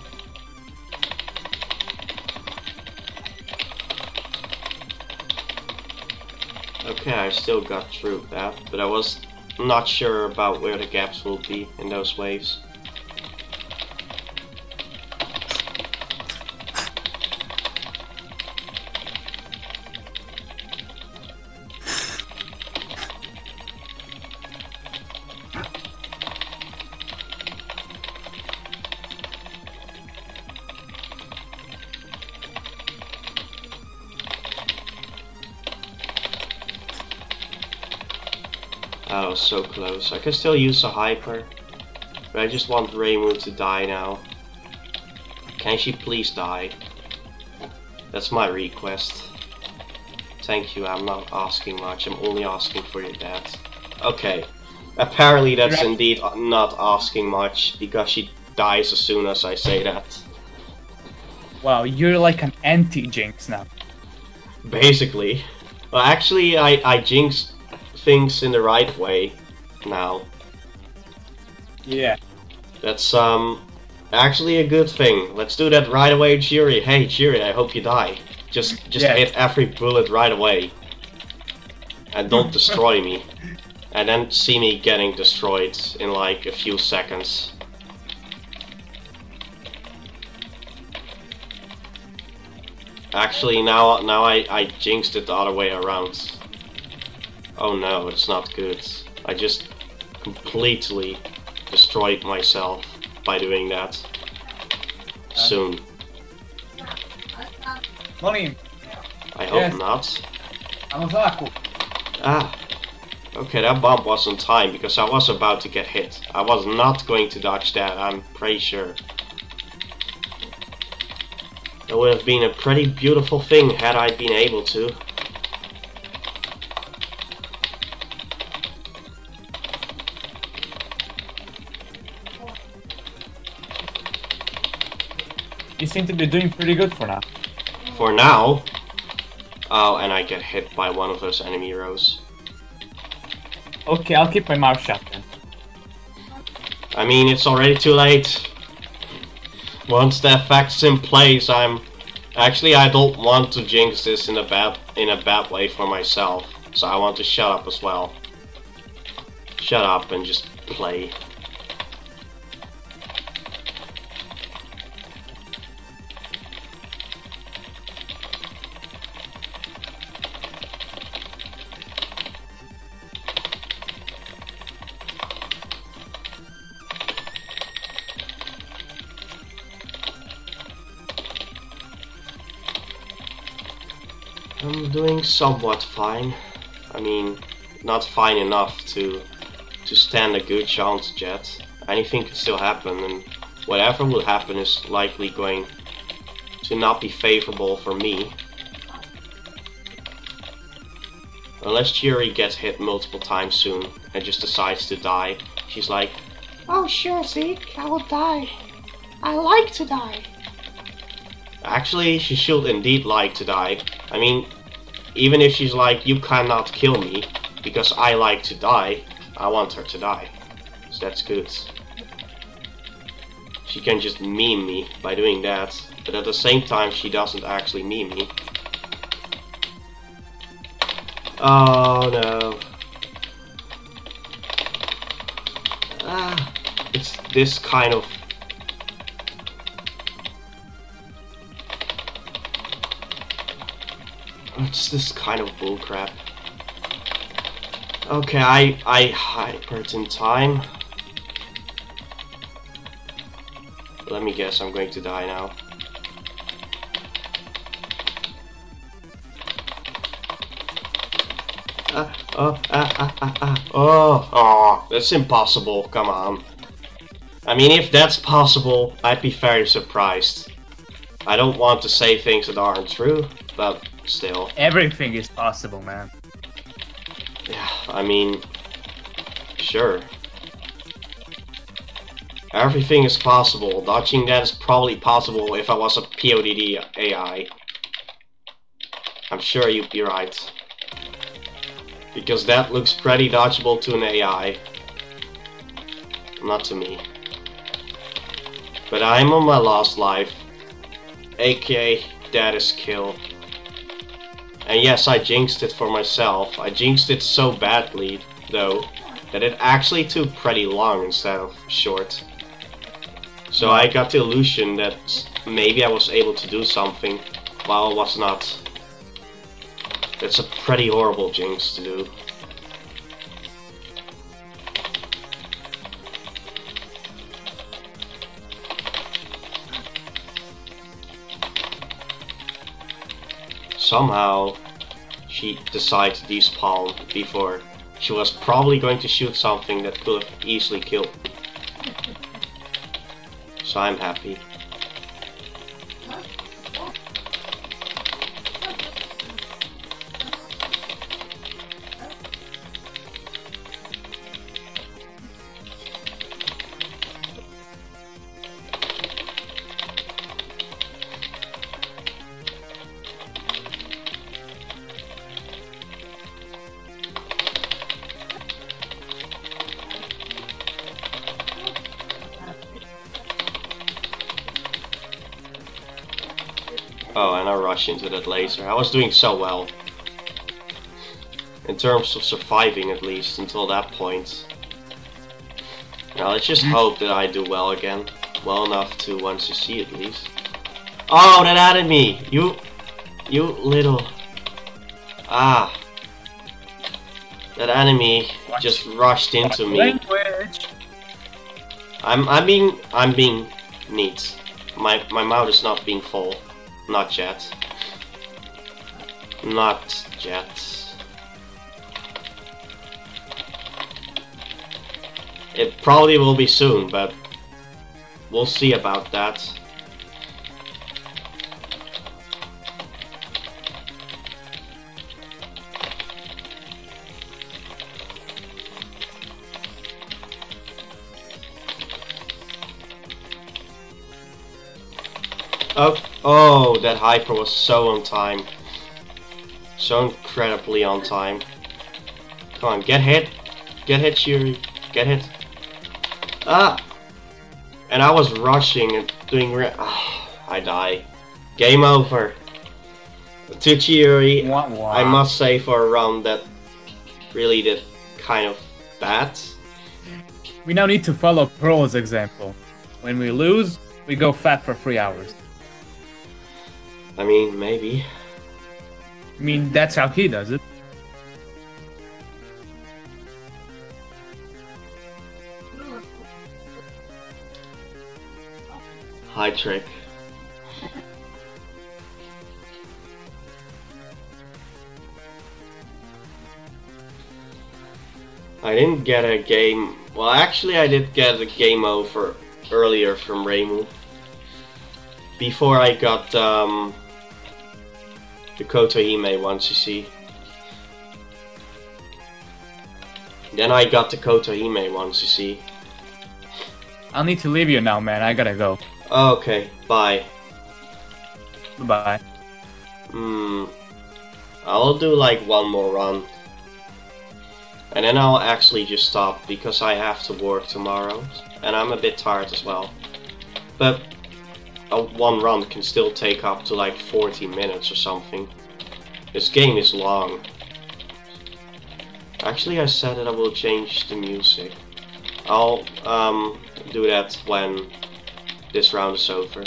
Okay, I still got through that, but I was not sure about where the gaps will be in those waves. Oh, so close. I can still use a hyper. But I just want Raymu to die now. Can she please die? That's my request. Thank you, I'm not asking much. I'm only asking for your death. Okay. Apparently that's indeed not asking much, because she dies as soon as I say that. Wow, you're like an anti-Jinx now. Basically. Well, actually, I jinx things in the right way now. Yeah. That's, actually a good thing. Let's do that right away, Jiri. Hey, Jiri, I hope you die. Just hit every bullet right away. And don't destroy me. And then see me getting destroyed in like a few seconds. Actually, now I jinxed it the other way around. Oh no, it's not good. I just completely destroyed myself by doing that. Soon. Money. I hope not. I'm Ah. Okay, that bomb was on time because I was about to get hit. I was not going to dodge that, I'm pretty sure. It would have been a pretty beautiful thing had I been able to. You seem to be doing pretty good for now. For now. Oh, and I get hit by one of those enemy rows. Okay, I'll keep my mouth shut then. I mean, it's already too late. Once the effect's in place, actually, I don't want to jinx this in a bad way for myself. So I want to shut up as well. Shut up and just play. I'm doing somewhat fine. I mean, not fine enough to stand a good chance yet. Anything could still happen, and whatever will happen is likely going to not be favorable for me. Unless Jiri gets hit multiple times soon and just decides to die. She's like, "Oh sure, Zeke, I will die. I like to die." Actually, she should indeed like to die. I mean, even if she's like, "You cannot kill me because I like to die," I want her to die. So that's good. She can just meme me by doing that, but at the same time she doesn't actually meme me. Oh no. Ah, it's this kind of... It's this kind of bullcrap. Okay, I hypered in time. Let me guess, I'm going to die now. Oh, that's impossible, come on. I mean, if that's possible, I'd be very surprised. I don't want to say things that aren't true, but still. Everything is possible, man. Yeah, I mean, sure. Everything is possible. Dodging that is probably possible if I was a PODD AI. I'm sure you'd be right. Because that looks pretty dodgeable to an AI. Not to me. But I'm on my last life. AKA, that is kill. And yes, I jinxed it for myself. I jinxed it so badly, though, that it actually took pretty long instead of short. So I got the illusion that maybe I was able to do something while I was not. That's a pretty horrible jinx to do. Somehow she decided to despawn before She was probably going to shoot something that could have easily killed me. So I'm happy. Oh, and I rushed into that laser. I was doing so well. In terms of surviving, at least, until that point. Now, let's just hope that I do well again. Well enough to want to see at least. Oh, that enemy! You little... Ah. That enemy just rushed into me. I'm being neat. My mouth is not being full. Not yet. Not yet. It probably will be soon, but we'll see about that. Oh, that hyper was so on time. So incredibly on time. Come on, get hit. Get hit, Shuri. Get hit. Ah! And I was rushing and doing I die. Game over. To Chiuri, I must say for a round that really did kind of bad. We now need to follow Pearl's example. When we lose, we go fat for 3 hours. I mean, maybe. I mean, that's how he does it. High trick. I didn't get a game... Well, actually I did get a game over earlier from Reimu. Before I got the Kotohime 1cc. Then I got the Kotohime 1cc. I'll need to leave you now, man. I gotta go. Okay, bye. Bye. I'll do like one more run. And then I'll actually just stop because I have to work tomorrow. And I'm a bit tired as well. But one run can still take up to like 40 minutes or something. This game is long. Actually, I said that I will change the music. I'll do that when this round is over.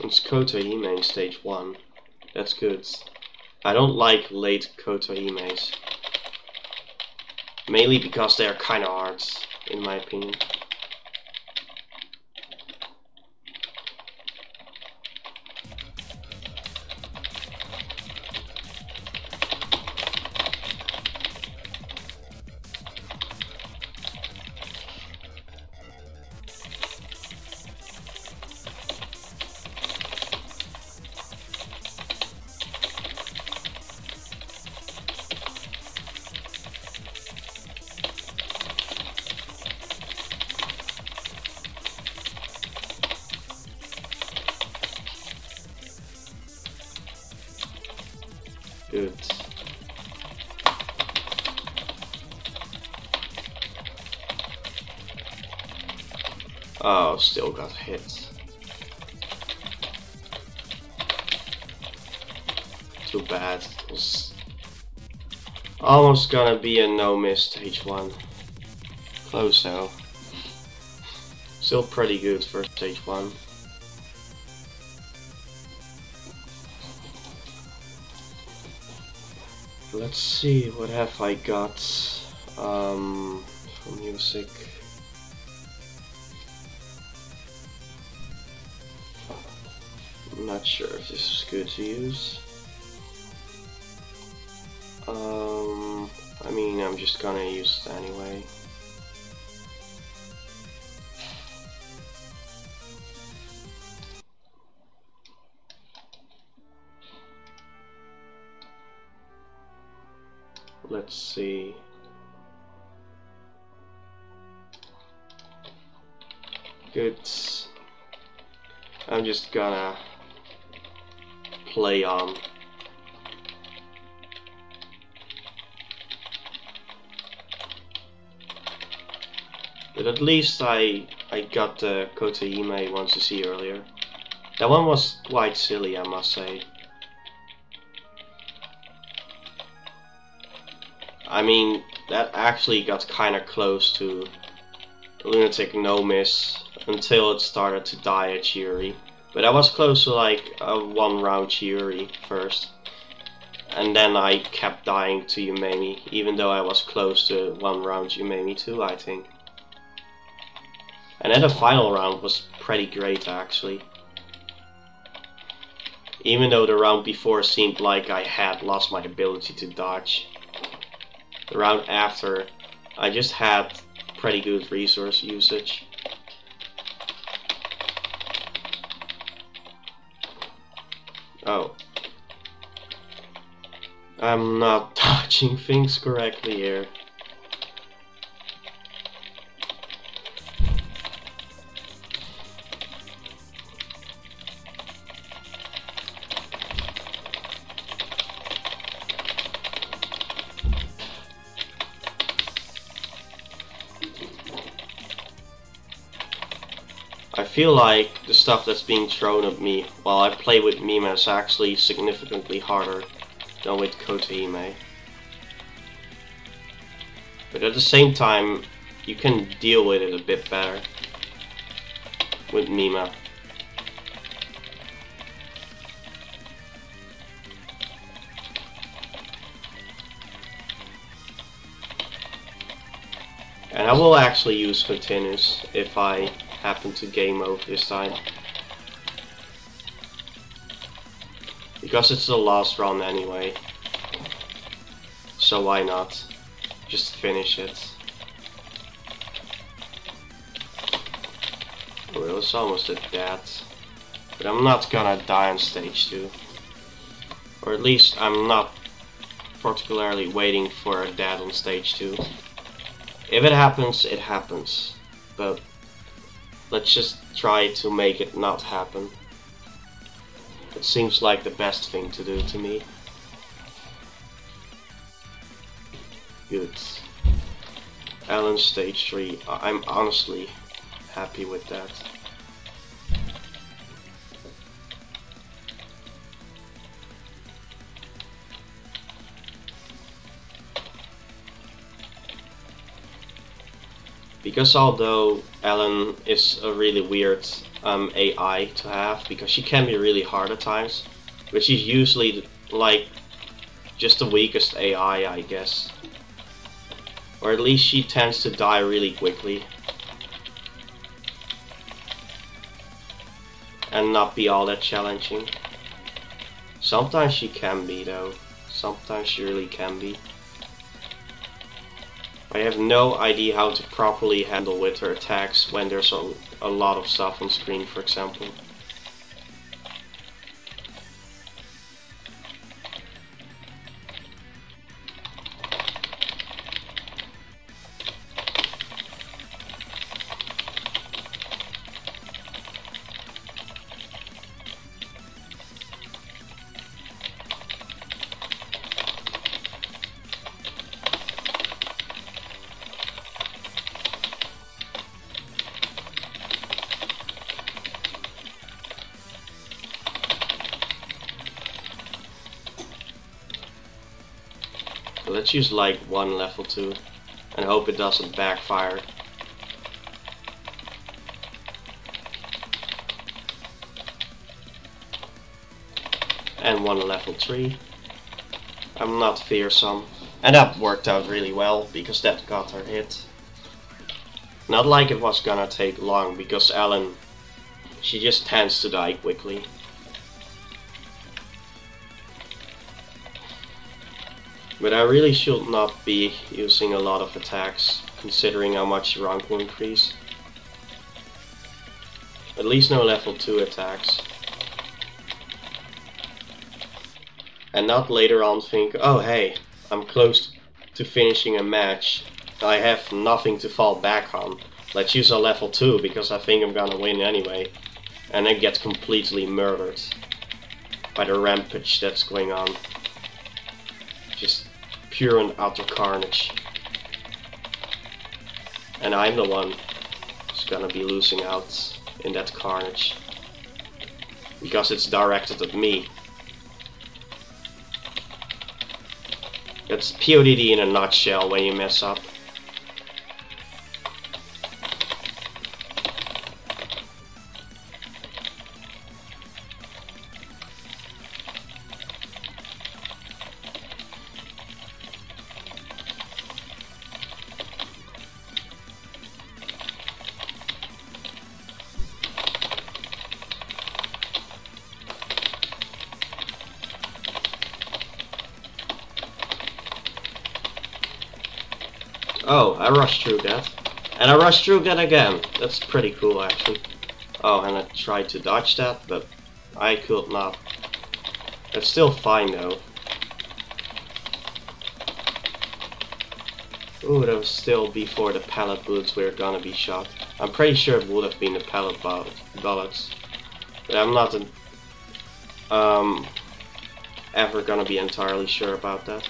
It's Kotohime in stage 1. That's good. I don't like late Kotohimes. Mainly because they're kinda hard, in my opinion. Good. Oh, still got hit. Too bad. It was almost gonna be a no-miss stage 1. Close though. Still pretty good for stage 1. Let's see, what have I got for music? I'm not sure if this is good to use. I mean, I'm just gonna use it anyway. Let's see. Good. I'm just gonna play on. But at least I got the Koteime I wanted to see earlier. That one was quite silly, I must say. I mean, that actually got kinda close to Lunatic No Miss until it started to die at Chiuri. But I was close to like a 1 round Chiuri first. And then I kept dying to Yumemi, even though I was close to 1 round Yumemi too, I think. And then the final round was pretty great actually. Even though the round before seemed like I had lost my ability to dodge. The round after, I just had pretty good resource usage. Oh. I'm not dodging things correctly here. I feel like the stuff that's being thrown at me while I play with Mima is actually significantly harder than with Koteime. But at the same time, you can deal with it a bit better with Mima. And I will actually use Continuous if I happen to game over this time. Because it's the last run anyway. So why not? Just finish it. Oh, it was almost at that. But I'm not gonna die on stage 2. Or at least I'm not particularly waiting for a death on stage 2. If it happens, it happens. But let's just try to make it not happen. It seems like the best thing to do to me. Good. Alan stage 3. I'm honestly happy with that. Because although Ellen is a really weird AI to have, because she can be really hard at times, but she's usually like just the weakest AI, I guess. Or at least she tends to die really quickly. And not be all that challenging. Sometimes she can be though. Sometimes she really can be. I have no idea how to properly handle with her attacks when there's a lot of stuff on screen, for example. Let's use like 1 level 2 and hope it doesn't backfire. and one level 3. I'm not fearsome. And that worked out really well, because that got her hit. Not like it was gonna take long, because Ellen, she just tends to die quickly. But I really should not be using a lot of attacks, considering how much rank will increase. At least no level 2 attacks. And not later on think, oh hey, I'm close to finishing a match. I have nothing to fall back on. Let's use a level 2 because I think I'm gonna win anyway. And then get completely murdered by the rampage that's going on. Just pure and utter carnage. And I'm the one who's gonna be losing out in that carnage. Because it's directed at me. That's PODD in a nutshell when you mess up. Oh, I rushed through that. And I rushed through that again. That's pretty cool, actually. Oh, and I tried to dodge that, but I could not. It's still fine, though. Ooh, that was still before the pellet bullets were gonna be shot. I'm pretty sure it would have been the pellet bullets. But I'm not ever gonna be entirely sure about that.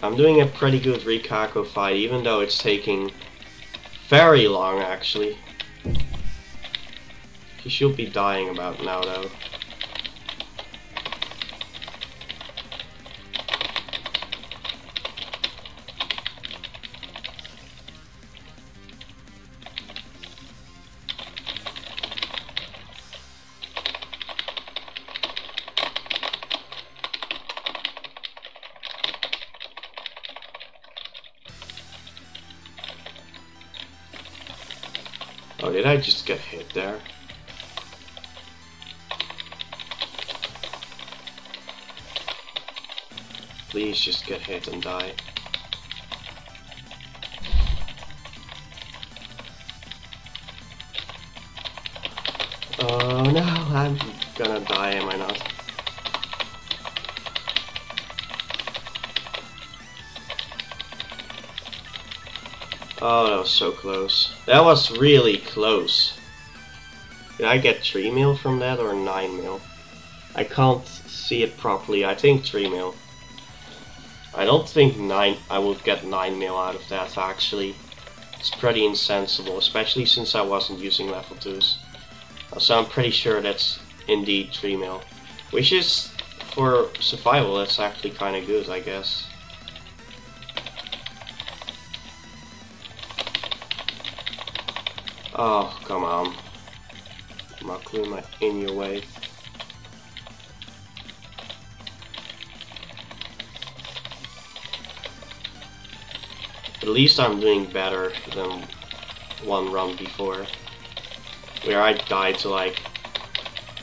I'm doing a pretty good Rikako fight, even though it's taking very long, actually. He should be dying about now, though. Oh, did I just get hit there? Please just get hit and die. Oh no, I'm gonna die, am I not? Oh, that was so close. That was really close. Did I get 3 mil from that or 9 mil? I can't see it properly. I think 3 mil. I don't think I would get 9 mil out of that, actually. It's pretty insensible, especially since I wasn't using level 2s. So I'm pretty sure that's indeed 3 mil. Which is, for survival, that's actually kinda good, I guess. Oh, come on. Makuma in your way. At least I'm doing better than one run before, where I died to like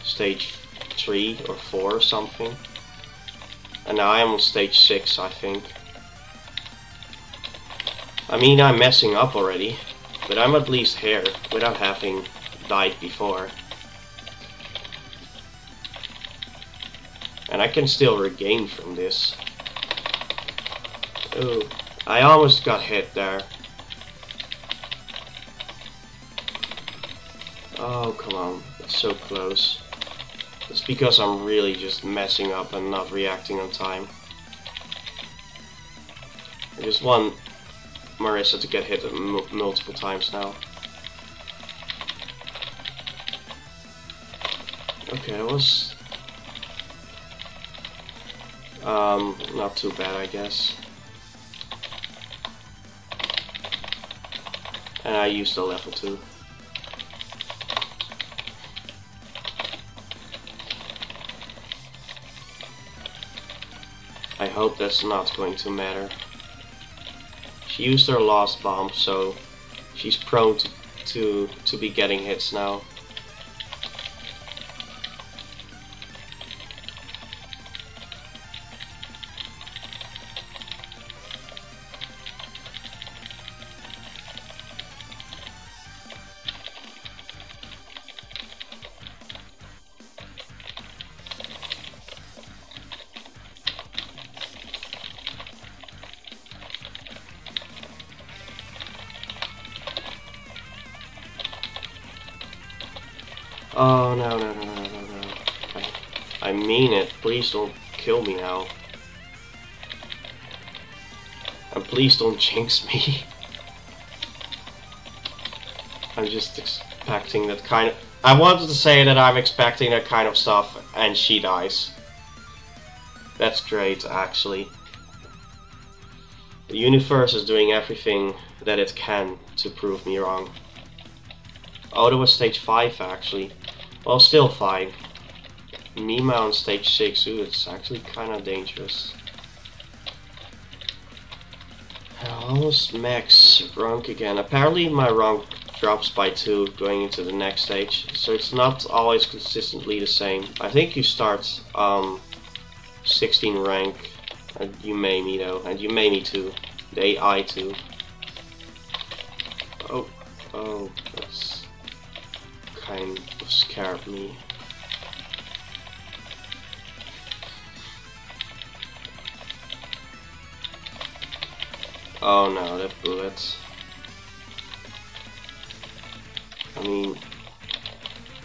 stage 3 or 4 or something. And now I'm on stage 6, I think. I mean, I'm messing up already. But I'm at least here, without having died before. And I can still regain from this. Oh, I almost got hit there. Oh, come on, that's so close. It's because I'm really just messing up and not reacting on time. I just want Marissa to get hit multiple times now. Okay, that was not too bad, I guess. And I used a level 2. I hope that's not going to matter. She used her last bomb, so she's prone to be getting hits now. Oh no no no no no no! I mean it. Please don't kill me now. And please don't jinx me. I'm just expecting that kind of... I wanted to say that I'm expecting that kind of stuff and she dies. That's great, actually. The universe is doing everything that it can to prove me wrong. Oh, that was stage 5 actually. Well, still fine. Mima on stage 6, ooh, it's actually kinda dangerous. Almost max rank again. Apparently my rank drops by 2 going into the next stage, so it's not always consistently the same. I think you start 16 rank, and you may me though, and you may me too. The AI too. Oh, that's kind of scared me. Oh no, that bullet. I mean,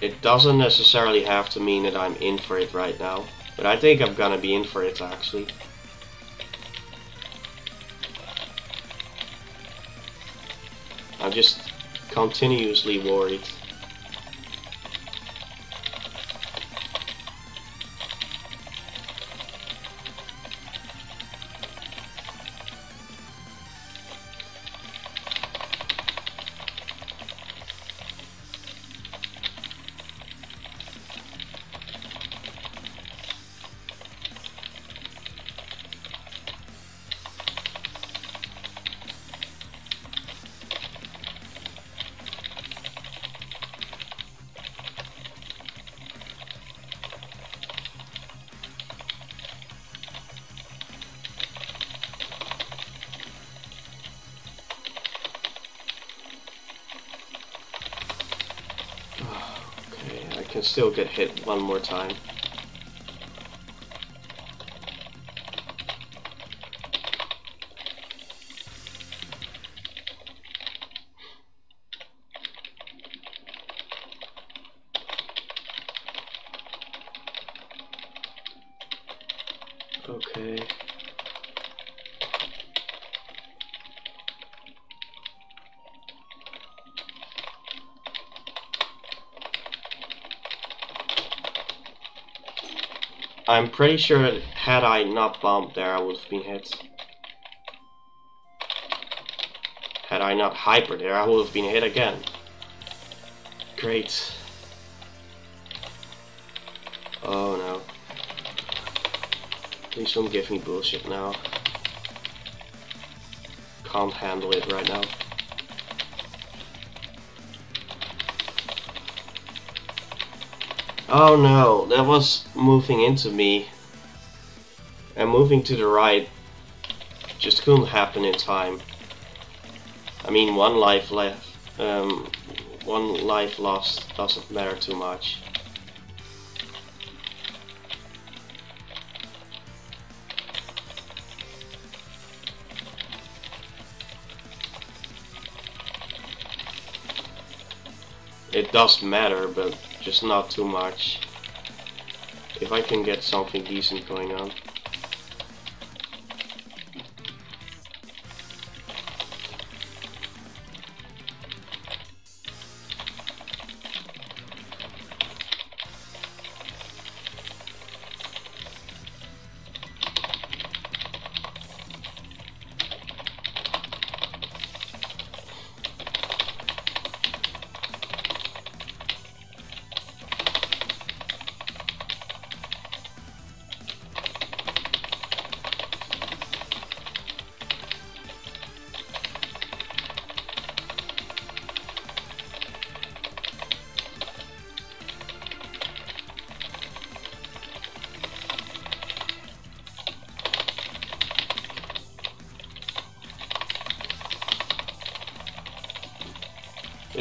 it doesn't necessarily have to mean that I'm in for it right now, but I think I'm gonna be in for it actually. I'm just continuously worried. I can still get hit one more time. Okay. I'm pretty sure that had I not bombed there, I would have been hit. Had I not hyper there, I would have been hit again. Great. Oh no. Please don't give me bullshit now. Can't handle it right now. Oh no, that was moving into me. And moving to the right just couldn't happen in time. I mean, one life left. One life lost doesn't matter too much. It does matter, but just not too much. If I can get something decent going on.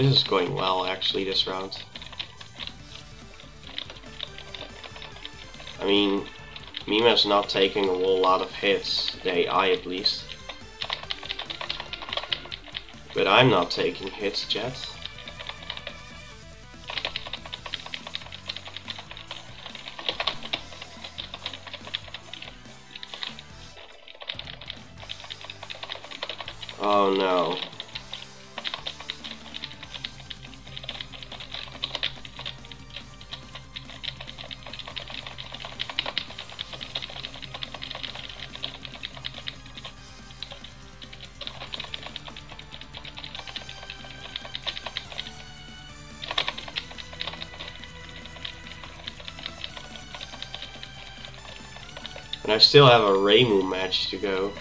This is going well, actually, this round. I mean, Mima's not taking a whole lot of hits, the AI at least. But I'm not taking hits yet. Oh no. And I still have a Reimu match to go.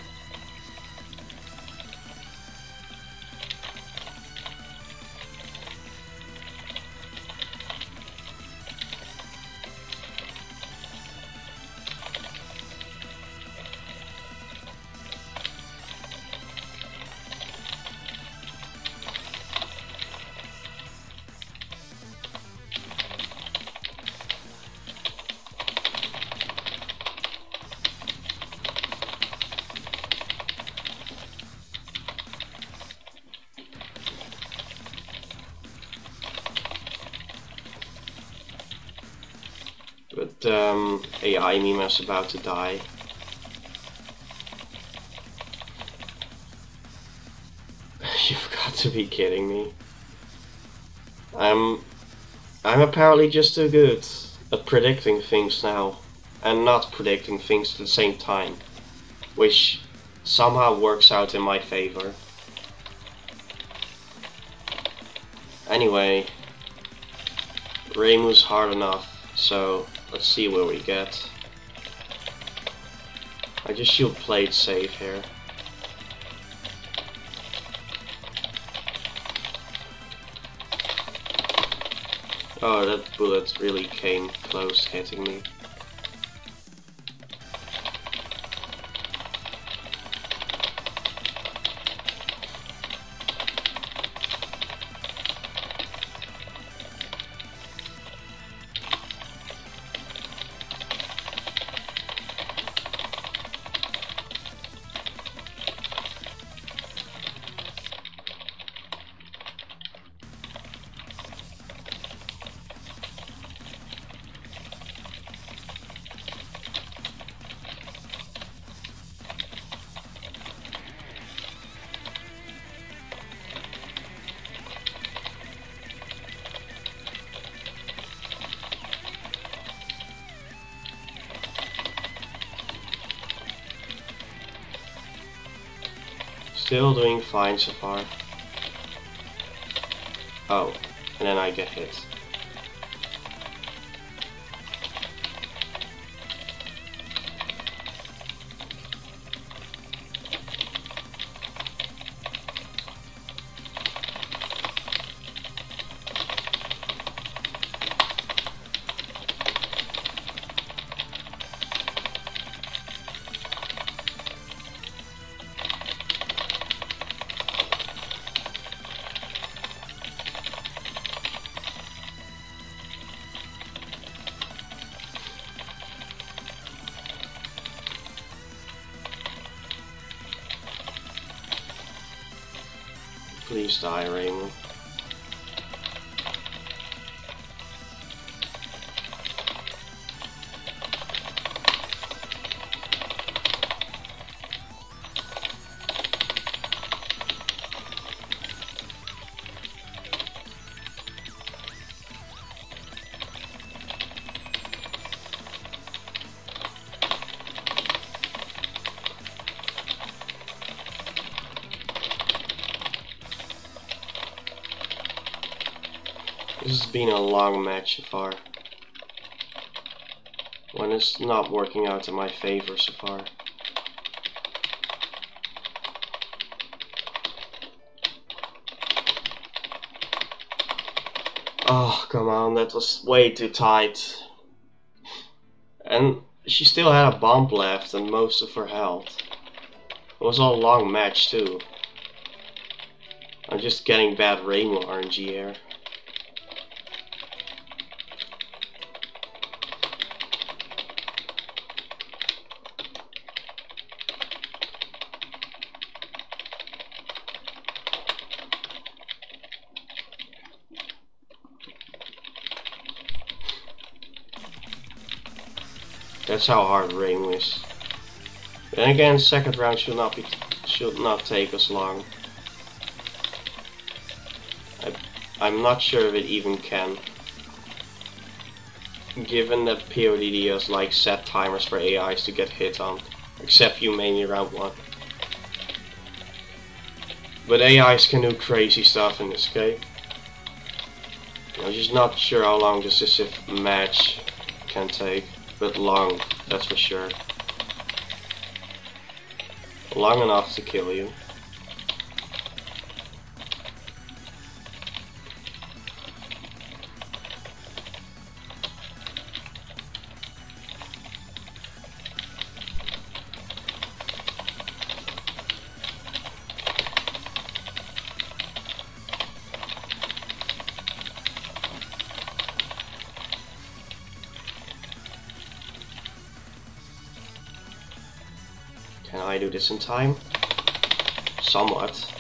But AI Mima's about to die. You've got to be kidding me. I'm apparently just too good at predicting things now, and not predicting things at the same time, which somehow works out in my favor. Anyway, Reimu's hard enough, so let's see where we get. I just should play it safe here. Oh, that bullet really came close hitting me. Still doing fine so far. Oh, and then I get hit. Please die, Reimu. This has been a long match so far. When it's not working out in my favor so far. Oh, come on, that was way too tight. And she still had a bomb left and most of her health. It was a long match too. I'm just getting bad Rainbow RNG here. That's how hard Rainbow is. Then again, second round should not take us long. I'm not sure if it even can. Given that PODD has like set timers for AIs to get hit on, except you mainly round 1. But AIs can do crazy stuff in this game. I'm just not sure how long this decisive match can take, but long, that's for sure. Long enough to kill you. Can I do this in time? Somewhat.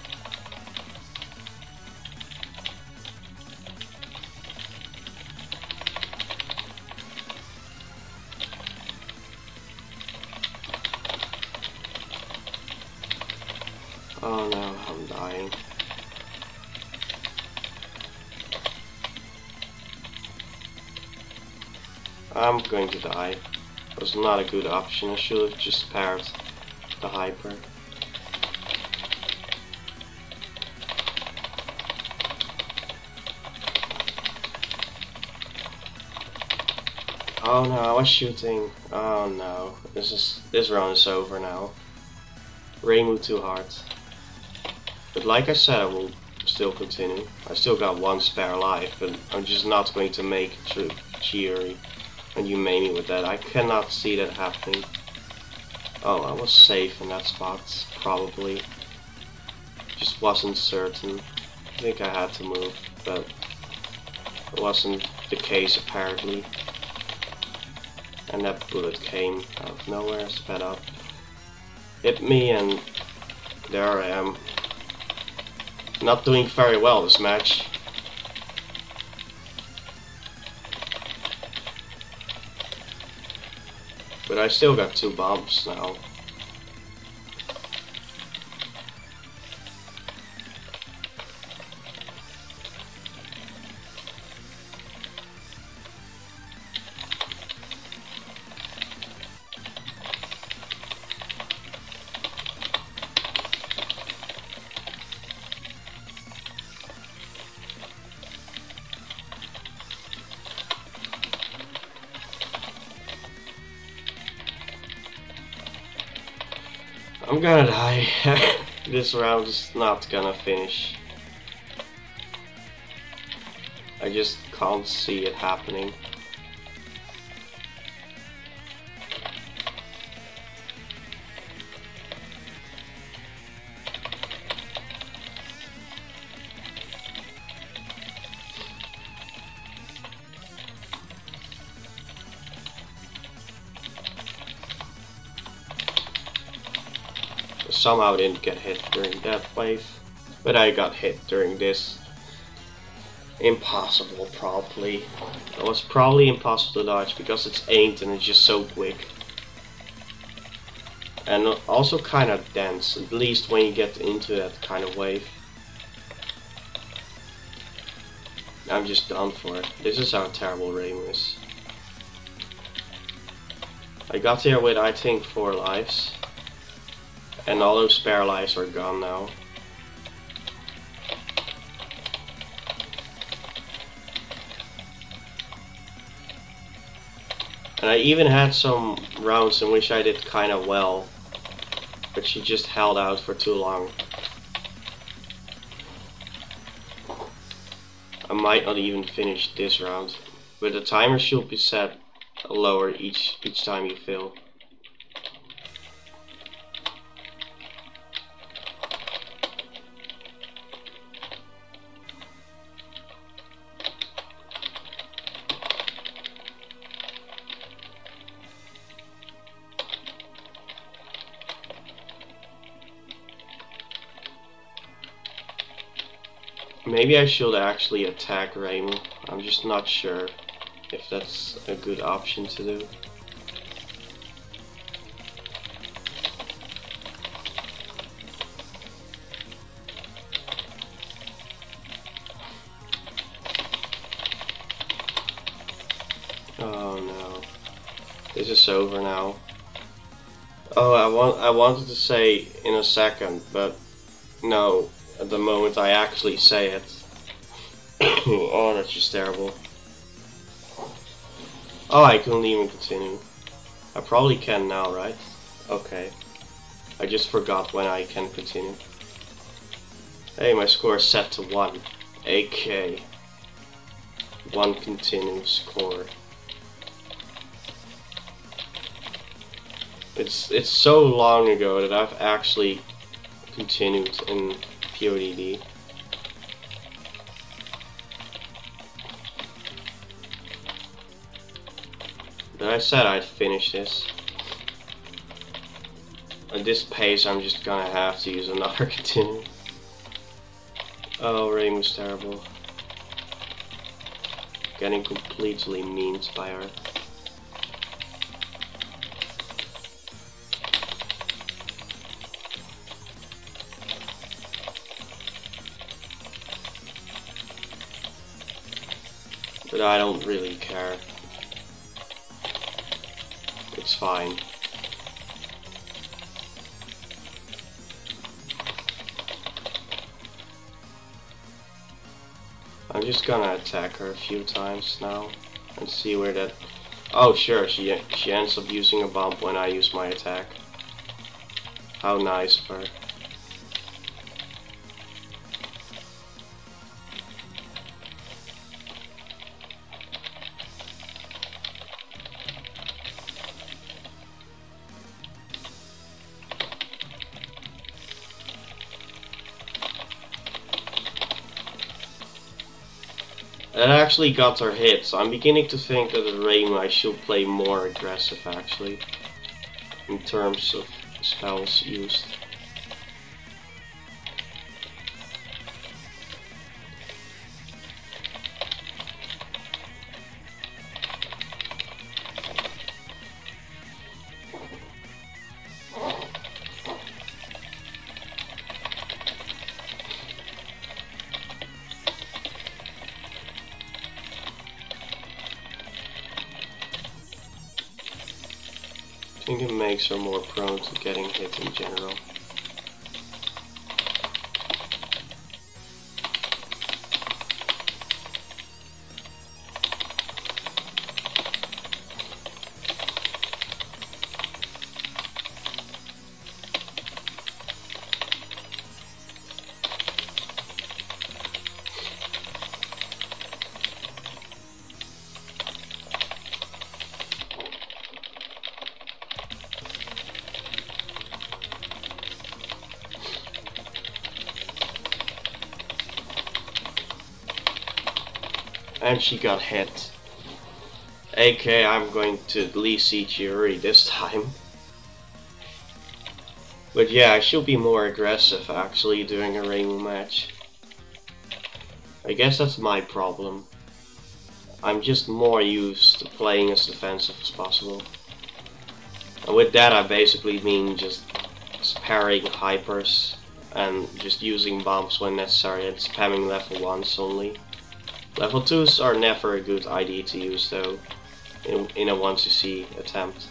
Oh no, I'm dying. I'm going to die. It was not a good option. I should have just spared the hyper. Oh no, I was shooting. Oh no, this round is over now. Rainbow too hard. But like I said, I will still continue. I still got 1 spare life, but I'm just not going to make it through Chiori and Humani with that. I cannot see that happening. Oh, I was safe in that spot, probably. Just wasn't certain. I think I had to move, but it wasn't the case apparently. And that bullet came out of nowhere, sped up, hit me, and there I am. Not doing very well this match. But I still got 2 bombs now. I'm gonna die. This round is not gonna finish. I just can't see it happening. Somehow didn't get hit during that wave, but I got hit during this. Impossible, probably. It was probably impossible to dodge because it's aimed and it's just so quick. And also kind of dense, at least when you get into that kind of wave. I'm just done for it. This is how terrible Rainbow is. I got here with I think 4 lives. And all those spare lives are gone now. And I even had some rounds in which I did kind of well, but she just held out for too long. I might not even finish this round, but the timer should be set lower each time you fail. Maybe I should actually attack Raymond. I'm just not sure if that's a good option to do. Oh no. This is over now. Oh, I wanted to say in a second, but no, at the moment I actually say it. Oh, that's just terrible. Oh, I couldn't even continue. I probably can now, right? Okay. I just forgot when I can continue. Hey, my score is set to 1. AK. 1 continue score. It's so long ago that I've actually continued in PODD. But I said I'd finish this. At this pace, I'm just gonna have to use another continue. Oh, Rain was terrible. Getting completely memed by her. But I don't really care. It's fine. I'm just gonna attack her a few times now and see where that... Oh sure, she ends up using a bomb when I use my attack. How nice of her. That actually got her hit, so I'm beginning to think that at Rain I should play more aggressive actually, in terms of spells used. I think it makes her more prone to getting hit in general. And she got hit. AK, I'm going to at least see Chiuri this time. But yeah, I should be more aggressive actually during a Rainbow match. I guess that's my problem. I'm just more used to playing as defensive as possible. And with that I basically mean just sparing hypers and just using bombs when necessary and spamming level 1s only. Level 2s are never a good idea to use though, in a 1cc attempt.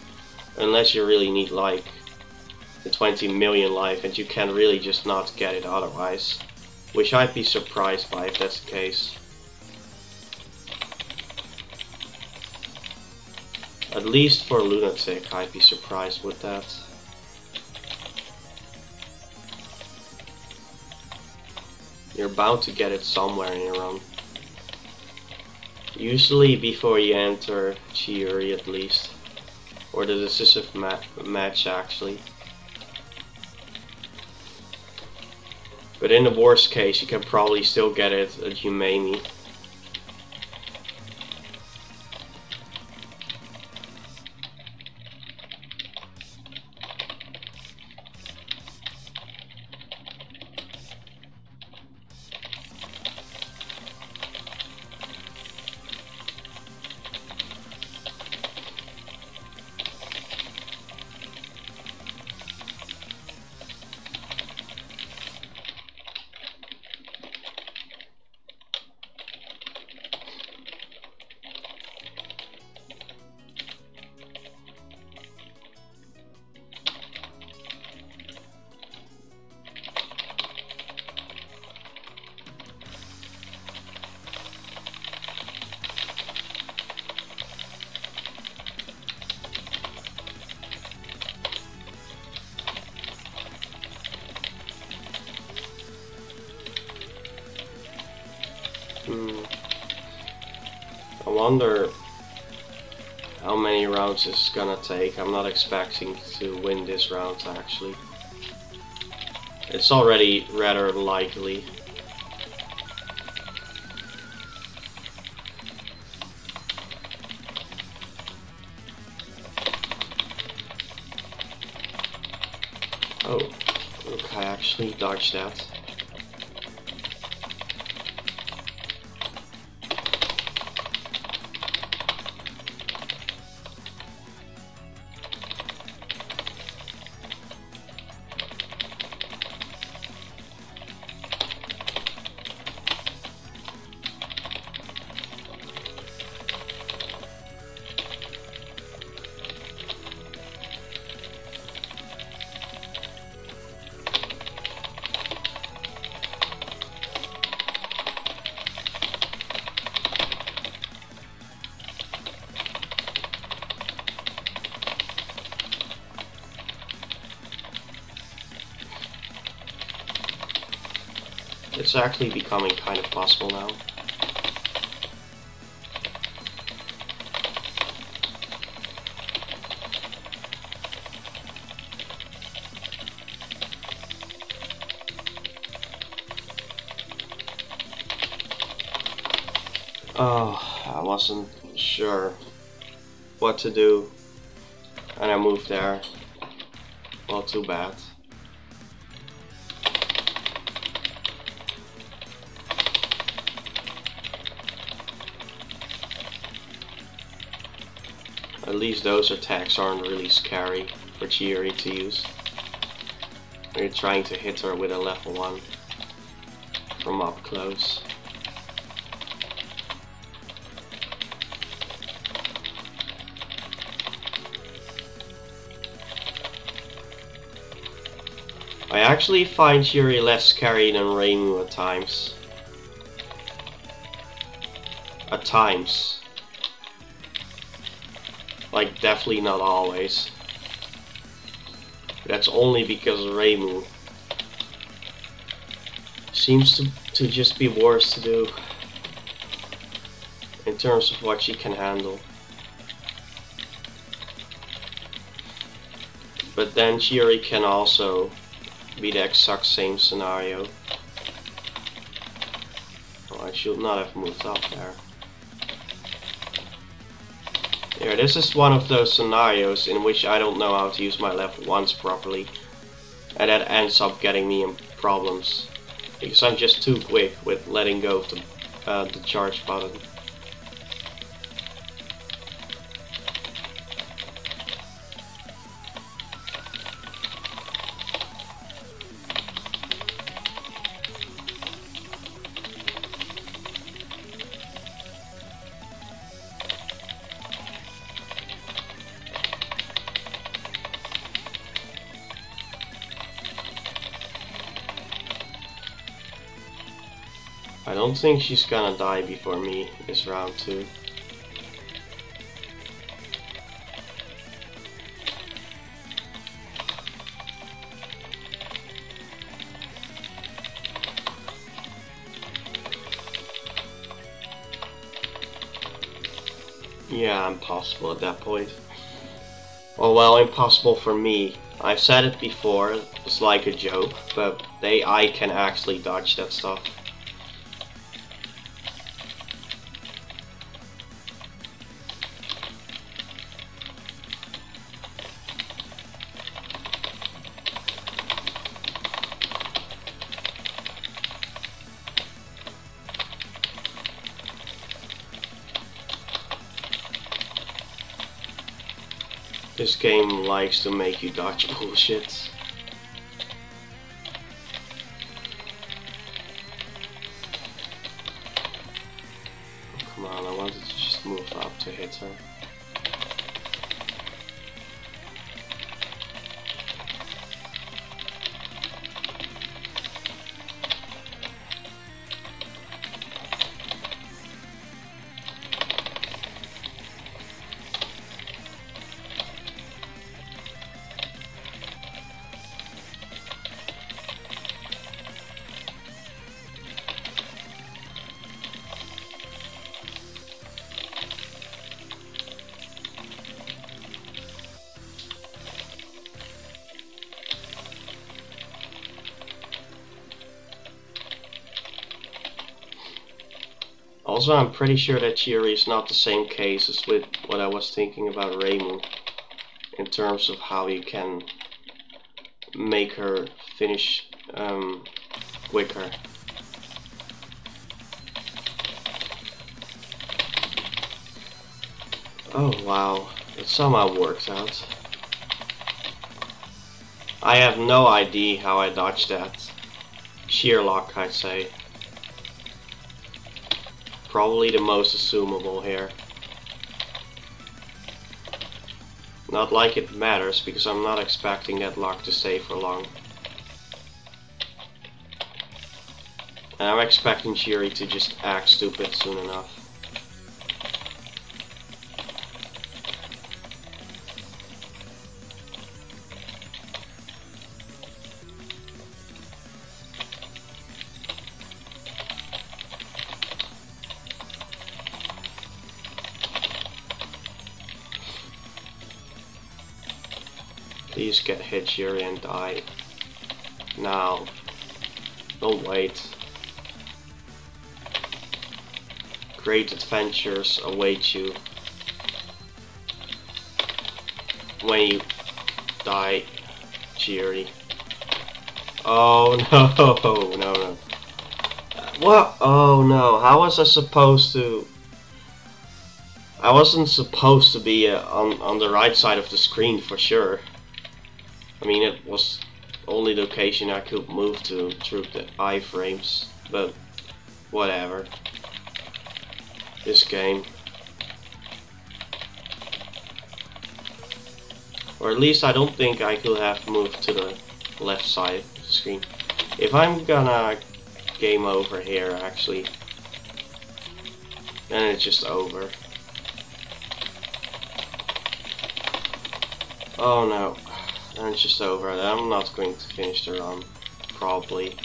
Unless you really need like the 20 million life and you can really just not get it otherwise. Which I'd be surprised by if that's the case. At least for Lunatic I'd be surprised with that. You're bound to get it somewhere in your run. Usually before you enter Chiuri at least. Or the decisive match actually. But in the worst case you can probably still get it at Humani. wonder how many rounds this is gonna take. I'm not expecting to win this round actually. It's already rather likely. Oh, look, I actually dodged that. It's actually becoming kind of possible now. Oh, I wasn't sure what to do, and I moved there. Well, too bad. At least those attacks aren't really scary for Chiori to use. When you're trying to hit her with a level 1 from up close. I actually find Chiori less scary than Reimu at times. At times. Like, definitely not always. That's only because Reimu seems to just be worse to do in terms of what she can handle. But then Chiori can also be the exact same scenario. Oh, I should not have moved up there. Yeah, this is one of those scenarios in which I don't know how to use my level 1s properly. And that ends up getting me in problems. Because I'm just too quick with letting go of the charge button. I don't think she's gonna die before me this round too. Yeah, impossible at that point. Oh well, impossible for me. I've said it before, it's like a joke, but the AI can actually dodge that stuff. This game likes to make you dodge bullshit. Oh, come on, I wanted to just move up to hit her. Also, I'm pretty sure that Chiri is not the same case as with what I was thinking about Reimu, in terms of how you can make her finish quicker. Oh wow, it somehow works out. I have no idea how I dodged that. Sheer luck, I'd say. Probably the most assumable here. Not like it matters, because I'm not expecting that luck to stay for long. And I'm expecting Shiri to just act stupid soon enough. Please get hit, Shiri, and die. Now. Don't wait. Great adventures await you when you die, Shiri. Oh no, no. What? Oh no, how was I supposed to... I wasn't supposed to be on the right side of the screen for sure. I mean, it was only the location I could move to through the iframes, but whatever. This game. Or at least I don't think I could have moved to the left side of the screen. If I'm gonna game over here, actually, then it's just over. Oh no. And it's just over. I'm not going to finish the run, probably.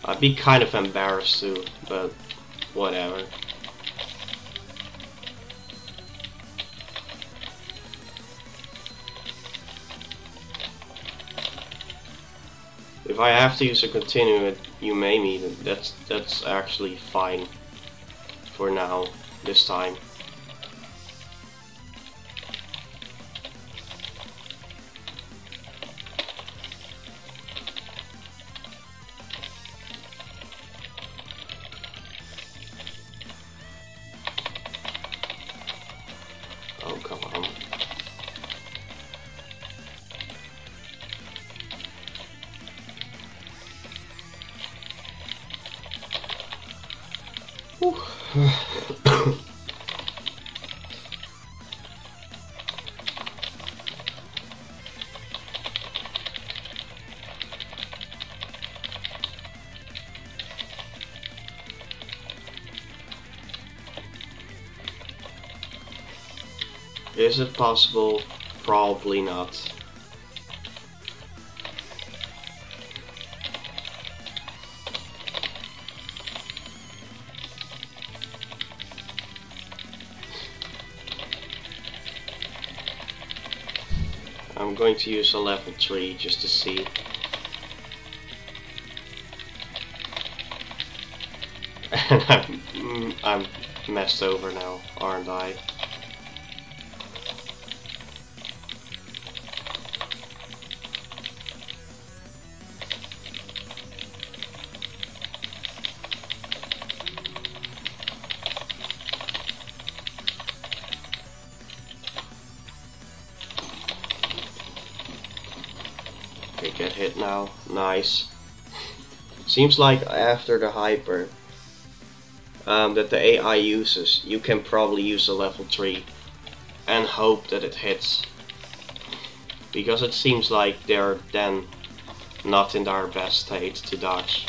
I'd be kind of embarrassed too, but whatever. If I have to use a continue at Umemi, then that's actually fine for now, this time. Oh, come on. Is it possible? Probably not. I'm going to use a level 3 just to see. And I'm messed over now, aren't I? Okay, get hit now. Nice. Seems like after the hyper that the AI uses, you can probably use a level 3 and hope that it hits. Because it seems like they're then not in their best state to dodge.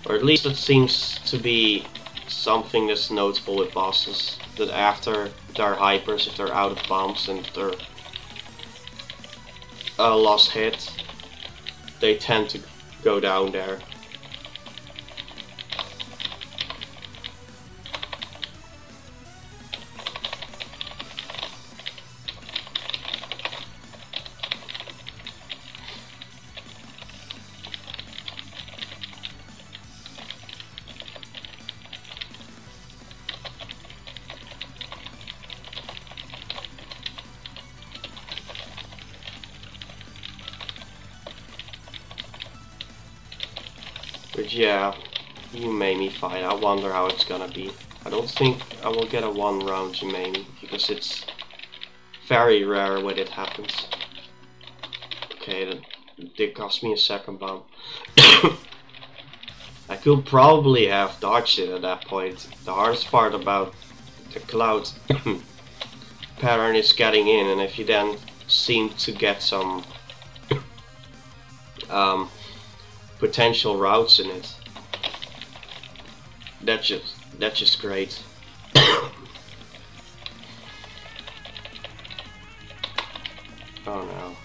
Or at least it seems to be something that's notable with bosses. That after their hypers, if they're out of bombs and they're lost hit, they tend to go down there. But yeah, you made me fight. I wonder how it's gonna be. I don't think I will get a 1 round Jimmy because it's very rare when it happens. Okay, that did cost me a second bomb. I could probably have dodged it at that point. The hardest part about the cloud pattern is getting in, and if you then seem to get some potential routes in it, that's just great. Oh no.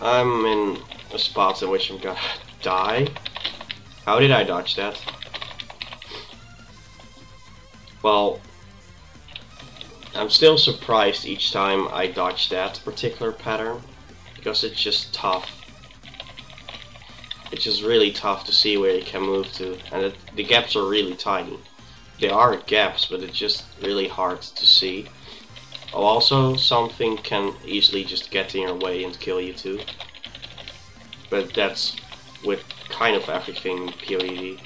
I'm in a spot in which I'm gonna die. How did I dodge that? Well, I'm still surprised each time I dodge that particular pattern, because it's just tough. It's just really tough to see where you can move to, and the gaps are really tiny. There are gaps, but it's just really hard to see. Oh, also, something can easily just get in your way and kill you too. But that's with kind of everything in PoE.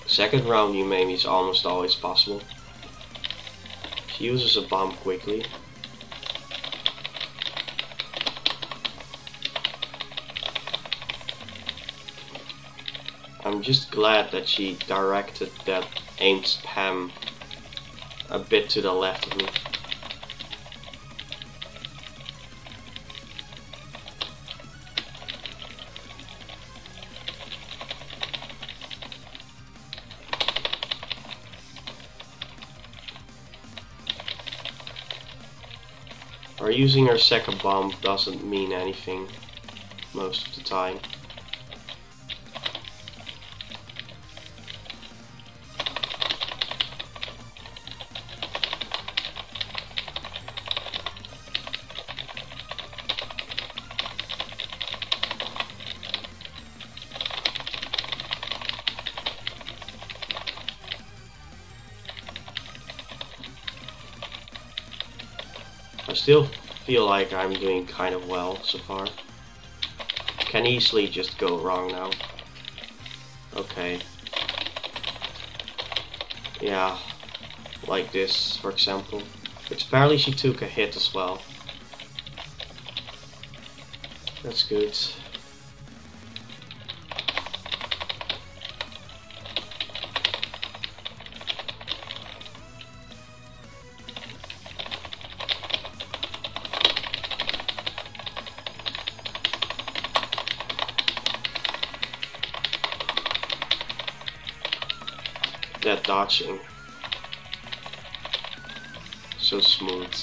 Second round Umami is almost always possible. She uses a bomb quickly. I'm just glad that she directed that aimed spam a bit to the left of me. Or using her second bomb doesn't mean anything most of the time. I still feel like I'm doing kind of well so far. Can easily just go wrong now. Okay. Yeah, like this, for example. Which apparently she took a hit as well. That's good. That dodging. So smooth.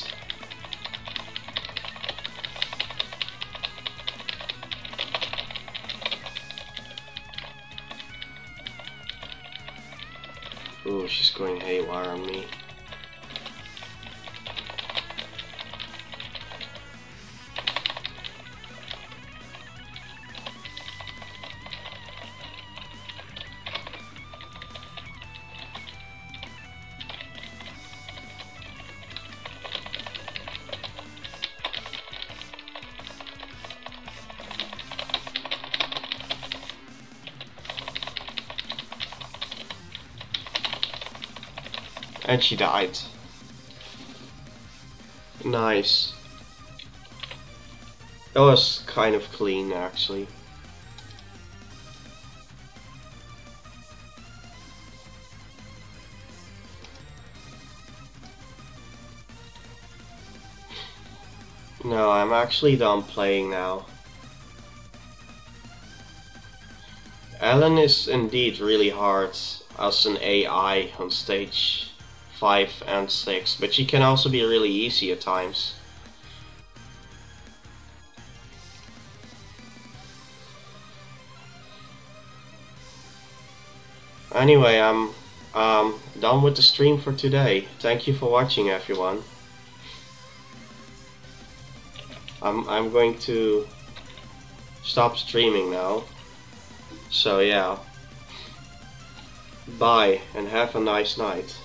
Ooh, she's going haywire on me. And she died. Nice. That was kind of clean, actually. No, I'm actually done playing now. Ellen is indeed really hard as an AI on stage. 5 and 6, but she can also be really easy at times. Anyway, I'm done with the stream for today. Thank you for watching, everyone. I'm going to stop streaming now. So yeah. Bye and have a nice night.